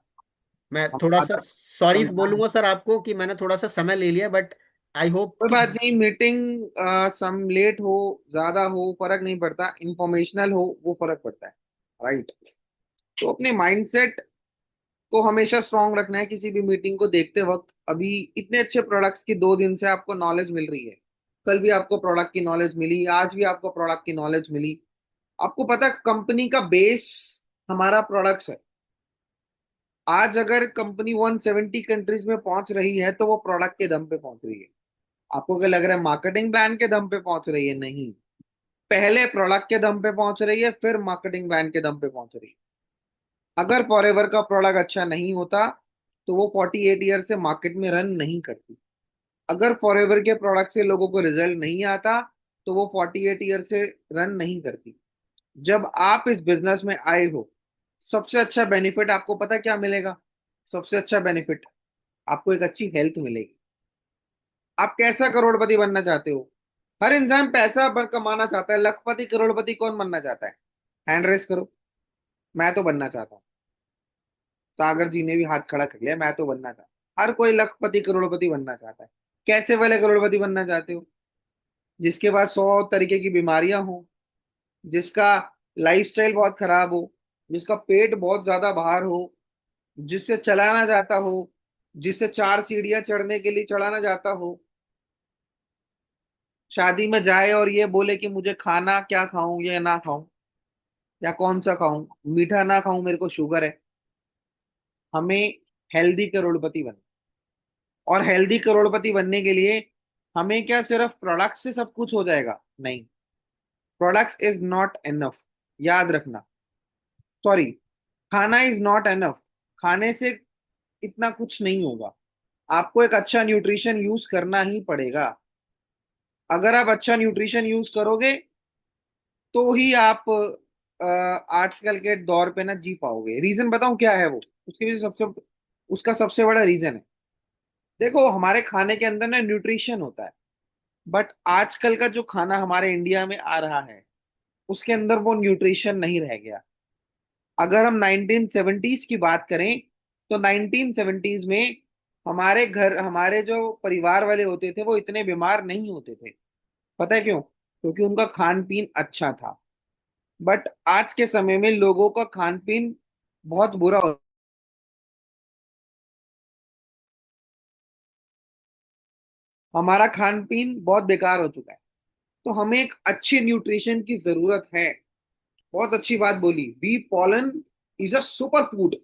मैं हम थोड़ा सा आधा सॉरी समझा। बोलूंगा सर आपको कि मैंने थोड़ा सा समय ले लिया, बट आई होप कोई कि बात नहीं, मीटिंग सम लेट हो, ज्यादा हो, फर्क नहीं पड़ता, इंफॉर्मेशनल हो वो फर्क पड़ता है, राइट। तो अपने माइंडसेट को हमेशा स्ट्रांग रखना है किसी भी मीटिंग को देखते वक्त। अभी इतने अच्छे प्रोडक्ट्स की 2 दिन से आपको नॉलेज मिल रही है, कल भी आपको प्रोडक्ट की नॉलेज मिली, आज भी आपको प्रोडक्ट की नॉलेज मिली। आपको पता है कंपनी का बेस हमारा प्रोडक्ट्स है। आज अगर कंपनी 170 कंट्रीज में पहुंच रही है तो वो प्रोडक्ट के दम पे पहुंच रही है। आपको क्या लग रहा है मार्केटिंग प्लान के दम पे पहुंच रही है? नहीं, पहले प्रोडक्ट के दम पे पहुंच रही है, फिर मार्केटिंग प्लान के दम पे पहुंच रही है। अगर फॉरएवर का प्रोडक्ट अच्छा नहीं होता तो वो 48 ईयर से मार्केट में रन नहीं करती। अगर फॉरएवर के प्रोडक्ट से लोगों को रिजल्ट नहीं आता तो वो 48 ईयर से रन नहीं करती। जब आप इस बिजनेस में आए हो, सबसे अच्छा बेनिफिट आपको पता है क्या मिलेगा? सबसे अच्छा बेनिफिट, आपको एक अच्छी हेल्थ मिलेगी। आप कैसा करोड़पति बनना चाहते हो? हर इंसान पैसा कमाना चाहता है, लखपति करोड़पति कौन बनना चाहता है? हैंड रेस करो। मैं तो बनना चाहता हूँ। सागर जी ने भी हाथ खड़ा कर लिया, मैं तो बनना चाहता हूँ। हर कोई लखपति करोड़पति बनना चाहता है। कैसे वाले करोड़पति बनना चाहते हो? जिसके पास 100 तरीके की बीमारियां हो, जिसका लाइफस्टाइल बहुत खराब हो, जिसका पेट बहुत ज्यादा बाहर हो, जिससे चलाना जाता हो, जिससे 4 सीढ़ियां चढ़ने के लिए चढ़ाना जाता हो, शादी में जाए और ये बोले कि मुझे खाना क्या खाऊं या ना खाऊं, या कौन सा खाऊं, मीठा ना खाऊं, मेरे को शुगर है। हमें हेल्दी करोड़पति बनना। और हेल्दी करोड़पति बनने के लिए हमें क्या सिर्फ प्रोडक्ट से सब कुछ हो जाएगा? नहीं, प्रोडक्ट्स इज नॉट एनफ। याद रखना, सॉरी, खाना इज नॉट एनफ। खाने से इतना कुछ नहीं होगा, आपको एक अच्छा न्यूट्रिशन यूज करना ही पड़ेगा। अगर आप अच्छा न्यूट्रिशन यूज करोगे तो ही आप आजकल के दौर पे ना जी पाओगे। रीजन बताऊं क्या है वो? उसके पीछे सबसे उसका सबसे बड़ा रीजन है, देखो हमारे खाने के अंदर ना न्यूट्रिशन होता है, बट आजकल का जो खाना हमारे इंडिया में आ रहा है उसके अंदर वो न्यूट्रिशन नहीं रह गया। अगर हम 1970s की बात करें तो 1970s में हमारे घर, हमारे जो परिवार वाले होते थे वो इतने बीमार नहीं होते थे। पता है क्यों? क्योंकि उनका खान पीन अच्छा था। बट आज के समय में लोगों का खान पीन बहुत बुरा हो, हमारा खान पीन बहुत बेकार हो चुका है। तो हमें एक अच्छे न्यूट्रिशन की जरूरत है। बहुत अच्छी बात बोली, bee pollen is a super food.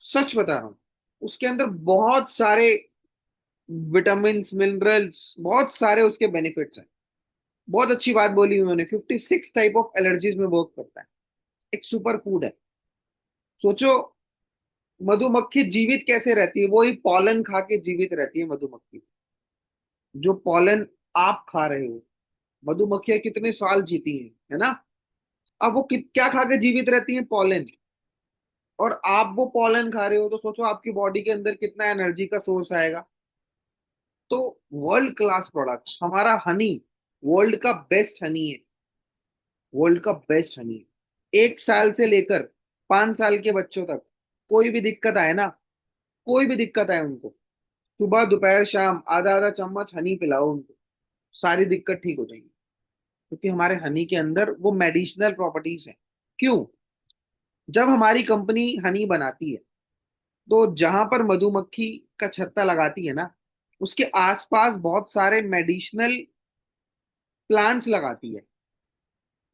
सच बता रहा हूँ, उसके अंदर बहुत सारे विटामिन मिनरल्स, बहुत सारे उसके बेनिफिट्स हैं। बहुत अच्छी बात बोली उन्होंने, 56 टाइप ऑफ एलर्जीज में वर्क करता है, एक सुपर फूड है। सोचो, मधुमक्खी जीवित कैसे रहती है? वो ही पॉलन खा के जीवित रहती है मधुमक्खी। जो पॉलन आप खा रहे हो, मधुमक्खियां कितने साल जीती हैं, है ना? अब वो क्या खा के जीवित रहती हैं? पॉलन। और आप वो पॉलन खा रहे हो तो सोचो आपकी बॉडी के अंदर कितना एनर्जी का सोर्स आएगा। तो वर्ल्ड क्लास प्रोडक्ट्स, हमारा हनी वर्ल्ड का बेस्ट हनी है। वर्ल्ड का बेस्ट हनी है। 1 साल से लेकर 5 साल के बच्चों तक कोई भी दिक्कत आए ना, कोई भी दिक्कत आए उनको, सुबह दोपहर शाम आधा आधा चम्मच हनी पिलाओ उनको, सारी दिक्कत ठीक हो जाएगी। क्योंकि हमारे हनी के अंदर वो मेडिसिनल प्रॉपर्टीज हैं। क्यों? जब हमारी कंपनी हनी बनाती है तो जहां पर मधुमक्खी का छत्ता लगाती है ना, उसके आसपास बहुत सारे मेडिसिनल प्लांट्स लगाती है।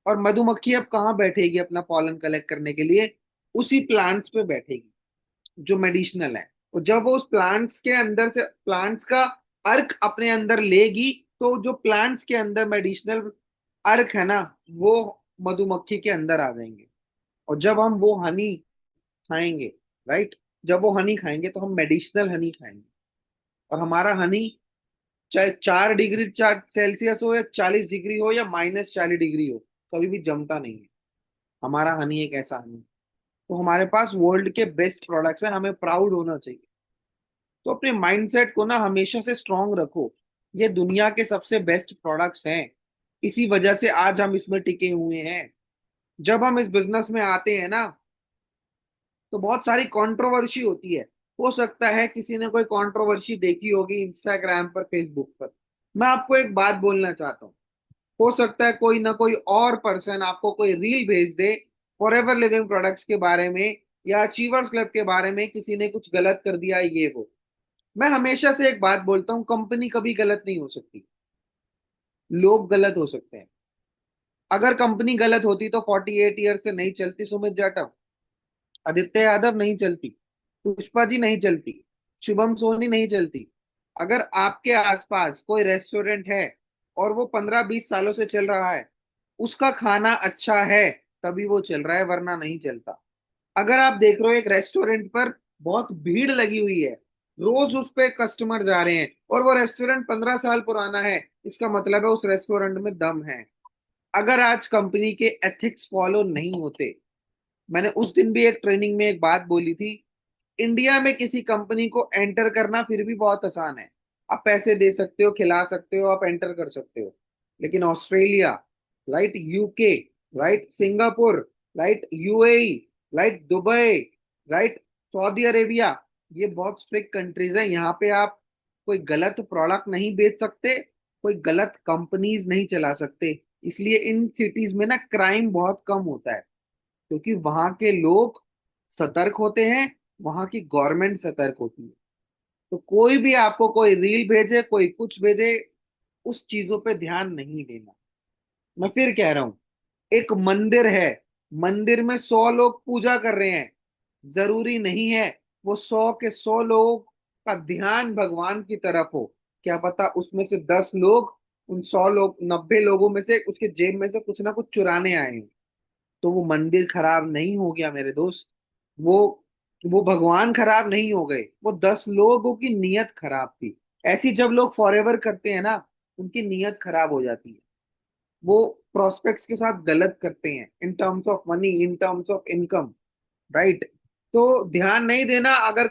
और मधुमक्खी अब कहाँ बैठेगी अपना पॉलन कलेक्ट करने के लिए? उसी प्लांट्स पे बैठेगी जो मेडिसिनल है। और जब वो उस प्लांट्स के अंदर से प्लांट्स का अर्क अपने अंदर लेगी तो जो प्लांट्स के अंदर मेडिसिनल अर्क है ना, वो मधुमक्खी के अंदर आ जाएंगे। और जब हम वो हनी खाएंगे, राइट, जब वो हनी खाएंगे तो हम मेडिसिनल हनी खाएंगे। और हमारा हनी चाहे 4 डिग्री 4 सेल्सियस हो या 40 डिग्री हो या -40 डिग्री हो, कभी भी जमता नहीं है। हमारा हनी एक ऐसा हनी। तो हमारे पास वर्ल्ड के बेस्ट प्रोडक्ट्स हैं, हमें प्राउड होना चाहिए। तो अपने माइंडसेट को ना हमेशा से स्ट्रांग रखो। ये दुनिया के सबसे बेस्ट प्रोडक्ट्स हैं, इसी वजह से आज हम इसमें टिके हुए हैं। जब हम इस बिजनेस में आते हैं ना, तो बहुत सारी कंट्रोवर्सी होती है। हो सकता है किसी ने कोई कंट्रोवर्सी देखी होगी इंस्टाग्राम पर, फेसबुक पर। मैं आपको एक बात बोलना चाहता हूँ, हो सकता है कोई ना कोई और पर्सन आपको कोई रील भेज दे फॉरएवर लिविंग प्रोडक्ट्स के बारे में, या अचीवर्स क्लब के बारे में, किसी ने कुछ गलत कर दिया ये हो। मैं हमेशा से एक बात बोलता हूँ, कंपनी कभी गलत नहीं हो सकती, लोग गलत हो सकते हैं। अगर कंपनी गलत होती तो 48 ईयर से नहीं चलती, सुमित जाटव, आदित्य यादव नहीं चलती, पुष्पा जी नहीं चलती, शुभम सोनी नहीं चलती। अगर आपके आसपास कोई रेस्टोरेंट है और वो 15-20 सालों से चल रहा है, उसका खाना अच्छा है, तभी वो चल रहा है, वरना नहीं चलता। अगर आप देख रहे हो एक रेस्टोरेंट पर बहुत भीड़ लगी हुई है, रोज उस पे कस्टमर जा रहे हैं, और वो रेस्टोरेंट 15 साल पुराना है, इसका मतलब है उस रेस्टोरेंट में दम है। अगर आज कंपनी के एथिक्स फॉलो नहीं होते, मैंने उस दिन भी एक ट्रेनिंग में एक बात बोली थी, इंडिया में किसी कंपनी को एंटर करना फिर भी बहुत आसान है। आप पैसे दे सकते हो, खिला सकते हो, आप एंटर कर सकते हो। लेकिन Australia, right, UK, right, Singapore, right, UAE, right, Dubai, right, Saudi Arabia, ये बहुत स्ट्रिक्ट कंट्रीज है। यहाँ पे आप कोई गलत प्रोडक्ट नहीं बेच सकते, कोई गलत कंपनीज नहीं चला सकते। इसलिए इन सिटीज में ना क्राइम बहुत कम होता है, क्योंकि वहां के लोग सतर्क होते हैं, वहां की गवर्नमेंट सतर्क होती है। तो कोई भी आपको कोई रील भेजे, कोई कुछ भेजे, उस चीजों पे ध्यान नहीं देना। मैं फिर कह रहा हूं, एक मंदिर है, मंदिर में 100 लोग पूजा कर रहे हैं, जरूरी नहीं है वो 100 के 100 लोगों का ध्यान भगवान की तरफ हो। क्या पता उसमें से 10 लोग, उन 100 लोग, 90 लोगों में से उसके जेब में से कुछ ना कुछ चुराने आए हैं। तो वो मंदिर खराब नहीं हो गया मेरे दोस्त, वो वो भगवान खराब नहीं हो गए, वो 10 लोगों की नीयत खराब थी। ऐसी जब लोग फॉरएवर करते हैं ना, उनकी नीयत खराब हो जाती है। वो प्रोस्पेक्ट्स के साथ गलत करते हैं, in terms of money, in terms of income, right. तो ध्यान नहीं देना, अगर